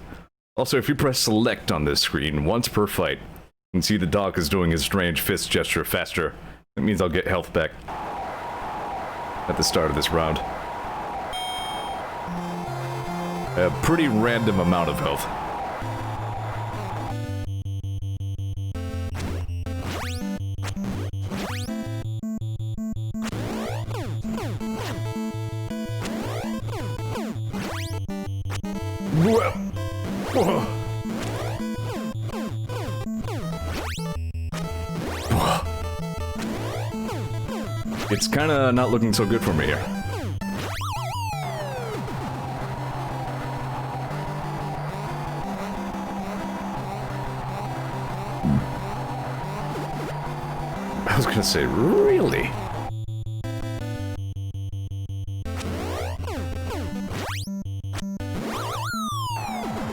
[SPEAKER 1] Also, if you press select on this screen once per fight, you can see the dog is doing his strange fist gesture faster. That means I'll get health back at the start of this round. A pretty random amount of health. It's kinda not looking so good for me here. I was gonna say, really?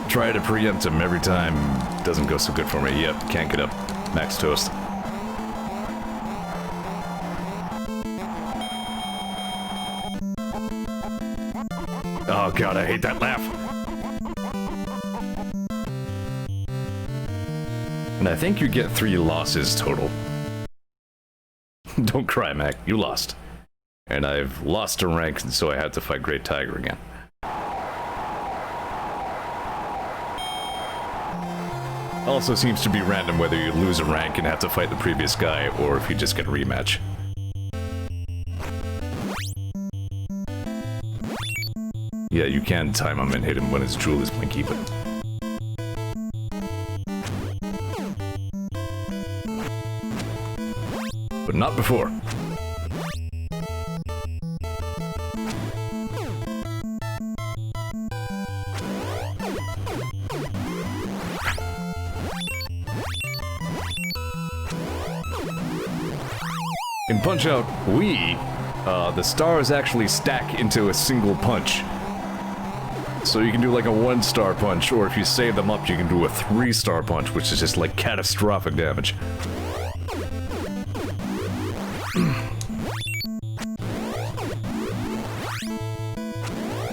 [SPEAKER 1] Try to preempt him every time. Doesn't go so good for me. Yep, can't get up. Max toast. Oh god, I hate that laugh. And I think you get 3 losses total. Don't cry, Mac. You lost. And I've lost a rank, and so I had to fight Great Tiger again. Also seems to be random whether you lose a rank and have to fight the previous guy, or if you just get a rematch. Yeah, you can time him and hit him when his jewel is blinky, but... but not before. In Punch-Out Wii, the stars actually stack into a single punch. So you can do like a 1-star punch, or if you save them up, you can do a 3-star punch, which is just like catastrophic damage.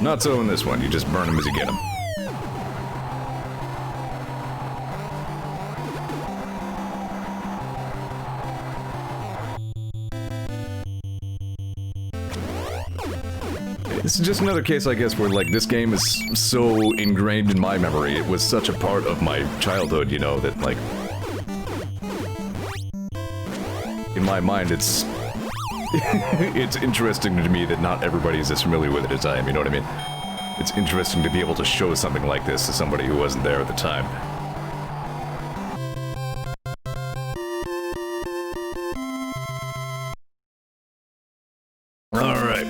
[SPEAKER 1] Not so in this one, you just burn them as you get them. This is just another case, I guess, where, like, this game is so ingrained in my memory. It was such a part of my childhood, you know, that, like... in my mind, it's... it's interesting to me that not everybody is as familiar with it as I am, you know what I mean? It's interesting to be able to show something like this to somebody who wasn't there at the time. Alright.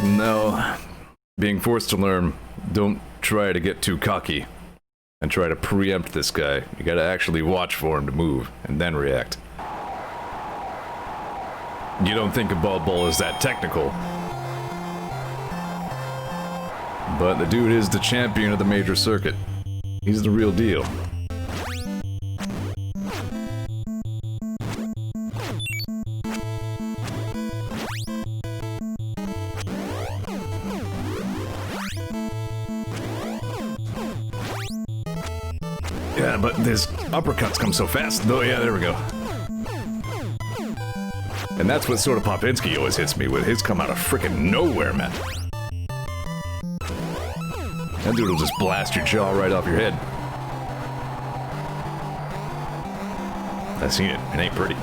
[SPEAKER 1] No, being forced to learn, don't try to get too cocky. and try to preempt this guy. You gotta actually watch for him to move, and then react. You don't think a ball is that technical. But the dude is the champion of the major circuit. He's the real deal. Yeah, but his uppercuts come so fast. Oh yeah, there we go. And that's what sort of Popinski always hits me with. His come out of frickin' nowhere, man. That dude will just blast your jaw right off your head. I've seen it. It ain't pretty.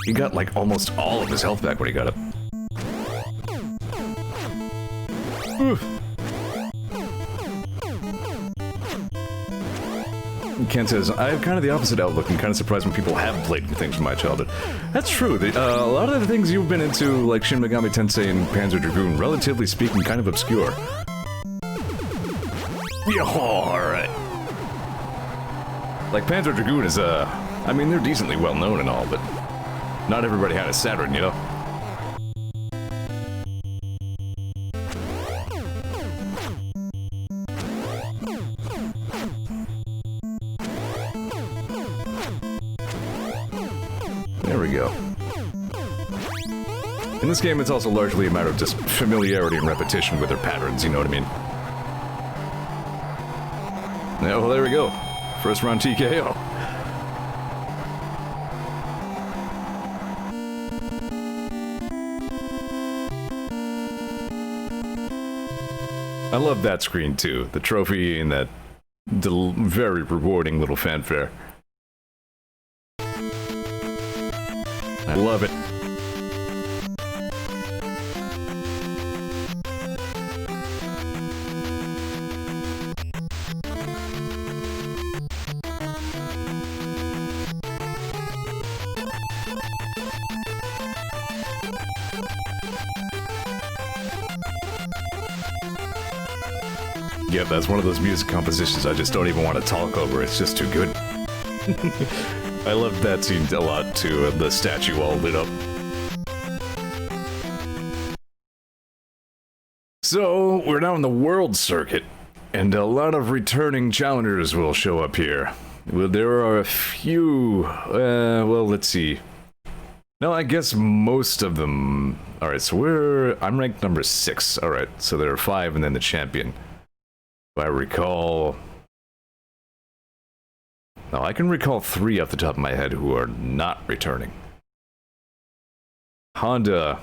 [SPEAKER 1] He got like almost all of his health back when he got up. Oof. Ken says, I have kind of the opposite outlook and kind of surprised when people have played things from my childhood. That's true. A lot of the things you've been into, like Shin Megami Tensei and Panzer Dragoon, relatively speaking, kind of obscure. Yeah, alright. Like, Panzer Dragoon is, I mean, they're decently well known and all, but not everybody had a Saturn, you know? There we go. In this game, it's also largely a matter of just familiarity and repetition with their patterns, you know what I mean? Yeah, well, there we go. First round TKO. I love that screen, too. The trophy and that very rewarding little fanfare. I love it. Yeah, that's one of those music compositions I just don't even want to talk over. It's just too good. I loved that scene a lot, too, the statue all lit up. So, we're now in the world circuit, and a lot of returning challengers will show up here. Well, there are a few, well, let's see. No, I guess most of them... Alright, so I'm ranked number 6. Alright, so there are 5 and then the champion. If I recall... Now, I can recall 3 off the top of my head who are not returning. Honda,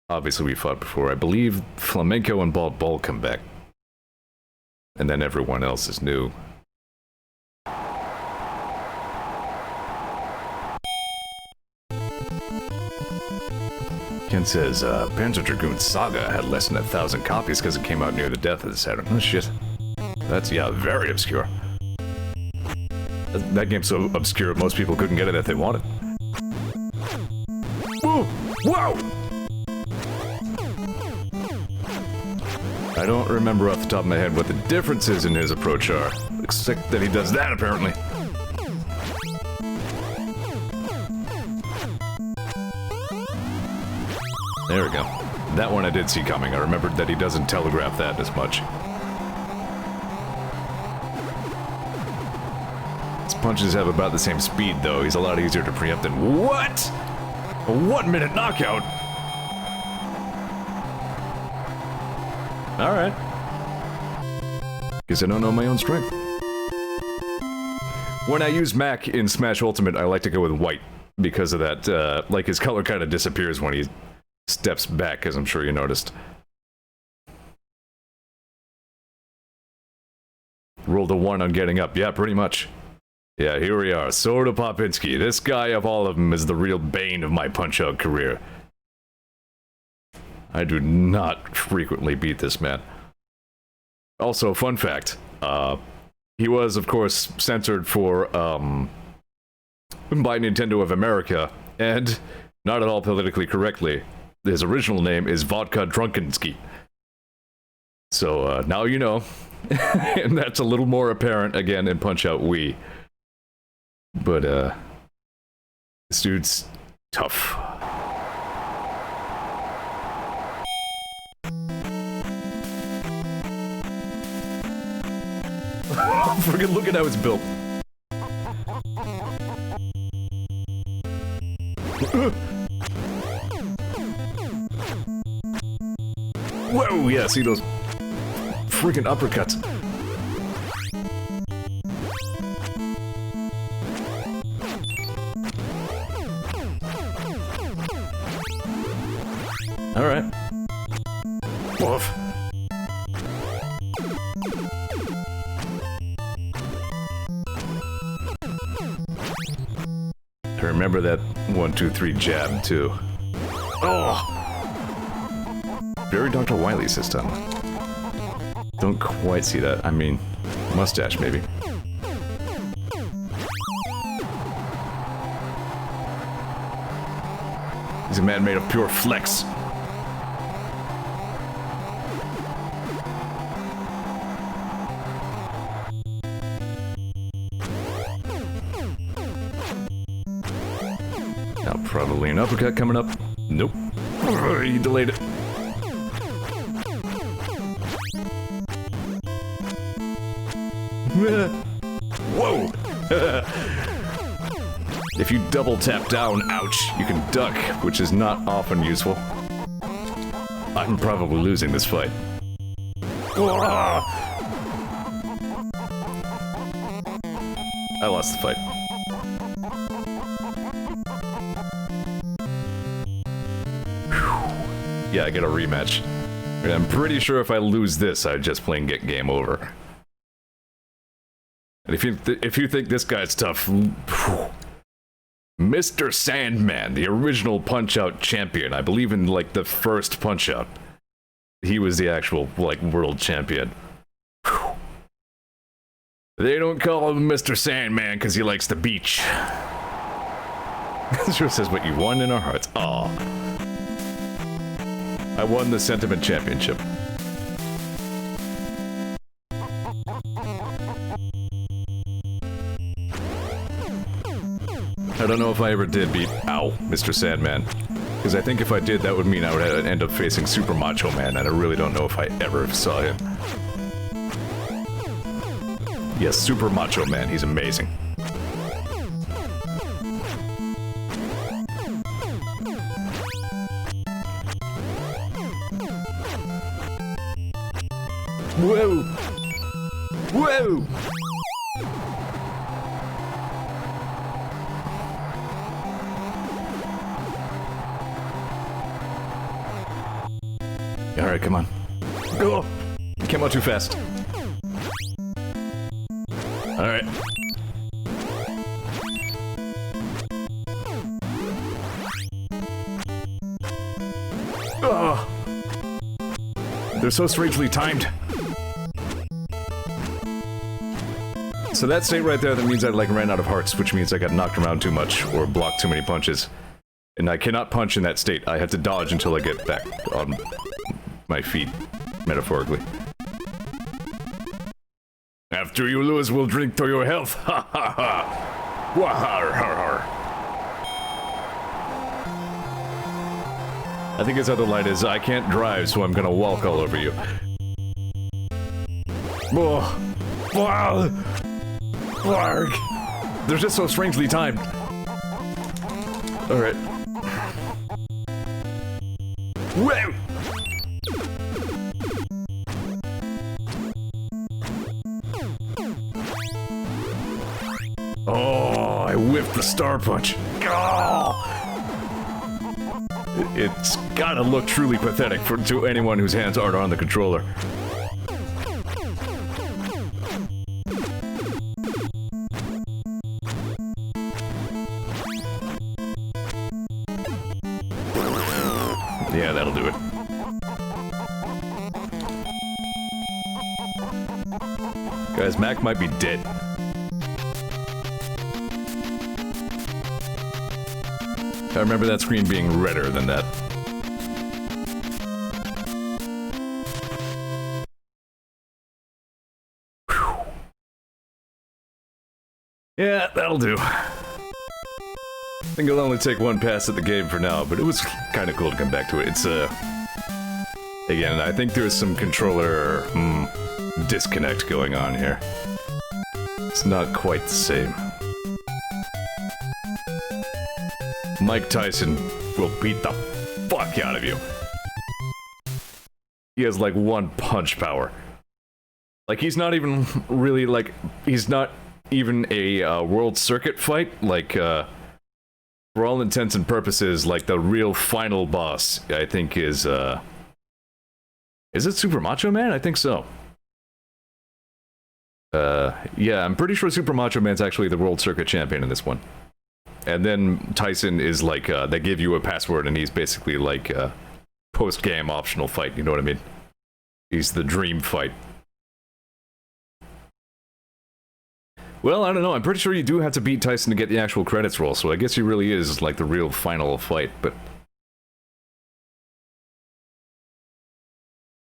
[SPEAKER 1] obviously we fought before. I believe Flamenco and Bald Bull come back. And then everyone else is new. Ken says, Panzer Dragoon Saga had less than 1,000 copies because it came out near the death of the Saturn. Oh shit. That's, yeah, very obscure. That game's so obscure, most people couldn't get it if they wanted. Whoa! Whoa! I don't remember off the top of my head what the differences in his approach are, except that he does that, apparently. There we go. That one I did see coming. I remembered that he doesn't telegraph that as much. His punches have about the same speed, though. He's a lot easier to preempt than... What?! A 1-minute knockout? Alright. Guess I don't know my own strength. When I use Mac in Smash Ultimate, I like to go with white. Because of that, like his color kind of disappears when he steps back, as I'm sure you noticed. Rolled a 1 on getting up. Yeah, pretty much. Yeah, here we are. Sword of Popinski. This guy of all of them is the real bane of my Punch-Out career. I do not frequently beat this man. Also, fun fact. He was, of course, censored for, by Nintendo of America, and not at all politically correctly. his original name is Vodka Drunkenski. So now you know. And that's a little more apparent again in Punch-Out Wii. But this dude's tough. Freaking look at how it's built. Whoa, yeah, see those freaking uppercuts. Alright. Woof. I remember that 1, 2, 3 jab, too. Oh! Very Dr. Wily system. Don't quite see that. I mean, mustache, maybe. He's a man made of pure flex. Now, probably an uppercut coming up. Nope. He delayed it. Whoa! If you double tap down, ouch, you can duck, which is not often useful. I'm probably losing this fight. I lost the fight. Whew. Yeah, I get a rematch. And I'm pretty sure if I lose this, I just plain get game over. And if you think this guy's tough, whew. Mr. Sandman, the original Punch-Out champion. I believe in, like, the first Punch-Out. He was the actual, like, world champion. Whew. They don't call him Mr. Sandman because he likes the beach. It sure says what you won in our hearts. Aw. I won the Sentiment Championship. I don't know if I ever did beat, ow, Mr. Sandman. Because I think if I did, that would mean I would end up facing Super Macho Man, and I really don't know if I ever saw him. Yes, Super Macho Man, he's amazing. Whoa! Whoa! Alright, come on. Go! Came out too fast. Alright. Oh! They're so strangely timed. So that state right there, that means I like ran out of hearts, which means I got knocked around too much or blocked too many punches. And I cannot punch in that state. I have to dodge until I get back on my feet, metaphorically. After you lose, we'll drink to your health. Ha ha ha. Wahar har har. I think his other line is, I can't drive, so I'm gonna walk all over you. Oh. Wow. Bark. They're just so strangely timed. Alright. Whoa! Oh, I whiffed the star punch. Oh! It's gotta look truly pathetic to anyone whose hands aren't on the controller. Yeah, that'll do it. Guys, Mac might be dead. I remember that screen being redder than that. Yeah, that'll do. I think I'll only take one pass at the game for now, but it was kind of cool to come back to it. It's, again, I think there's some controller, disconnect going on here. It's not quite the same. Mike Tyson will beat the fuck out of you. He has, like, one punch power. Like, he's not even really, like, he's not even a world circuit fight. Like, for all intents and purposes, like, the real final boss, I think, is it Super Macho Man? I think so. Yeah, I'm pretty sure Super Macho Man's actually the world circuit champion in this one. And then Tyson is, like, they give you a password, and he's basically, like, post-game optional fight, you know what I mean? He's the dream fight. Well, I don't know, I'm pretty sure you do have to beat Tyson to get the actual credits roll, so I guess he really is, like, the real final fight, but...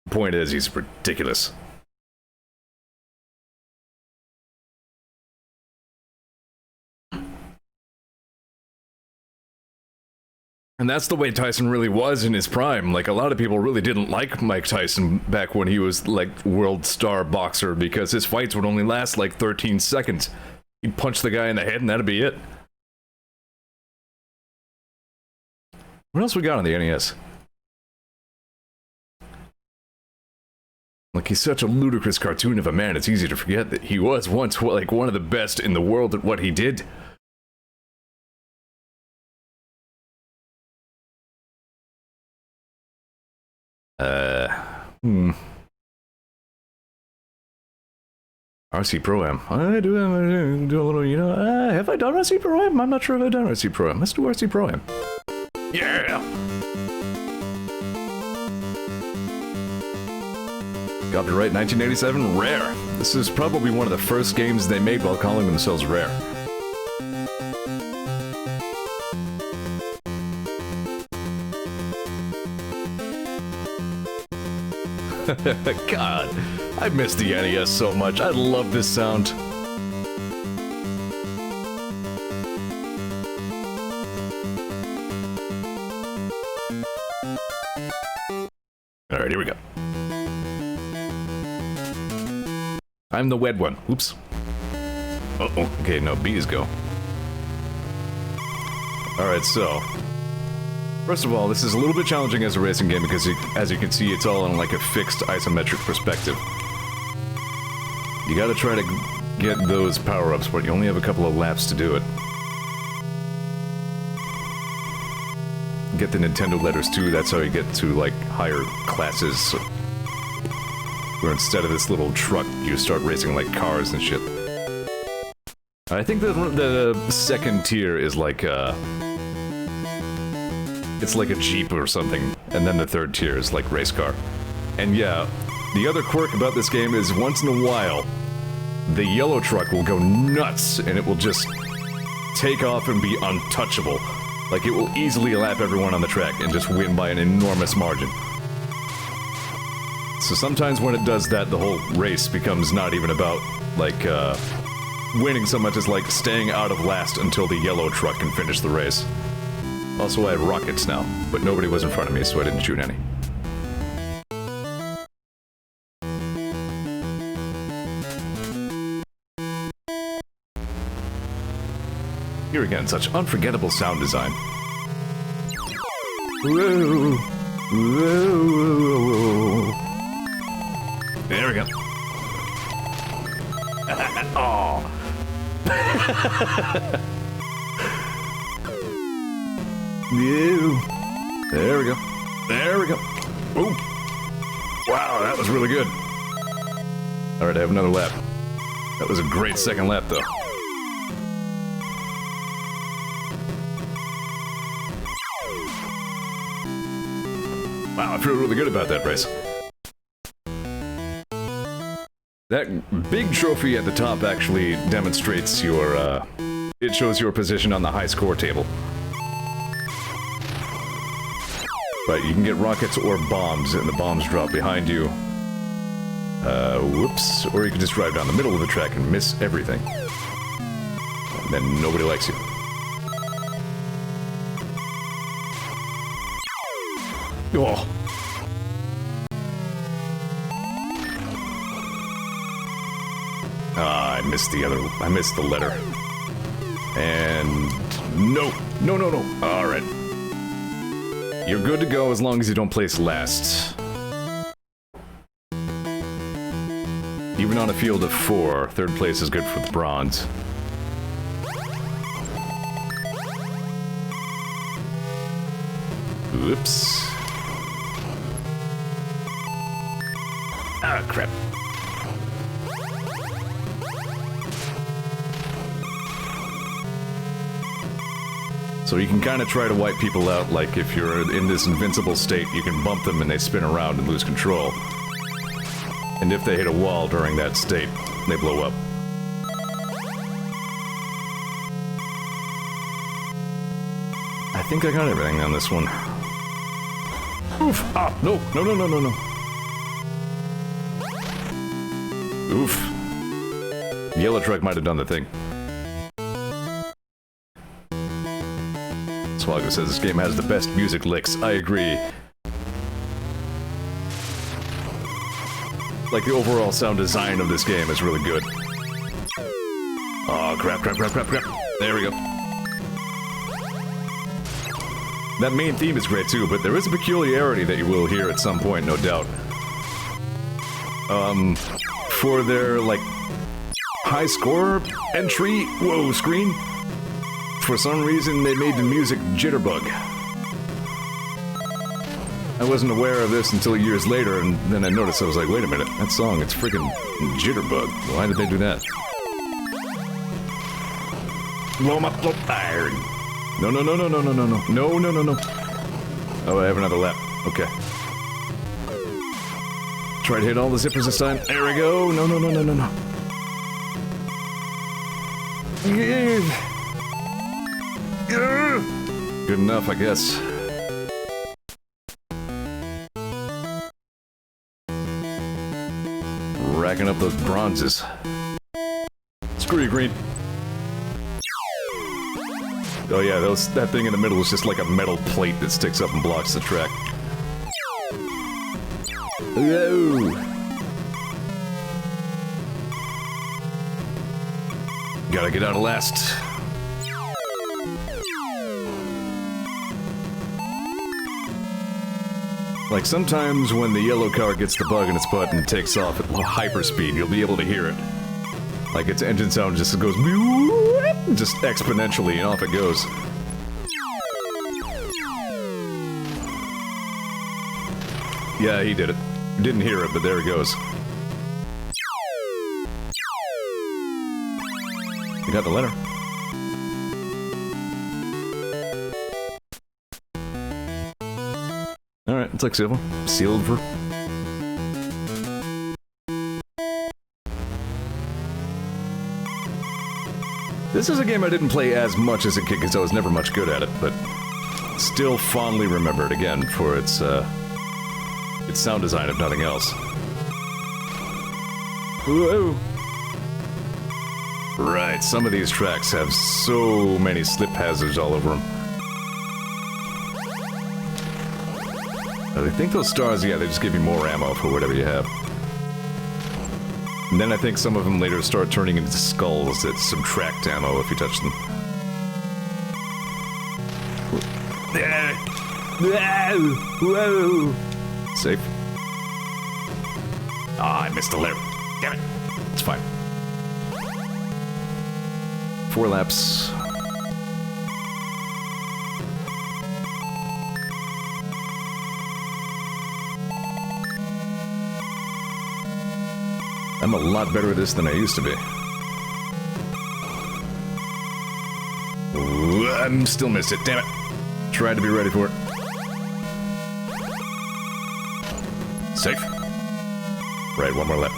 [SPEAKER 1] the point is, he's ridiculous. And that's the way Tyson really was in his prime. Like, a lot of people really didn't like Mike Tyson back when he was, like, world star boxer, because his fights would only last, like, 13 seconds. He'd punch the guy in the head and that'd be it. What else we got on the NES? Like, he's such a ludicrous cartoon of a man, it's easy to forget that he was once, like, one of the best in the world at what he did. RC Pro-Am. I do a little, you know, have I done RC Pro-Am? I'm not sure if I've done RC Pro-Am. Let's do RC Pro-Am. Yeah! Copyright 1987, Rare. This is probably one of the first games they made while calling themselves Rare. God, I miss the NES so much. I love this sound. Alright, here we go. I'm the wed one. Oops. Uh-oh. Okay, no, bees go. Alright, so... first of all, this is a little bit challenging as a racing game because, as you can see, it's all on like a fixed isometric perspective. You gotta try to get those power-ups, but you only have a couple of laps to do it. Get the Nintendo letters too, that's how you get to, like, higher classes. Where instead of this little truck, you start racing like cars and shit. I think the second tier is like, it's like a Jeep or something, and then the third tier is like race car. And yeah, the other quirk about this game is once in a while, the yellow truck will go nuts, and it will just take off and be untouchable. Like, it will easily lap everyone on the track and just win by an enormous margin. So sometimes when it does that, the whole race becomes not even about, like, winning so much as, like, staying out of last until the yellow truck can finish the race. Also, I have rockets now, but nobody was in front of me, so I didn't shoot any. Here again, such unforgettable sound design. Whoa. Whoa. There we go. Oh. There we go. There we go. Boom. Wow, that was really good. Alright, I have another lap. That was a great second lap, though. Wow, I feel really good about that race. That big trophy at the top actually demonstrates your, it shows your position on the high score table. But you can get rockets or bombs, and the bombs drop behind you. Whoops. Or you can just drive down the middle of the track and miss everything. then nobody likes you. Oh. Ah, I missed the letter. And no. Alright. You're good to go as long as you don't place last. Even on a field of 4, 3rd place is good for the bronze. Oops. Ah, crap. So you can kind of try to wipe people out, like if you're in this invincible state, you can bump them and they spin around and lose control. And if they hit a wall during that state, they blow up. I think I got everything on this one. Oof! Ah! No! No. Oof. The yellow truck might have done the thing. Saga says this game has the best music licks. I agree. Like, the overall sound design of this game is really good. Oh, crap. There we go. That main theme is great too, but there is a peculiarity that you will hear at some point, no doubt. For their, like, high score entry, screen, for some reason they made the music jitterbug. I wasn't aware of this until years later, and then I noticed, I was like, wait a minute, that song, it's freaking jitterbug. Why did they do that? Blow 'em up, blow iron. No. No. Oh, I have another lap. Okay. Try to hit all the zippers this time. There we go. No. Good enough, I guess. Racking up those bronzes. Screw you, green. Oh yeah, that thing in the middle is just like a metal plate that sticks up and blocks the track. Whoa! Gotta get out of last. Like, sometimes when the yellow car gets the bug in its butt and takes off at hyperspeed, you'll be able to hear it. Like, its engine sound just goes just exponentially, and off it goes. Yeah, he did it. Didn't hear it, but there it goes. You got the letter. Alright, it's like silver. Silver. This is a game I didn't play as much as a kid because I was never much good at it, but still fondly remembered again for its sound design, if nothing else. Whoa! Right, some of these tracks have so many slip hazards all over them. I think those stars, yeah, they just give you more ammo for whatever you have. And then I think some of them later start turning into skulls that subtract ammo if you touch them. Whoa! Safe. Ah, I missed the lever. Damn it. It's fine. 4 laps. I'm a lot better at this than I used to be. Ooh, I'm still missed it, damn it. Tried to be ready for it. Safe. Right, one more lap.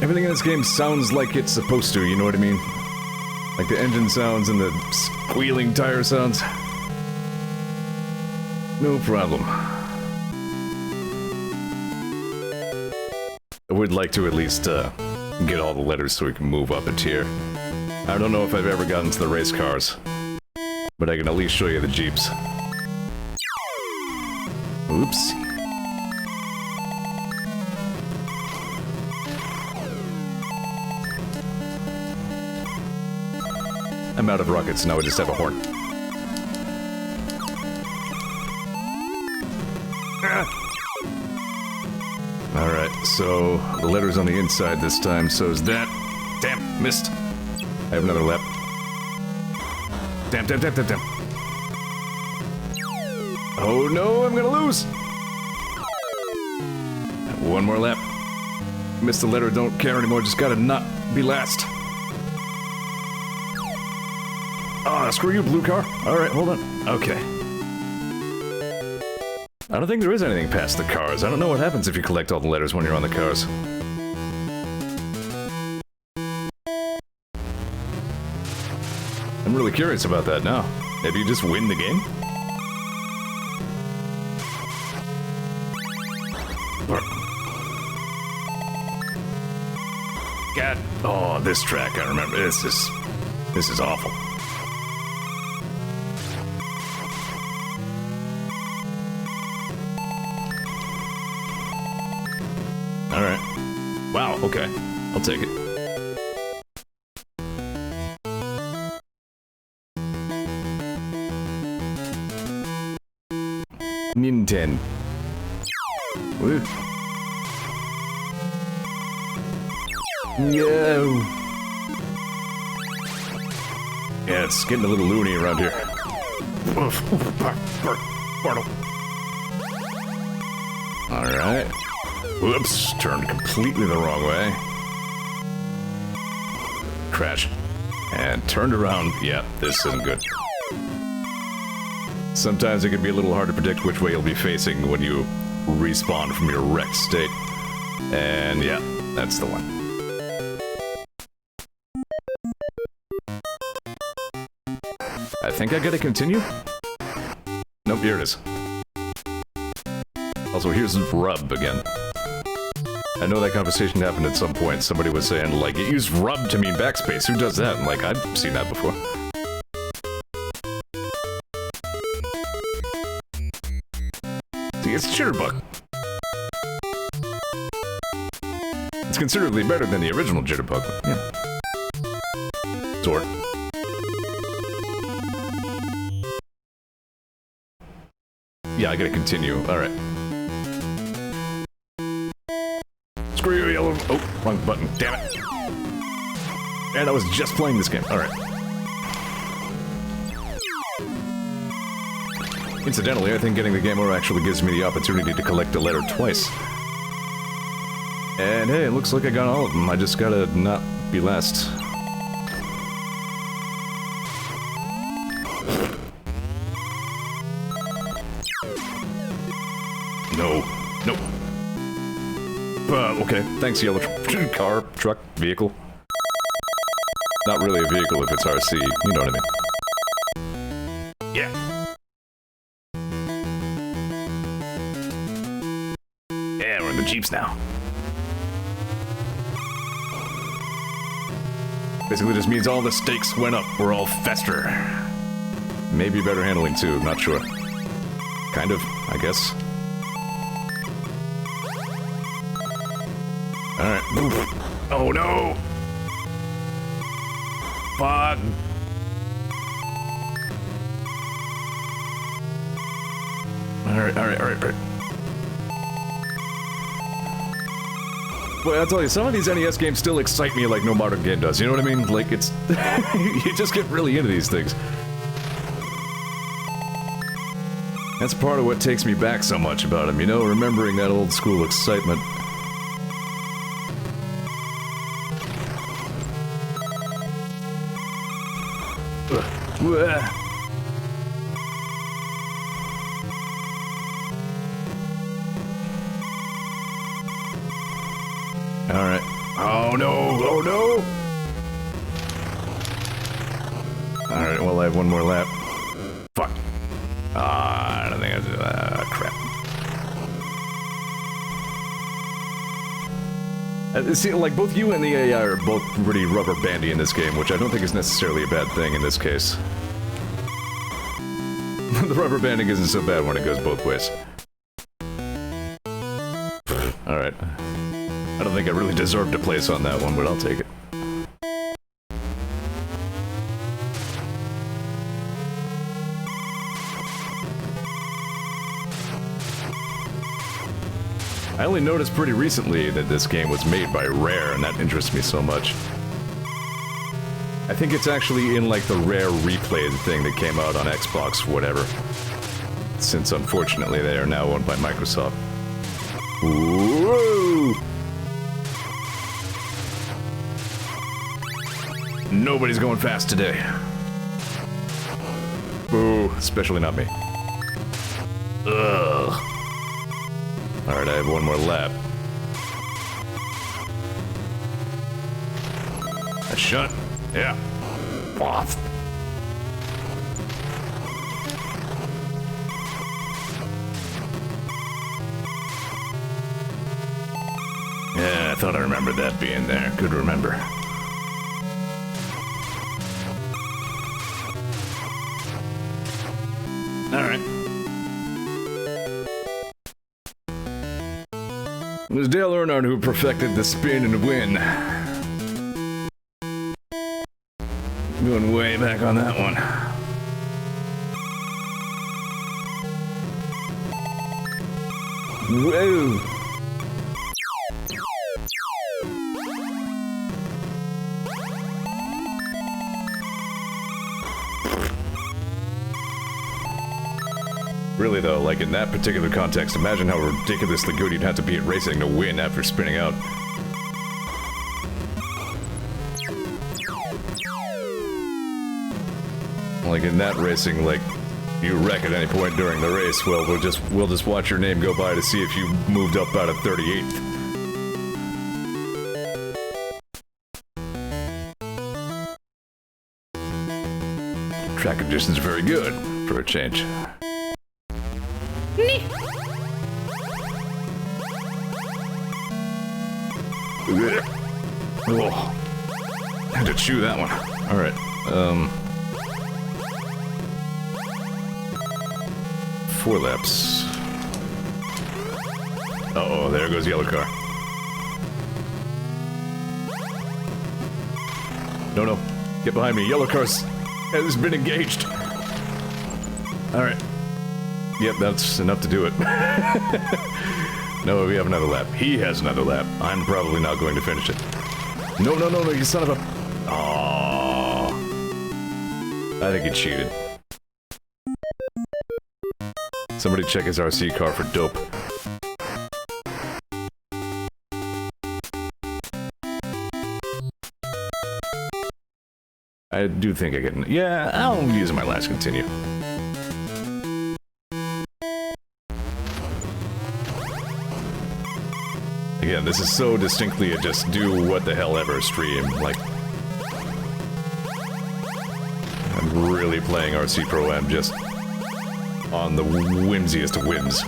[SPEAKER 1] Everything in this game sounds like it's supposed to, you know what I mean? Like the engine sounds and the squealing tire sounds. No problem. would like to at least get all the letters so we can move up a tier. I don't know if I've ever gotten to the race cars, but I can at least show you the Jeeps. Oops. I'm out of rockets, now I just have a horn. Alright, so the letter's on the inside this time, so is that. Damn, missed. I have another lap. Damn. Oh no, I'm gonna lose! One more lap. Missed the letter, don't care anymore, just gotta not be last. Ah, screw you, blue car. Alright, hold on. Okay. I don't think there is anything past the cars. I don't know what happens if you collect all the letters when you're on the cars. I'm really curious about that now. Maybe you just win the game? God. Oh, this track, I remember. This is awful. Alright. Wow, okay. I'll take it. Nintendo. Woo. No. Yeah, it's getting a little loony around here. Alright. Whoops, turned completely the wrong way. Crash. And turned around. Yeah, this isn't good. Sometimes it can be a little hard to predict which way you'll be facing when you respawn from your wrecked state. And yeah, that's the one. I think I gotta continue? Nope, here it is. Also, here's rub again. I know that conversation happened at some point. Somebody was saying, like, it used rub to mean backspace. Who does that? I'm like, I've seen that before. See, it's Jitterbug. It's considerably better than the original Jitterbug. Yeah. Zeor. Yeah, I gotta continue. Alright. Screw you, yellow. Oh, wrong button. Damn it. And I was just playing this game. Alright. Incidentally, I think getting the game over actually gives me the opportunity to collect a letter twice. And hey, it looks like I got all of them. I just gotta not be last. No. No. Okay. Thanks, yellow car, truck, vehicle. Not really a vehicle if it's RC. You know what I mean. Yeah. Yeah, we're in the Jeeps now. Basically just means all the stakes went up. We're all faster. Maybe better handling too, I'm not sure. Kind of, I guess. Alright. Oh no! Fuck! Alright. Boy, I'll tell you, some of these NES games still excite me like no modern game does, you know what I mean? Like, it's... you just get really into these things. That's part of what takes me back so much about them, you know? Remembering that old school excitement. Alright. Oh no! Oh no! Alright, well I have one more lap. Fuck. I don't think I did. Crap. See, like, both you and the AI are both pretty rubber bandy in this game, which I don't think is necessarily a bad thing in this case. The rubber banding isn't so bad when it goes both ways. Alright. I don't think I really deserved a place on that one, but I'll take it. I only noticed pretty recently that this game was made by Rare, and that interests me so much. I think it's actually in, like, the Rare Replay thing that came out on Xbox, whatever. Since, unfortunately, they are now owned by Microsoft. Whoa! Nobody's going fast today. Boo, especially not me. Ugh. Alright, I have one more lap. A shot. Yeah. Off. Yeah, I thought I remembered that being there. Good remember. Alright. It was Dale Earnhardt who perfected the spin and win. Going way back on that one. Whoa! Really though, like in that particular context, imagine how ridiculously good you'd have to be at racing to win after spinning out. Like in that racing, like, you wreck at any point during the race, well, we'll just watch your name go by to see if you moved up out of 38th. Track conditions are very good, for a change. Oh, had to chew that one. Alright, 4 laps. Uh-oh, there goes yellow car. No, no, get behind me. Yellow car's has been engaged. Alright. Yep, that's enough to do it. No, we have another lap. He has another lap. I'm probably not going to finish it. No, no, no, no, you son of a... Aww. I think he cheated. Somebody check his RC car for dope. I do think I can... Yeah, I'll use my last continue. Again, this is so distinctly a just do what the hell ever stream. Like, I'm really playing RC Pro-Am just on the whimsiest of whims.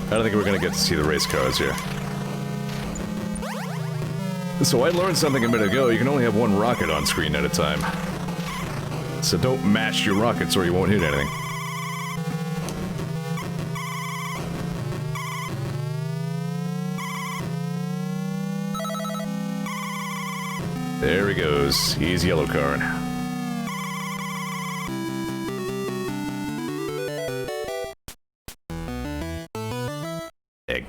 [SPEAKER 1] I don't think we're gonna get to see the race cars here. So I learned something a minute ago. You can only have one rocket on screen at a time. So don't mash your rockets or you won't hit anything. There he goes. He's yellow card. Egg.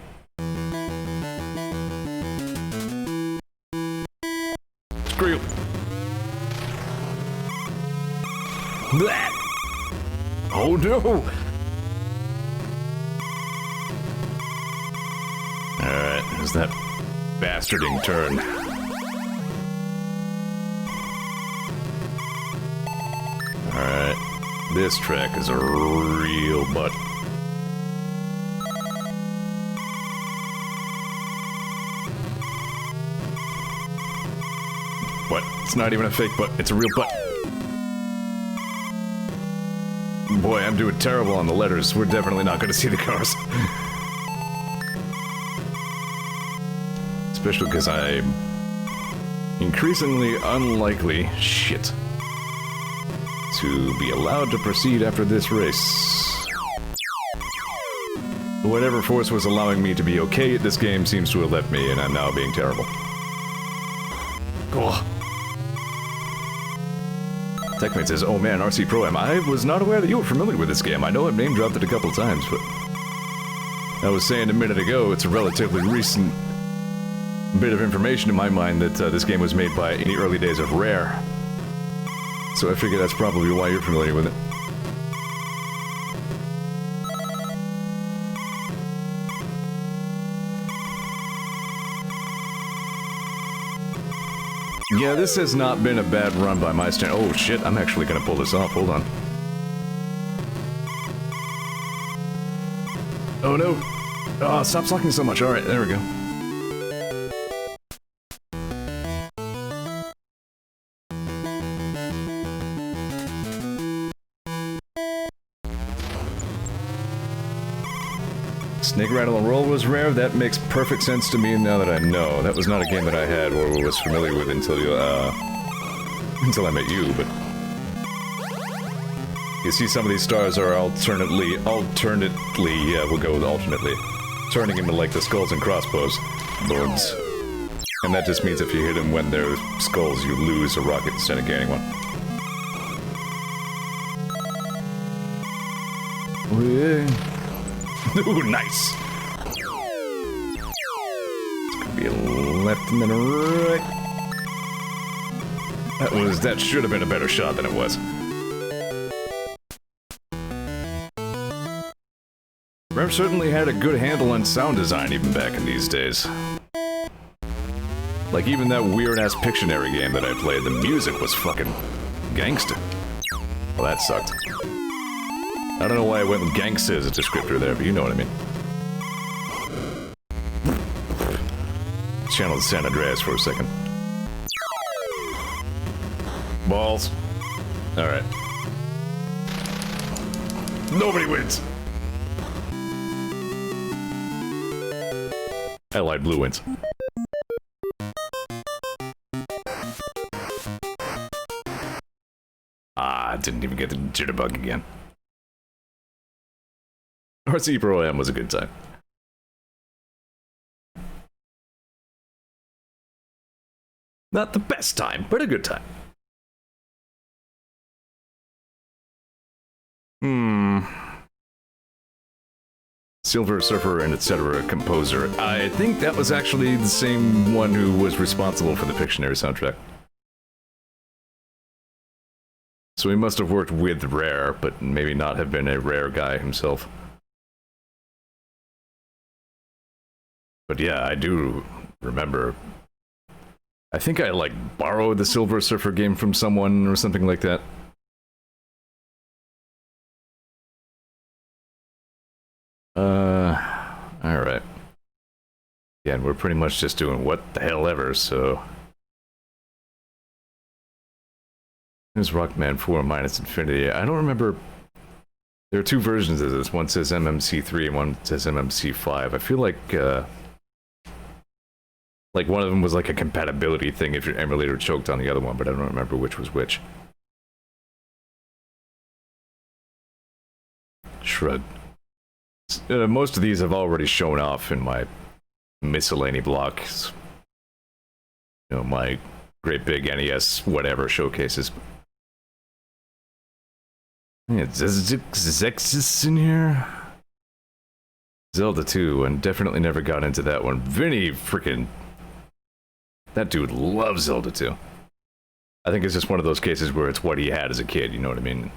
[SPEAKER 1] Screw you. Blah. Oh no! Alright, there's that bastarding turn. Alright, this track is a real butt. What? It's not even a fake butt, it's a real butt. Boy, I'm doing terrible on the letters. We're definitely not going to see the cars. Especially because I'm increasingly unlikely, shit, to be allowed to proceed after this race. Whatever force was allowing me to be okay at this game seems to have left me, and I'm now being terrible. Cool. Techmate says, oh man, RC Pro-Am, I was not aware that you were familiar with this game. I know I've name dropped it a couple times, but I was saying a minute ago, it's a relatively recent bit of information in my mind that this game was made by in the early days of Rare. So I figure that's probably why you're familiar with it. Yeah, this has not been a bad run by my stand. Oh shit, I'm actually gonna pull this off. Hold on. Oh no. Oh, stop sucking so much. Alright, there we go. Snake Rattle and Roll was rare. That makes perfect sense to me now that I know. That was not a game that I had or was familiar with until you, until I met you, but... You see, some of these stars are alternately, yeah, we'll go with alternately, turning into like the skulls and crossbows boards. And that just means if you hit them when they're skulls, you lose a rocket instead of gaining one. Ooh, nice! It's gonna be a left and then a right. That should have been a better shot than it was. Rev certainly had a good handle on sound design even back in these days. Like even that weird-ass Pictionary game that I played, the music was fucking gangsta. Well, that sucked. I don't know why I went with gangsta as a descriptor there, but you know what I mean. Channeled San Andreas for a second. Balls. Alright. Nobody wins! Allied Blue wins. Ah, I didn't even get the jitterbug again. RC Pro-Am was a good time. Not the best time, but a good time. Silver Surfer and etc. composer. I think that was actually the same one who was responsible for the Pictionary soundtrack. So he must have worked with Rare, but maybe not have been a Rare guy himself. But yeah, I do remember. I think I like borrowed the Silver Surfer game from someone or something like that. Alright. Yeah, and we're pretty much just doing what the hell ever, so... There's Rockman 4 minus Infinity. I don't remember... There are two versions of this. One says MMC3 and one says MMC5. I feel like one of them was like a compatibility thing if your emulator choked on the other one, but I don't remember which was which. Shrug. Most of these have already shown off in my miscellany blocks. You know, my great big NES whatever showcases. Yeah, Zexus in here. Zelda 2, and definitely never got into that one. Vinny freaking... That dude loves Zelda 2. I think it's just one of those cases where it's what he had as a kid, you know what I mean?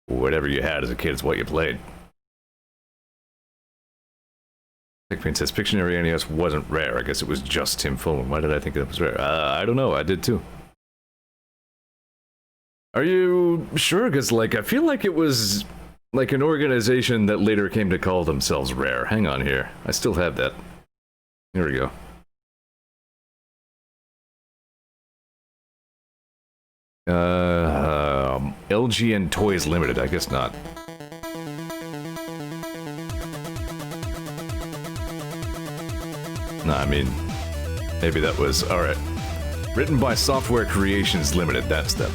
[SPEAKER 1] Whatever you had as a kid is what you played. Pain says Pictionary NES wasn't Rare. I guess it was just Tim Fulman. Why did I think that was Rare? I don't know. I did too. Are you sure? Because, like, I feel like it was, like, an organization that later came to call themselves Rare. Hang on here. I still have that. Here we go. LGN Toys Limited, I guess not. Nah, I mean, maybe that was, alright. Written by Software Creations Limited, that's them.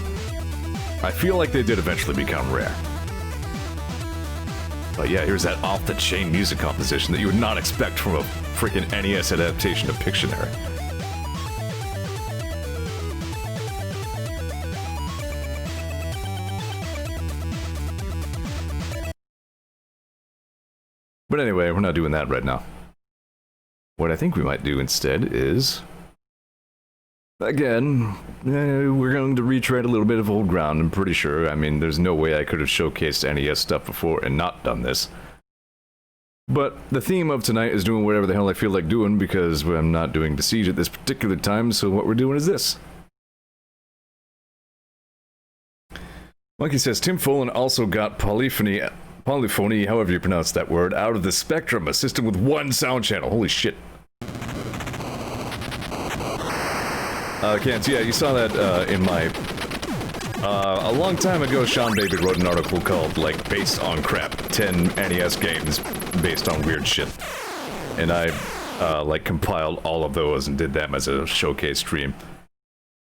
[SPEAKER 1] I feel like they did eventually become rare. But yeah, here's that off-the-chain music composition that you would not expect from a freaking NES adaptation of Pictionary. But anyway, we're not doing that right now. What I think we might do instead is... Again, we're going to retread a little bit of old ground, I'm pretty sure. I mean, there's no way I could have showcased NES stuff before and not done this. But the theme of tonight is doing whatever the hell I feel like doing, because I'm not doing Besiege at this particular time, so what we're doing is this. Monkey says, Tim Follin also got polyphony, however you pronounce that word, out of the Spectrum, a system with one sound channel. Holy shit. Kent, yeah, you saw that in my... a long time ago, Sean Baby wrote an article called, like, Based on Crap, 10 NES games based on weird shit. And I, like, compiled all of those and did them as a showcase stream.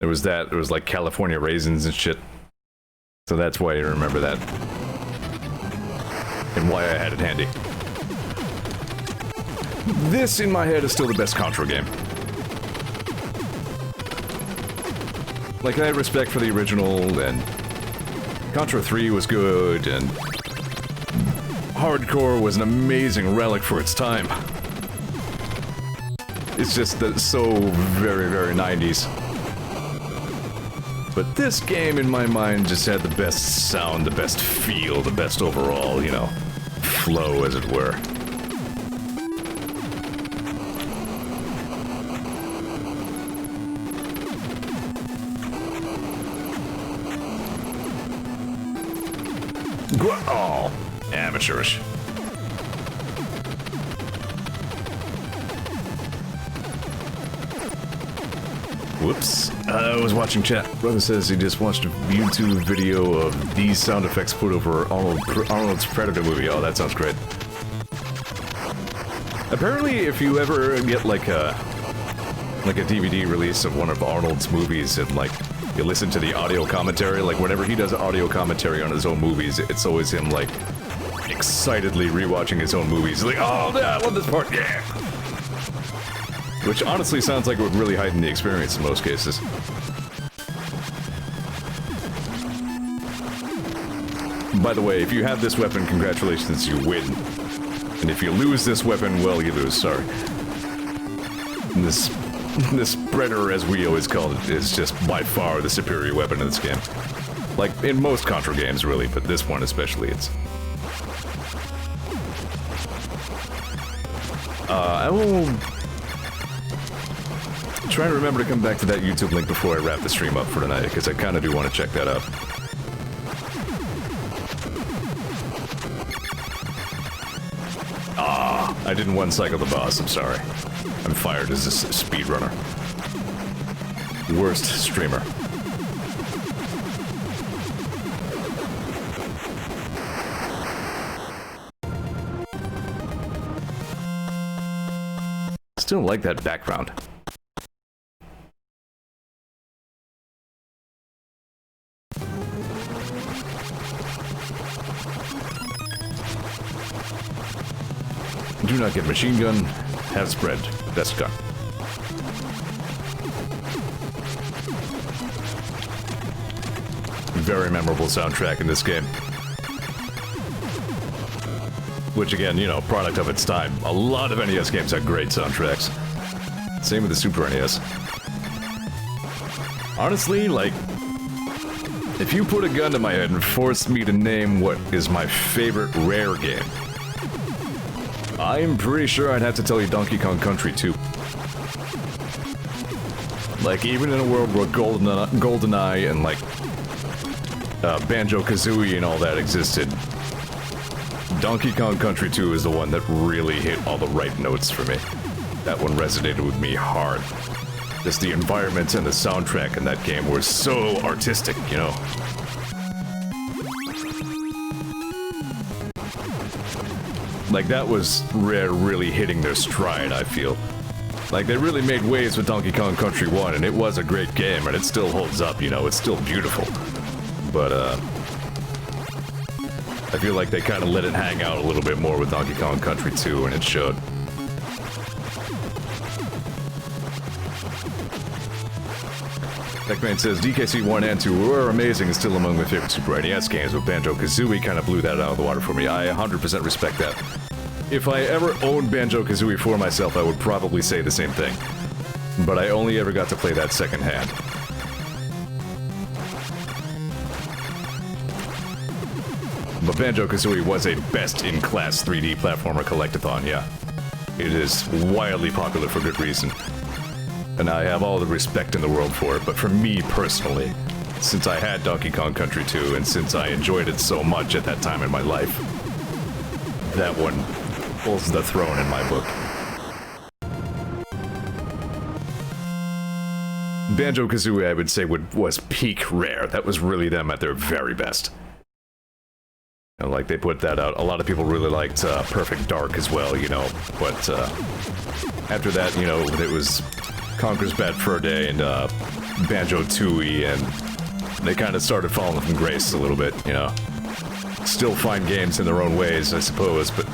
[SPEAKER 1] There was that, there was, like, California Raisins and shit. So that's why you remember that. And why I had it handy. This, in my head, is still the best Contra game. Like, I had respect for the original, and Contra 3 was good, and Hardcore was an amazing relic for its time. It's just that so very, very 90s. But this game, in my mind, just had the best sound, the best feel, the best overall, you know, flow, as it were. Oh, amateurish. Whoops. I was watching chat. Brother says he just watched a YouTube video of these sound effects put over Arnold's Predator movie. Oh, that sounds great. Apparently, if you ever get like a DVD release of one of Arnold's movies and like you listen to the audio commentary, like whenever he does audio commentary on his own movies, it's always him like excitedly rewatching his own movies. Like, oh, yeah, I love this part, yeah! Which honestly sounds like it would really heighten the experience in most cases. By the way, if you have this weapon, congratulations, you win. And if you lose this weapon, well, you lose, sorry. This Predator, as we always call it, is just by far the superior weapon in this game. Like, in most Contra games, really, but this one especially, it's... I will... try to remember to come back to that YouTube link before I wrap the stream up for tonight, because I kind of do want to check that out. Ah, I didn't one-cycle the boss, I'm sorry. I'm fired as a speedrunner. Worst streamer. Still like that background. Do not get machine gun, have spread, best gun. Very memorable soundtrack in this game. Which again, you know, product of its time. A lot of NES games had great soundtracks. Same with the Super NES. Honestly, like, if you put a gun to my head and forced me to name what is my favorite Rare game, I'm pretty sure I'd have to tell you Donkey Kong Country 2. Like, even in a world where GoldenEye and, like, Banjo-Kazooie and all that existed, Donkey Kong Country 2 is the one that really hit all the right notes for me. That one resonated with me hard. Just the environment and the soundtrack in that game were so artistic, you know? Like, that was Rare really hitting their stride, I feel. Like, they really made waves with Donkey Kong Country 1, and it was a great game, and it still holds up, you know, it's still beautiful. But, I feel like they kind of let it hang out a little bit more with Donkey Kong Country 2, and it showed. Techman says, DKC 1 and 2 were amazing and still among my favorite Super NES games, but Banjo-Kazooie kind of blew that out of the water for me. I 100% respect that. If I ever owned Banjo-Kazooie for myself, I would probably say the same thing. But I only ever got to play that secondhand. But Banjo-Kazooie was a best-in-class 3D platformer collectathon, yeah. It is wildly popular for good reason. And I have all the respect in the world for it, but for me personally, since I had Donkey Kong Country 2, and since I enjoyed it so much at that time in my life, that one holds the throne in my book. Banjo-Kazooie, I would say, was peak Rare. That was really them at their very best. You know, like, they put that out. A lot of people really liked Perfect Dark as well, you know, but after that, you know, it was Conker's Bad Fur Day and Banjo-Tooie, and they kind of started falling from grace a little bit, you know. Still fine games in their own ways, I suppose, but...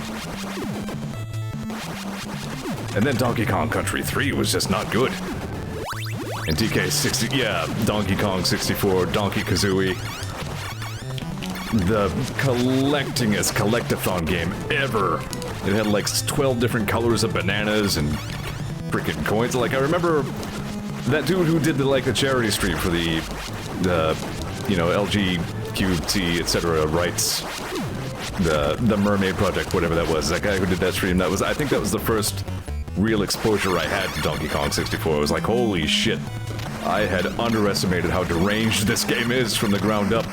[SPEAKER 1] And then Donkey Kong Country 3 was just not good. And DK60, yeah, Donkey Kong 64, Donkey Kazooie. The collectingest collectathon game ever. It had like 12 different colors of bananas and freaking coins. Like, I remember that dude who did the charity stream for the you know, LGQT, etc. rights, the Mermaid Project, whatever that was. That guy who did that stream, that was, I think that was the first real exposure I had to Donkey Kong 64. It was like, holy shit. I had underestimated how deranged this game is from the ground up.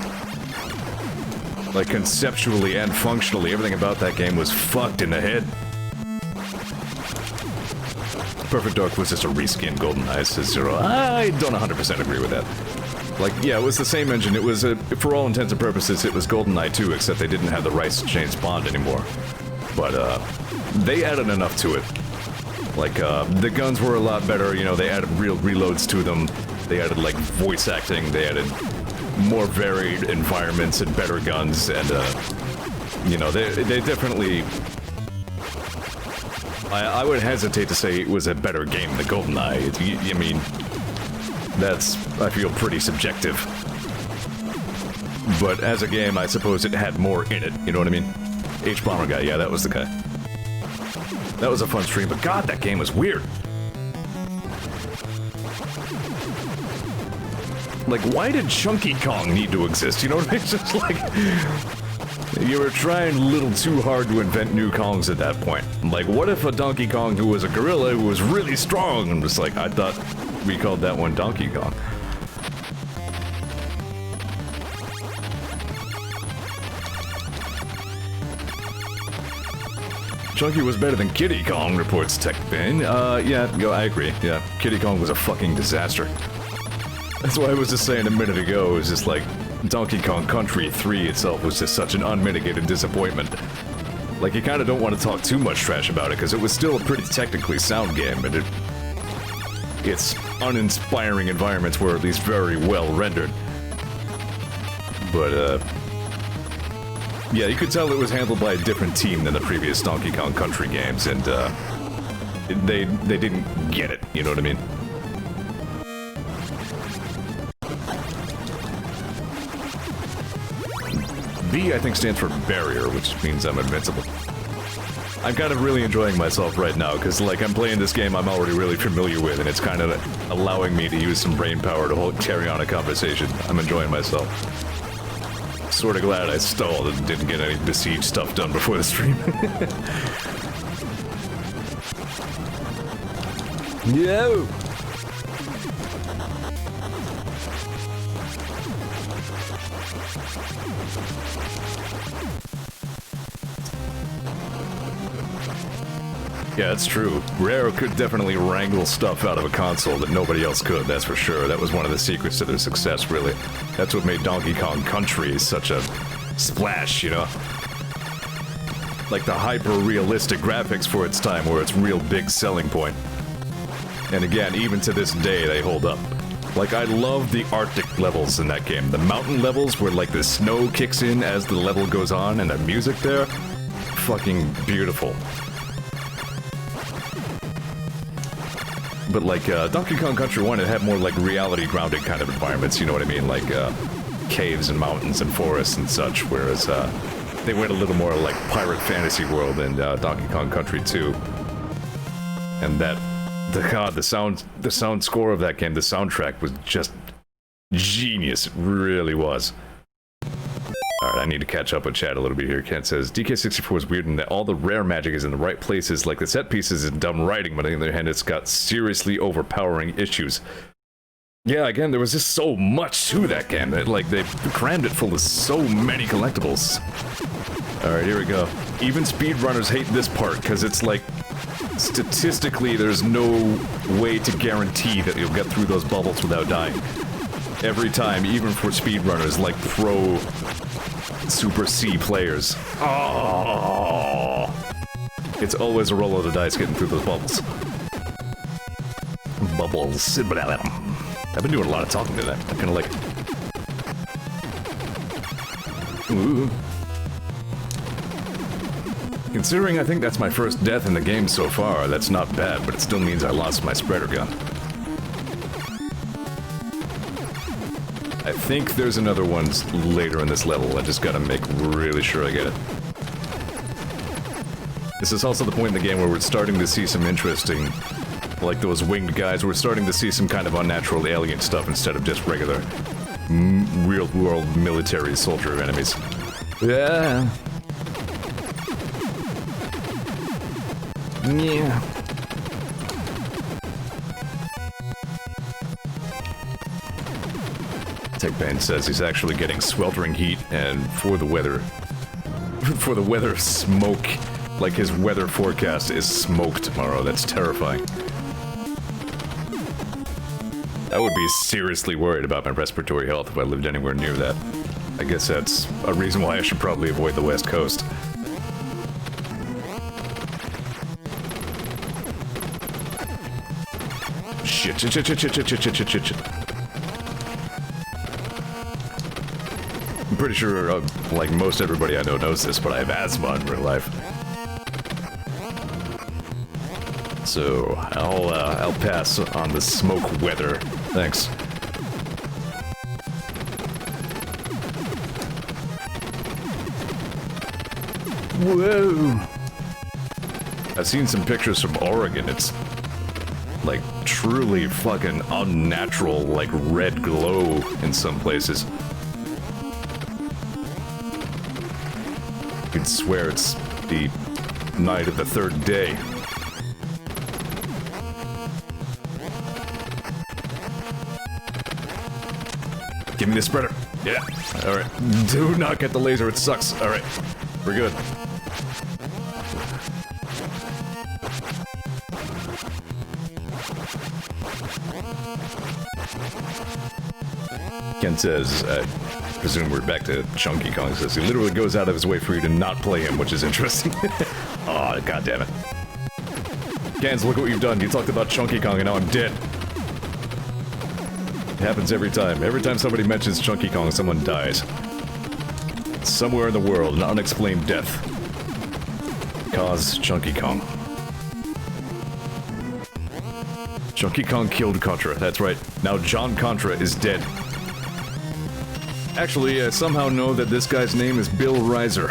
[SPEAKER 1] Like, conceptually and functionally, everything about that game was fucked in the head. Perfect Dark was just a reskin GoldenEye, says Zero. I don't 100% agree with that. Like, yeah, it was the same engine. It was, for all intents and purposes, it was GoldenEye 2, except they didn't have the rights to James Bond anymore. But, they added enough to it. Like, the guns were a lot better, you know, they added real reloads to them. They added, like, voice acting, they added more varied environments and better guns, and, you know, they definitely... I would hesitate to say it was a better game than GoldenEye. I mean, that's, I feel, pretty subjective. But as a game, I suppose it had more in it, you know what I mean? H-Bomber guy, yeah, that was the guy. That was a fun stream, but god, that game was weird. Like, why did Chunky Kong need to exist? You know what I mean? It's just like... You were trying a little too hard to invent new Kongs at that point. Like, what if a Donkey Kong who was a gorilla who was really strong? I'm just like, I thought we called that one Donkey Kong. Chunky was better than Kiddy Kong, reports TechBin. Yeah, I agree. Yeah, Kiddy Kong was a fucking disaster. That's why I was just saying a minute ago, it was just like, Donkey Kong Country 3 itself was just such an unmitigated disappointment. Like, you kind of don't want to talk too much trash about it, because it was still a pretty technically sound game, and its uninspiring environments were at least very well rendered. But, yeah, you could tell it was handled by a different team than the previous Donkey Kong Country games, and, they didn't get it, you know what I mean? B, I think, stands for barrier, which means I'm invincible. I'm kind of really enjoying myself right now, because, like, I'm playing this game I'm already really familiar with, and it's kind of allowing me to use some brain power to carry on a conversation. I'm enjoying myself. Sort of glad I stalled and didn't get any Besiege stuff done before the stream. Yo! Yeah, it's true. Rare could definitely wrangle stuff out of a console that nobody else could, that's for sure. That was one of the secrets to their success, really. That's what made Donkey Kong Country such a splash, you know? like the hyper-realistic graphics for its time were its real big selling point. And again, even to this day, they hold up. Like, I love the Arctic levels in that game. The mountain levels where, like, the snow kicks in as the level goes on and the music there. Fucking beautiful. But, like, Donkey Kong Country 1, it had more, like, reality-grounded kind of environments, you know what I mean? Like, caves and mountains and forests and such, whereas, they went a little more like pirate fantasy world in Donkey Kong Country 2. And that... the sound score of that game, the soundtrack was just genius. It really was. Alright, I need to catch up with chat a little bit here. Ken says, DK64 is weird in that all the rare magic is in the right places, like the set pieces and dumb writing, but on the other hand, it's got seriously overpowering issues. Yeah, again, there was just so much to that game. Like, they crammed it full of so many collectibles. Alright, here we go. Even speedrunners hate this part, because it's like... statistically, there's no way to guarantee that you'll get through those bubbles without dying. Every time, even for speedrunners, like pro Super C players. Oh, it's always a roll of the dice getting through those bubbles. Bubbles. I've been doing a lot of talking to that. I kind of like it. Ooh. Considering I think that's my first death in the game so far, that's not bad, but it still means I lost my spreader gun. I think there's another one later in this level. I just gotta make really sure I get it. This is also the point in the game where we're starting to see some interesting, like those winged guys, we're starting to see some kind of unnatural alien stuff instead of just regular real-world military soldier enemies. Yeah. Yeah. TechBand says he's actually getting sweltering heat, and for the weather smoke, like his weather forecast is smoke tomorrow. That's terrifying. I would be seriously worried about my respiratory health if I lived anywhere near that. I guess that's a reason why I should probably avoid the West Coast. Shit. I'm pretty sure, like most everybody I know knows this, but I have asthma in real life. So, I'll pass on the smoke weather. Thanks. Whoa! I've seen some pictures from Oregon. It's like truly fucking unnatural, like red glow in some places. You could swear it's the night of the third day. Give me the spreader. Yeah. Alright. Do not get the laser, it sucks. Alright. We're good. Ken says, I presume we're back to Chunky Kong, says he literally goes out of his way for you to not play him, which is interesting. Oh, god damn it. Gans, look what you've done. You talked about Chunky Kong and now I'm dead. It happens every time. Every time somebody mentions Chunky Kong, someone dies. Somewhere in the world, an unexplained death. Cause Chunky Kong. Chunky Kong killed Contra, that's right. Now John Contra is dead. Actually, I somehow know that this guy's name is Bill Reiser.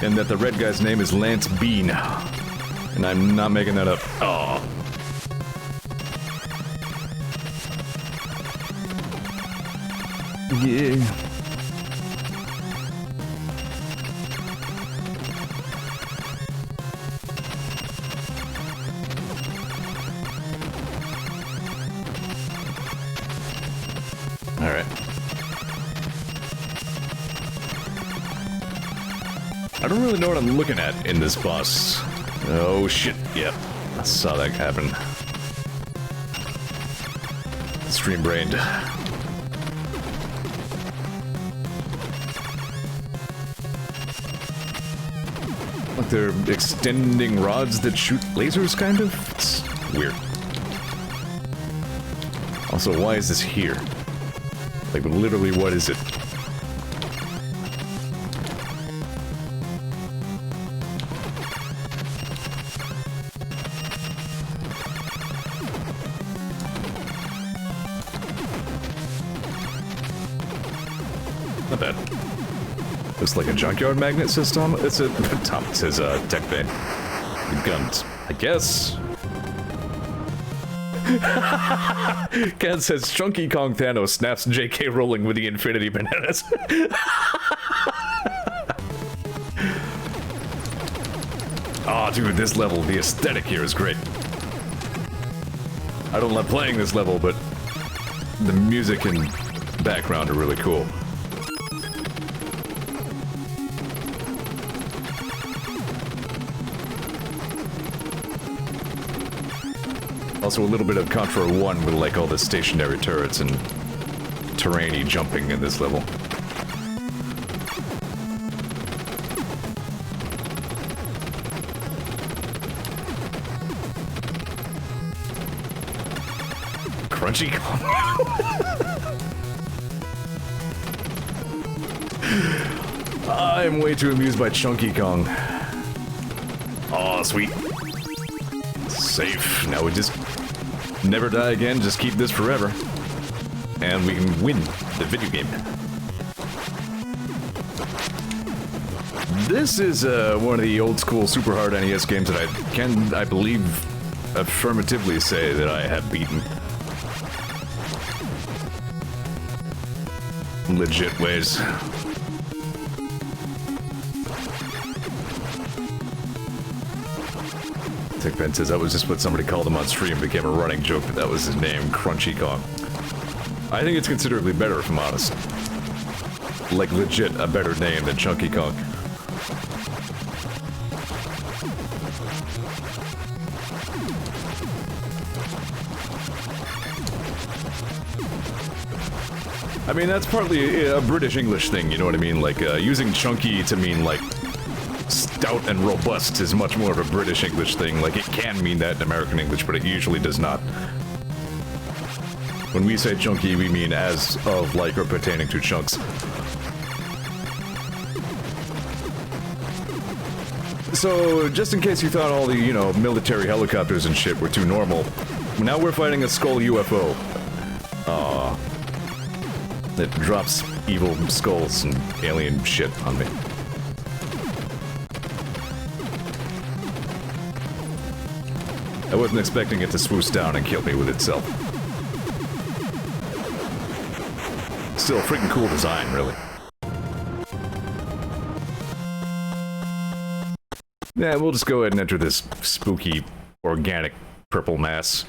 [SPEAKER 1] And that the red guy's name is Lance Bean. And I'm not making that up. Oh. Yeah. Alright. I don't really know what I'm looking at in this boss. Oh shit, yep. I saw that happen. Stream-brained. Like they're extending rods that shoot lasers, kind of? It's weird. Also, why is this here? Like, literally, what is it? Not bad. Looks like a junkyard magnet system. It's a Tom. It says tech bay. Guns, I guess. Ken says Chunky Kong Thanos snaps JK rolling with the Infinity Bananas. Oh, dude, this level, the aesthetic here is great. I don't love playing this level, but the music and background are really cool. Also a little bit of Contra 1 with like all the stationary turrets and terrainy jumping in this level. Crunchy Kong. I'm way too amused by Chunky Kong. Aw, sweet. Safe. Now we just never die again, just keep this forever. And we can win the video game. This is one of the old school super hard NES games that I can, I believe, affirmatively say that I have beaten. Legit ways. Ben says that was just what somebody called him on stream, became a running joke, but that was his name, Crunchy Kong. I think it's considerably better, if I'm honest. Like, legit, a better name than Chunky Kong. I mean, that's partly a British English thing, you know what I mean? Like, using chunky to mean, like, stout and robust is much more of a British English thing. Like, it can mean that in American English, but it usually does not. When we say chunky, we mean as of, like, or pertaining to chunks. So, just in case you thought all the, you know, military helicopters and shit were too normal, now we're fighting a skull UFO. That drops evil skulls and alien shit on me. I wasn't expecting it to swoosh down and kill me with itself. Still a freaking cool design, really. Yeah, we'll just go ahead and enter this spooky, organic purple mass.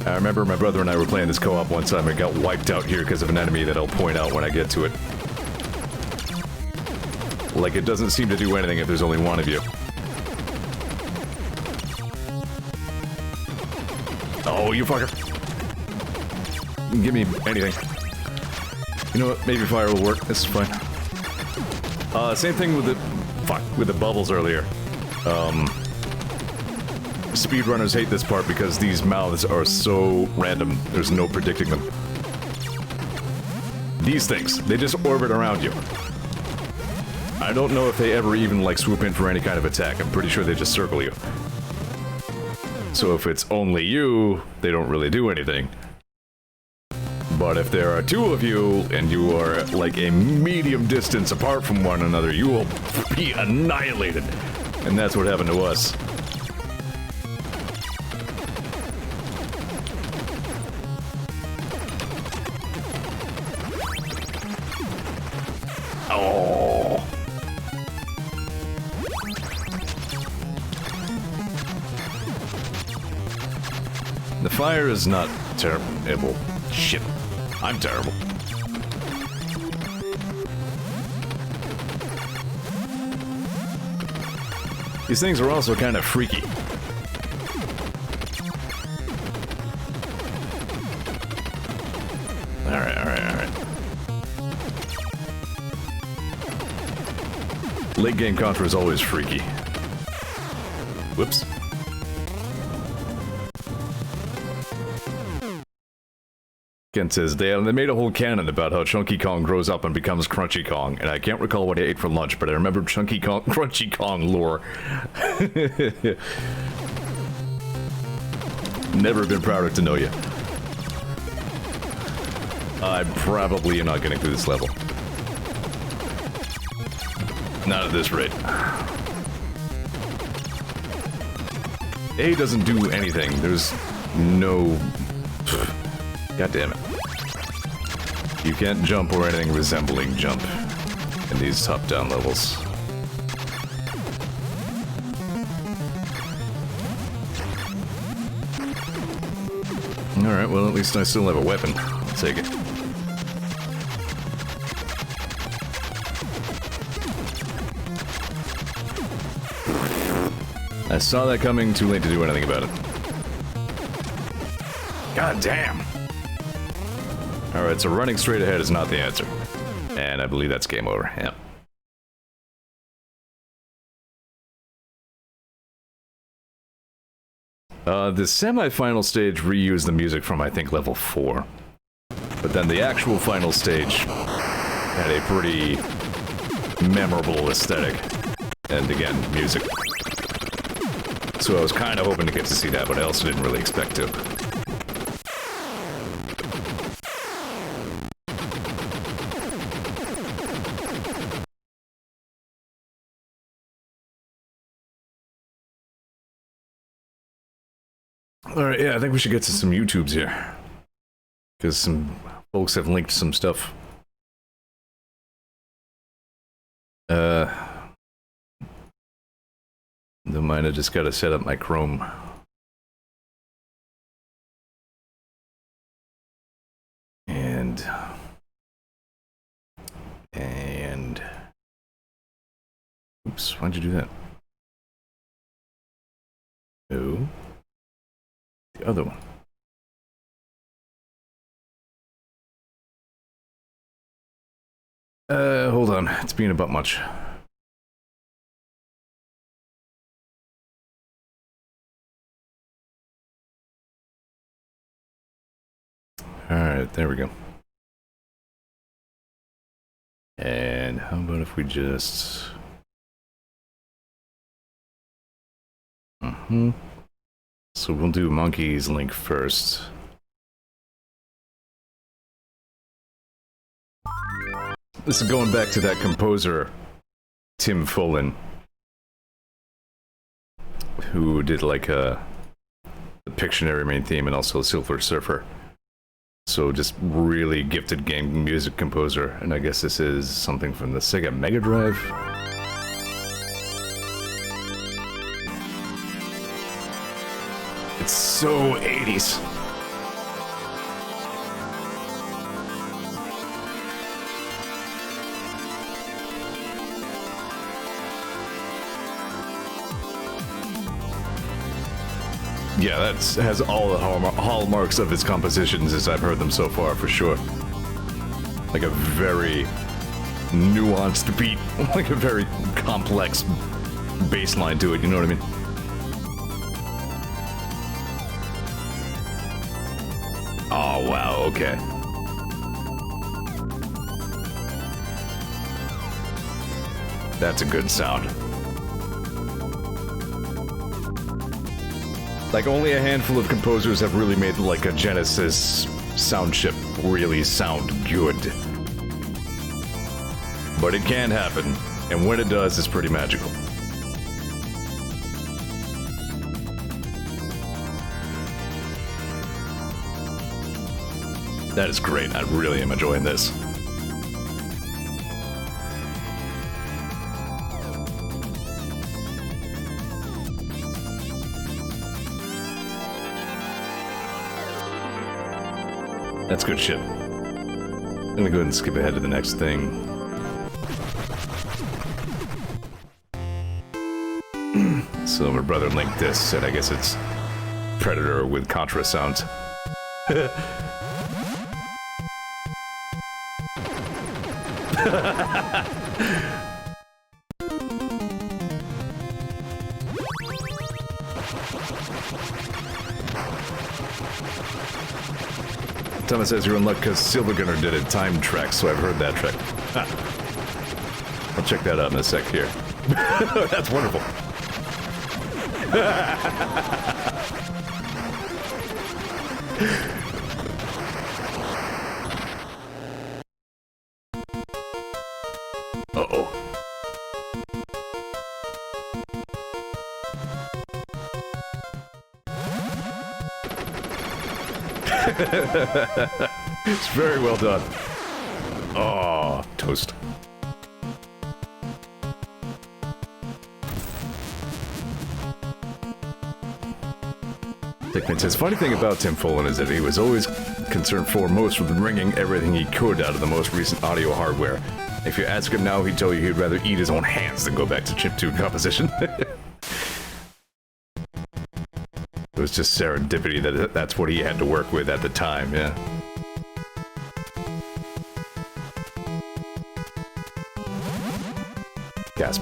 [SPEAKER 1] I remember my brother and I were playing this co-op one time and got wiped out here because of an enemy that I'll point out when I get to it. Like, it doesn't seem to do anything if there's only one of you. Oh, you fucker. Give me anything. You know what? Maybe fire will work. This is fine. Same thing with the... Fuck, with the bubbles earlier. Speedrunners hate this part because these mouths are so random. There's no predicting them. These things, they just orbit around you. I don't know if they ever even, like, swoop in for any kind of attack. I'm pretty sure they just circle you. So if it's only you, they don't really do anything. But if there are two of you, and you are, like, a medium distance apart from one another, you will be annihilated. And that's what happened to us. Oh. The fire is not terrible. Shit. I'm terrible. These things are also kind of freaky. Alright. Late game Contra is always freaky. Whoops. Ken says, they made a whole canon about how Chunky Kong grows up and becomes Crunchy Kong, and I can't recall what I ate for lunch, but I remember Chunky Kong, Crunchy Kong lore. Never been prouder to know you. I'm probably not getting through this level. Not at this rate. A doesn't do anything. There's no... God damn it. You can't jump or anything resembling jump in these top-down levels. Alright, well at least I still have a weapon. I'll take it. I saw that coming, too late to do anything about it. God damn! Alright, so running straight ahead is not the answer. And I believe that's game over, yeah. The semi-final stage reused the music from, I think, level 4. But then the actual final stage had a pretty memorable aesthetic. And again, music. So I was kind of hoping to get to see that, but I also didn't really expect to. Alright, yeah, I think we should get to some YouTubes here. Because some folks have linked some stuff. Don't mind, I just gotta set up my Chrome. And... Oops, why'd you do that? No. The other one. Hold on. It's being a bit much. Alright, there we go. And how about if we just... So we'll do Monkey's link first. This is going back to that composer, Tim Follin, who did like the Pictionary main theme and also Silver Surfer. So just really gifted game music composer, and I guess this is something from the Sega Mega Drive. It's so 80s. Yeah, that has all the hallmarks of his compositions as I've heard them so far, for sure. Like a very nuanced beat, like a very complex bass line to it, you know what I mean? Oh, wow, okay. That's a good sound. Like, only a handful of composers have really made, like, a Genesis sound chip really sound good. But it can happen, and when it does, it's pretty magical. That is great. I really am enjoying this. That's good shit. I'm gonna go ahead and skip ahead to the next thing. So my brother linked this, and I guess it's Predator with Contra sounds. Thomas says you're in luck because Silver Gunner did a time track, so I've heard that track. Ah. I'll check that out in a sec here. That's wonderful. Uh-oh. It's very well done. Oh, toast. Dickman says, funny thing about Tim Follin is that he was always concerned foremost with wringing everything he could out of the most recent audio hardware. If you ask him now, he'd tell you he'd rather eat his own hands than go back to chiptune composition. It was just serendipity that that's what he had to work with at the time, yeah. Gasp.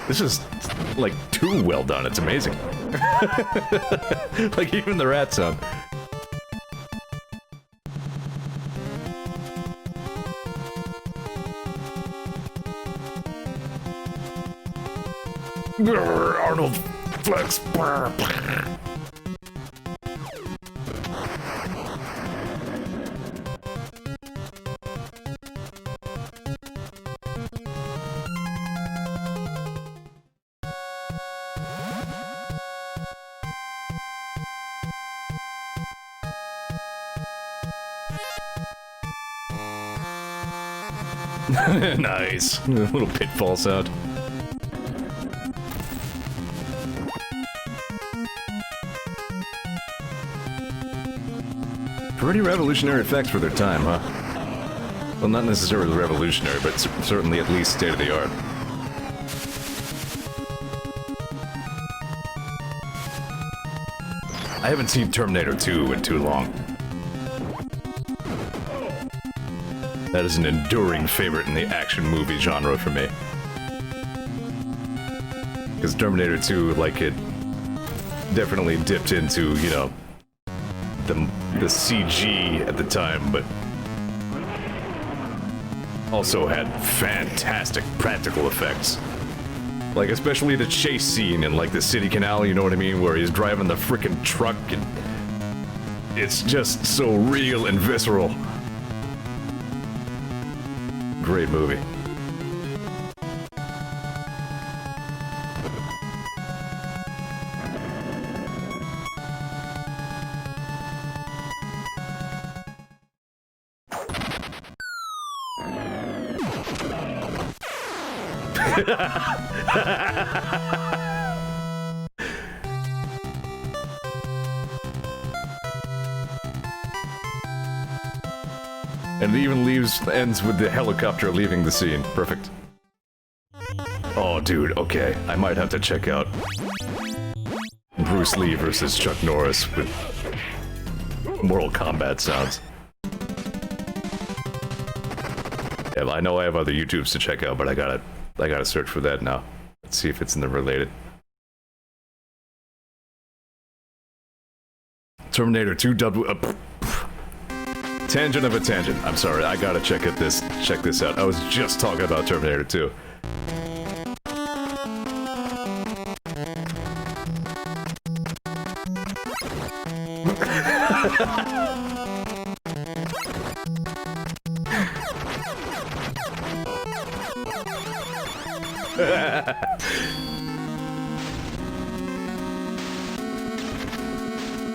[SPEAKER 1] This is, like, too well done. It's amazing. Like, even the rat sound. Arnold Flex. Nice. A little pitfall sound. Pretty revolutionary effects for their time, huh? Well, not necessarily revolutionary, but certainly at least state-of-the-art. I haven't seen Terminator 2 in too long. That is an enduring favorite in the action movie genre for me. Because Terminator 2, like, it definitely dipped into, you know, the CG at the time, but also had fantastic practical effects. Like, especially the chase scene in, like, the city canal, you know what I mean? Where he's driving the frickin' truck and it's just so real and visceral. Great movie. And it even ends with the helicopter leaving the scene. Perfect. Oh, dude, okay. I might have to check out Bruce Lee versus Chuck Norris with Mortal Kombat sounds. Yeah, I know I have other YouTubes to check out, but I gotta search for that now. Let's see if it's in the related. Terminator 2 tangent of a tangent. I'm sorry, I gotta check this out. I was just talking about Terminator 2.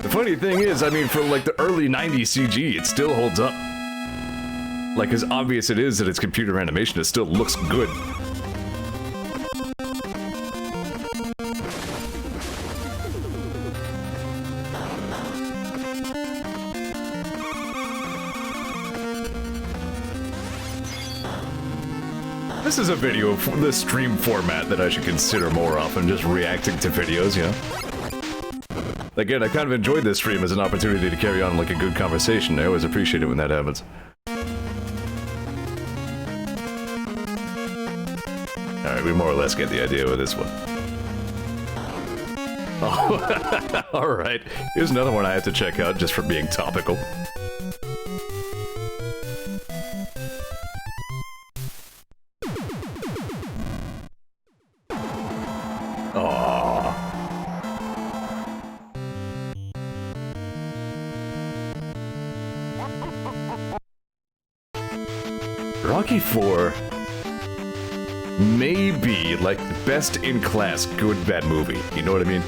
[SPEAKER 1] The funny thing is, I mean, for like the early 90s CG, it still holds up. Like, as obvious it is that it's computer animation, it still looks good. This is a video, the stream format that I should consider more often, just reacting to videos, you know? Again, I kind of enjoyed this stream as an opportunity to carry on like a good conversation. I always appreciate it when that happens. Alright, we more or less get the idea with this one. Oh, alright. Here's another one I have to check out just for being topical. Rocky 4 may be like best in class good bad movie. You know what I mean?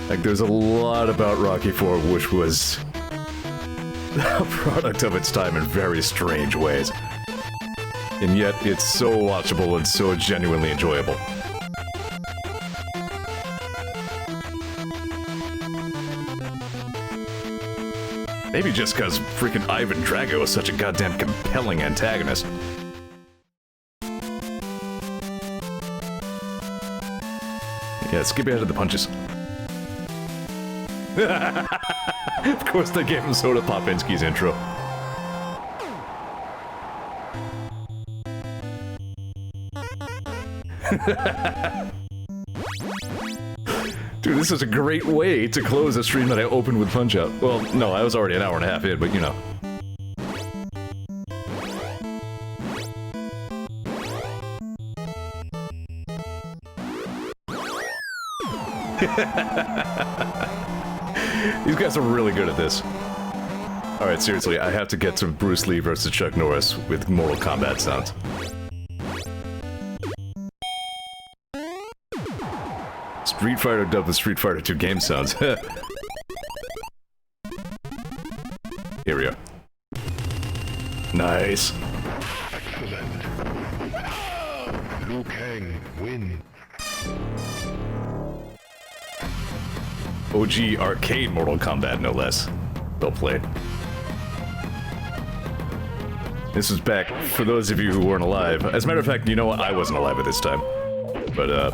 [SPEAKER 1] Like there's a lot about Rocky 4 which was a product of its time in very strange ways. And yet it's so watchable and so genuinely enjoyable. Maybe just because freaking Ivan Drago is such a goddamn compelling antagonist. Yeah, skip ahead of the punches. Of course they gave him Soda Popinski's intro. Dude, this is a great way to close a stream that I opened with Punch-Out. Well, no, I was already an hour and a half in, but you know. These guys are really good at this. Alright, seriously, I have to get to Bruce Lee versus Chuck Norris with Mortal Kombat sounds. Street Fighter dubbed with Street Fighter 2 game sounds. Here we go. Nice.
[SPEAKER 2] Excellent. Liu Kang win.
[SPEAKER 1] OG arcade Mortal Kombat, no less. Well played. This was back for those of you who weren't alive. As a matter of fact, you know what? I wasn't alive at this time. But,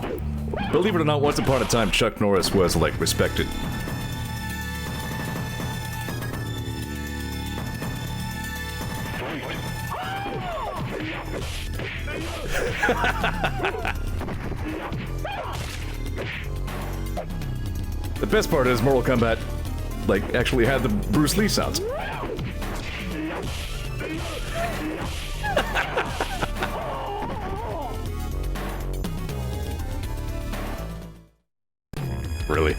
[SPEAKER 1] believe it or not, once upon a time, Chuck Norris was, like, respected. The best part is Mortal Kombat, like, actually had the Bruce Lee sounds. Really?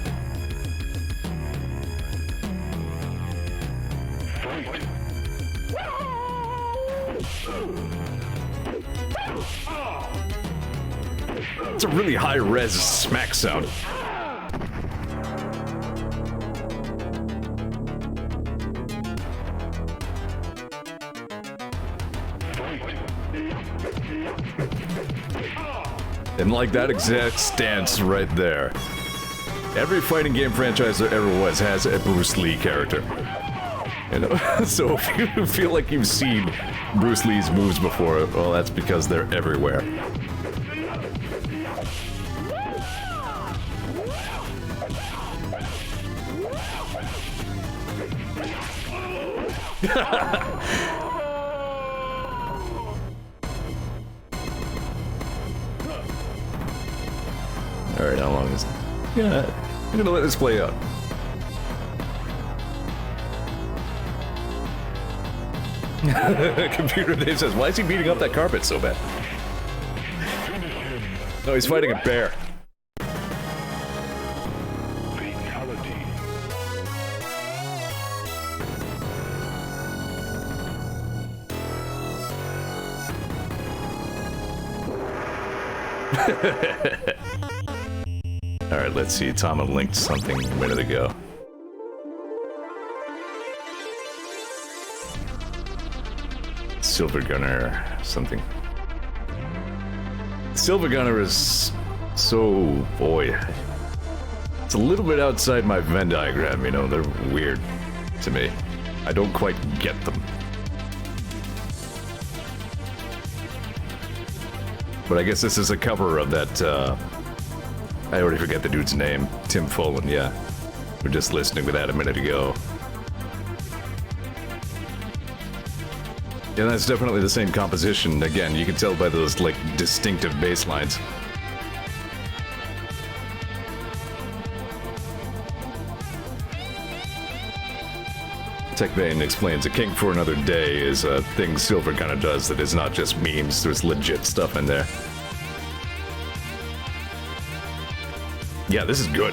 [SPEAKER 1] It's a really high-res smack sound. And like that exact stance right there. Every fighting game franchise there ever was has a Bruce Lee character. You know? So if you feel like you've seen Bruce Lee's moves before, well, that's because they're everywhere. Alright, how long is it? Yeah, I'm gonna let this play out. Computer Dave says, why is he beating up that carpet so bad? No, he's fighting a bear. Alright, let's see. Tom had linked something a minute ago. Silver Gunner, something. Silver Gunner is so... boy. It's a little bit outside my Venn diagram, you know, they're weird to me. I don't quite get them. But I guess this is a cover of that, I already forget the dude's name. Tim Follin, yeah. We're just listening to that a minute ago. Yeah, that's definitely the same composition. Again, you can tell by those, like, distinctive bass lines. TechBane explains a king for another day is a thing Silver kind of does that is not just memes, there's legit stuff in there. Yeah, this is good.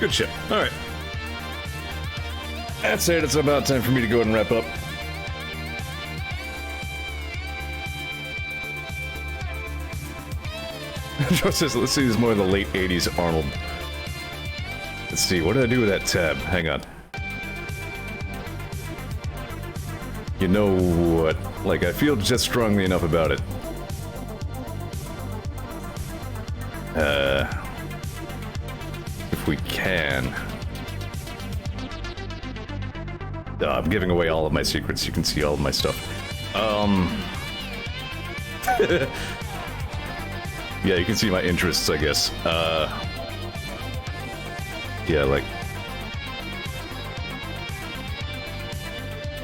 [SPEAKER 1] Good shit. Alright. That's it. It's about time for me to go ahead and wrap up. Joe says, let's see, this is more of the late 80s Arnold. Let's see, what did I do with that tab? Hang on. You know what? Like, I feel just strongly enough about it. If we can. I'm giving away all of my secrets. You can see all of my stuff. Yeah, you can see my interests, I guess. Yeah, like...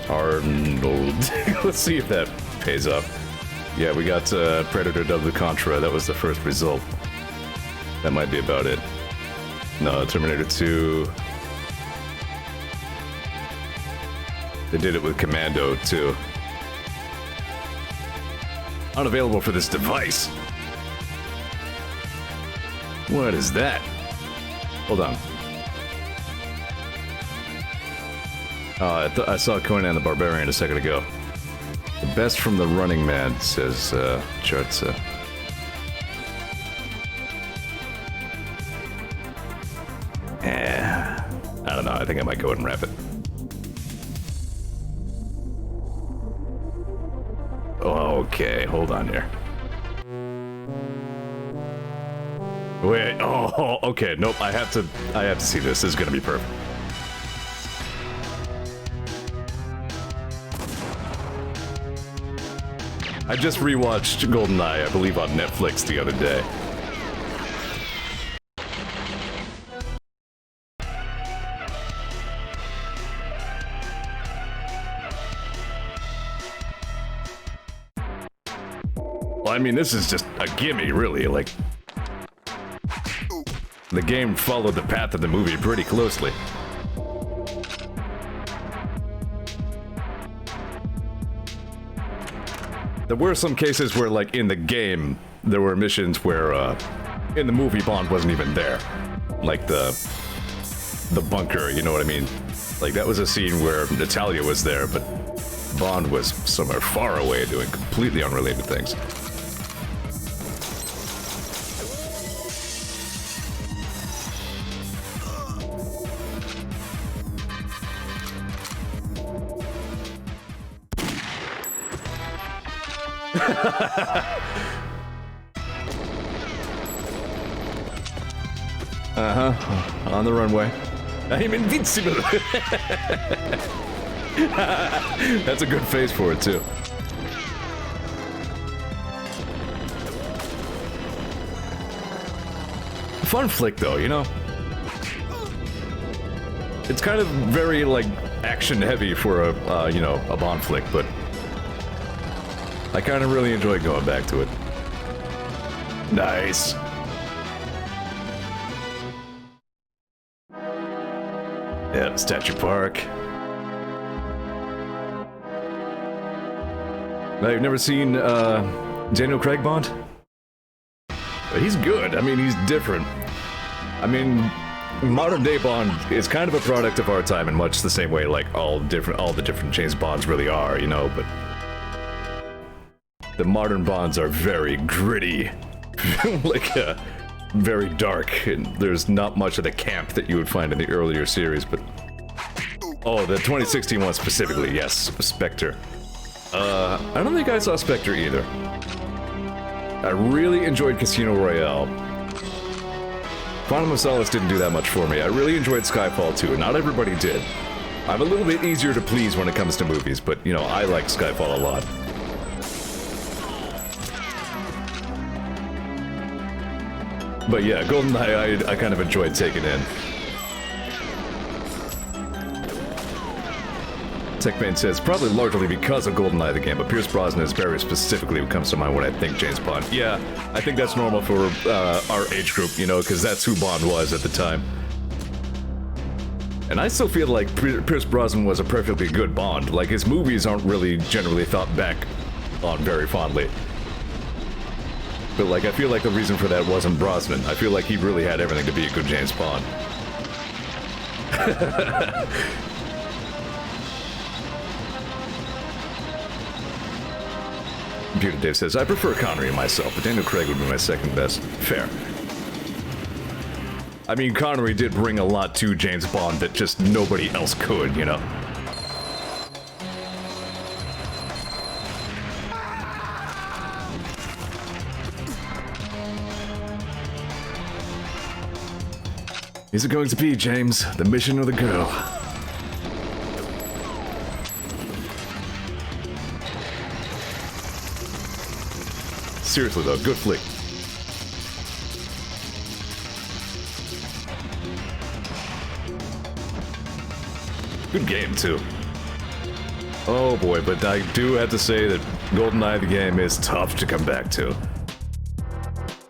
[SPEAKER 1] Arnold. Let's see if that pays off. Yeah, we got Predator Double Contra. That was the first result. That might be about it. No, Terminator 2... They did it with Commando, too. Unavailable for this device. What is that? Hold on. I saw Conan the Barbarian a second ago. The best from the Running Man, says Chartsa. I don't know, I think I might go ahead and wrap it. Okay, hold on here. Wait, oh, okay, nope, I have to see this. This is gonna be perfect. I just rewatched GoldenEye, I believe on Netflix the other day. Well, I mean, this is just a gimme, really, like... The game followed the path of the movie pretty closely. There were some cases where, like, in the game, there were missions where, in the movie, Bond wasn't even there. Like the bunker, you know what I mean? Like, that was a scene where Natalia was there, but Bond was somewhere far away doing completely unrelated things. Uh-huh. On the runway. I'm invincible! That's a good face for it, too. Fun flick, though, you know? It's kind of very, like, action-heavy for a, you know, a Bond flick, but... I kind of really enjoy going back to it. Nice. Yeah, Statue Park. Now, you've never seen, Daniel Craig Bond? But he's good. I mean, he's different. I mean, modern day Bond is kind of a product of our time in much the same way, like, all the different James Bonds really are, you know, but... The modern Bonds are very gritty, like, very dark, and there's not much of the camp that you would find in the earlier series, but... Oh, the 2016 one specifically, yes, Spectre. I don't think I saw Spectre either. I really enjoyed Casino Royale. Quantum of Solace didn't do that much for me. I really enjoyed Skyfall 2. Not everybody did. I'm a little bit easier to please when it comes to movies, but, you know, I like Skyfall a lot. But yeah, GoldenEye I kind of enjoyed taking in. TechMain says, probably largely because of GoldenEye the game, but Pierce Brosnan is very specifically what comes to mind when I think James Bond. Yeah, I think that's normal for our age group, you know, because that's who Bond was at the time. And I still feel like Pierce Brosnan was a perfectly good Bond. Like, his movies aren't really generally thought back on very fondly. But, like, I feel like the reason for that wasn't Brosnan. I feel like he really had everything to be a good James Bond. Computer Dave says, I prefer Connery myself, but Daniel Craig would be my second best. Fair. I mean, Connery did bring a lot to James Bond that just nobody else could, you know? Is it going to be, James? The mission or the girl? Seriously though, good flick. Good game too. Oh boy, but I do have to say that GoldenEye the game is tough to come back to.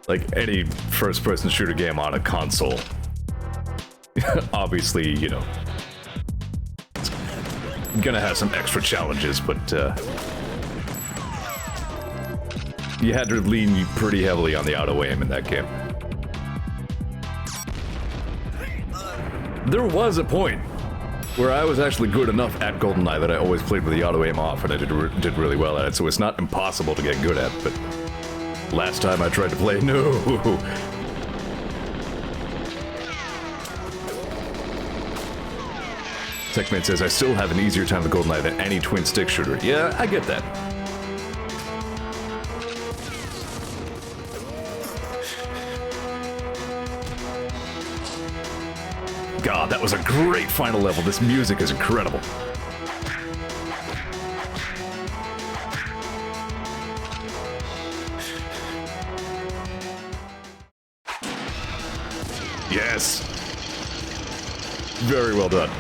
[SPEAKER 1] Like any first-person shooter game on a console. Obviously, you know, it's gonna have some extra challenges, but you had to lean pretty heavily on the auto aim in that game. There was a point where I was actually good enough at GoldenEye that I always played with the auto aim off, and I did really well at it, so it's not impossible to get good at, but last time I tried to play, no. TechMan says, I still have an easier time with GoldenEye than any twin-stick shooter. Yeah, I get that. God, that was a great final level. This music is incredible. Yes. Very well done.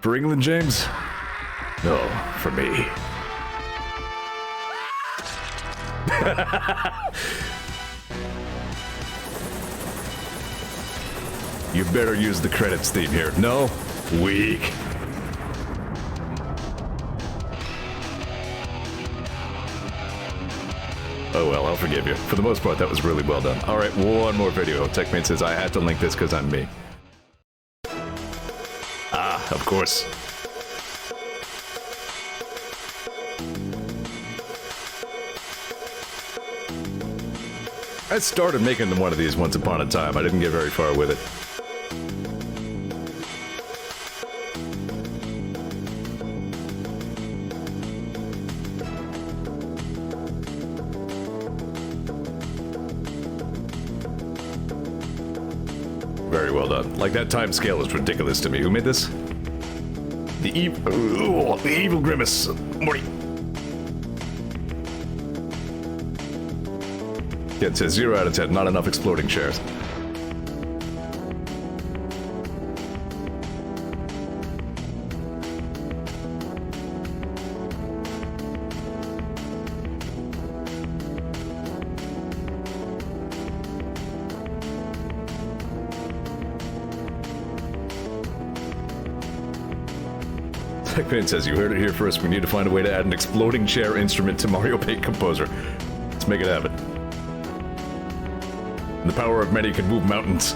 [SPEAKER 1] For England, James? No, for me. You better use the credits theme here. No? Weak. Oh well, I'll forgive you. For the most part, that was really well done. Alright, one more video. TechMate says I had to link this because I'm me. Of course. I started making one of these once upon a time. I didn't get very far with it. Very well done. Like, that time scale is ridiculous to me. Who made this? The evil grimace. Morty. Yeah, it says 0 out of 10. Not enough exploding chairs. TechPain says, you heard it here first. We need to find a way to add an exploding chair instrument to Mario Paint Composer. Let's make it happen. The power of many can move mountains.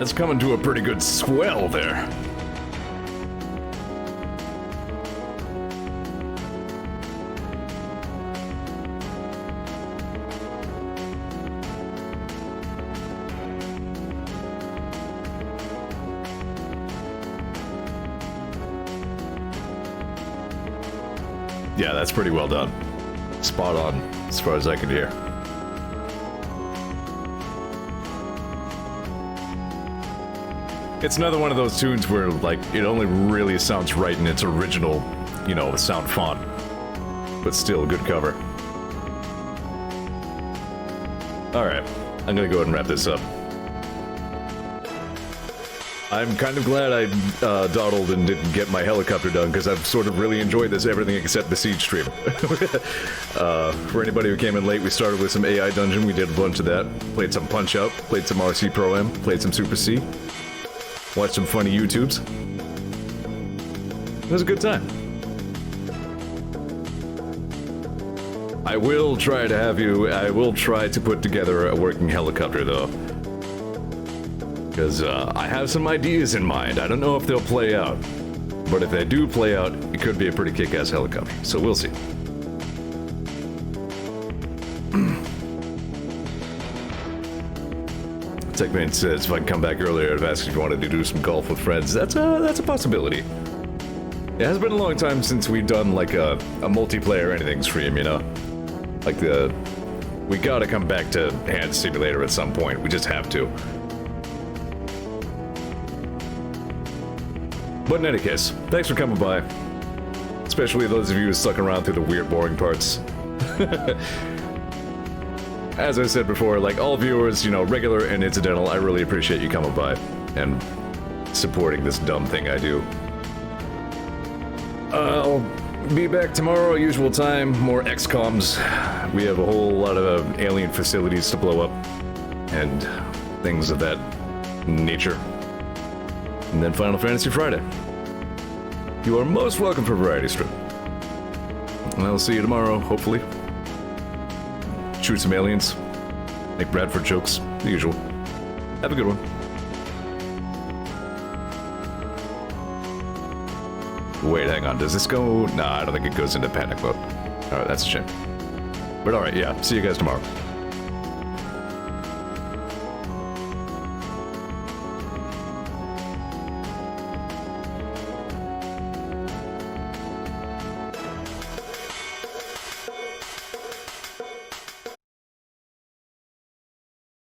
[SPEAKER 1] That's coming to a pretty good swell there. Yeah, that's pretty well done. Spot on, as far as I can hear. It's another one of those tunes where, like, it only really sounds right in its original, you know, sound font. But still, good cover. Alright, I'm gonna go ahead and wrap this up. I'm kind of glad I dawdled and didn't get my helicopter done, because I've sort of really enjoyed this everything except Besiege stream. For anybody who came in late, we started with some AI Dungeon, we did a bunch of that. Played some Punch-Out, played some RC Pro-Am, played some Super C. Watched some funny YouTubes. It was a good time. I will try to put together a working helicopter, though. Because I have some ideas in mind. I don't know if they'll play out. But if they do play out, it could be a pretty kick-ass helicopter. So we'll see. Techman says if I can come back earlier, I'd ask if you wanted to do some golf with friends. That's a possibility. It has been a long time since we've done like a multiplayer anything stream, you know? Like we gotta come back to Hand Simulator at some point. We just have to. But in any case, thanks for coming by. Especially those of you who stuck around through the weird, boring parts. As I said before, like all viewers, you know, regular and incidental, I really appreciate you coming by and supporting this dumb thing I do. I'll be back tomorrow, usual time, more XCOMs. We have a whole lot of alien facilities to blow up and things of that nature. And then Final Fantasy Friday. You are most welcome for Variety Strip. And I'll see you tomorrow, hopefully. Shoot some aliens. Make Bradford jokes, the usual. Have a good one. Wait, hang on, does this go? Nah, I don't think it goes into panic mode. Alright, that's a shame. But alright, yeah, see you guys tomorrow.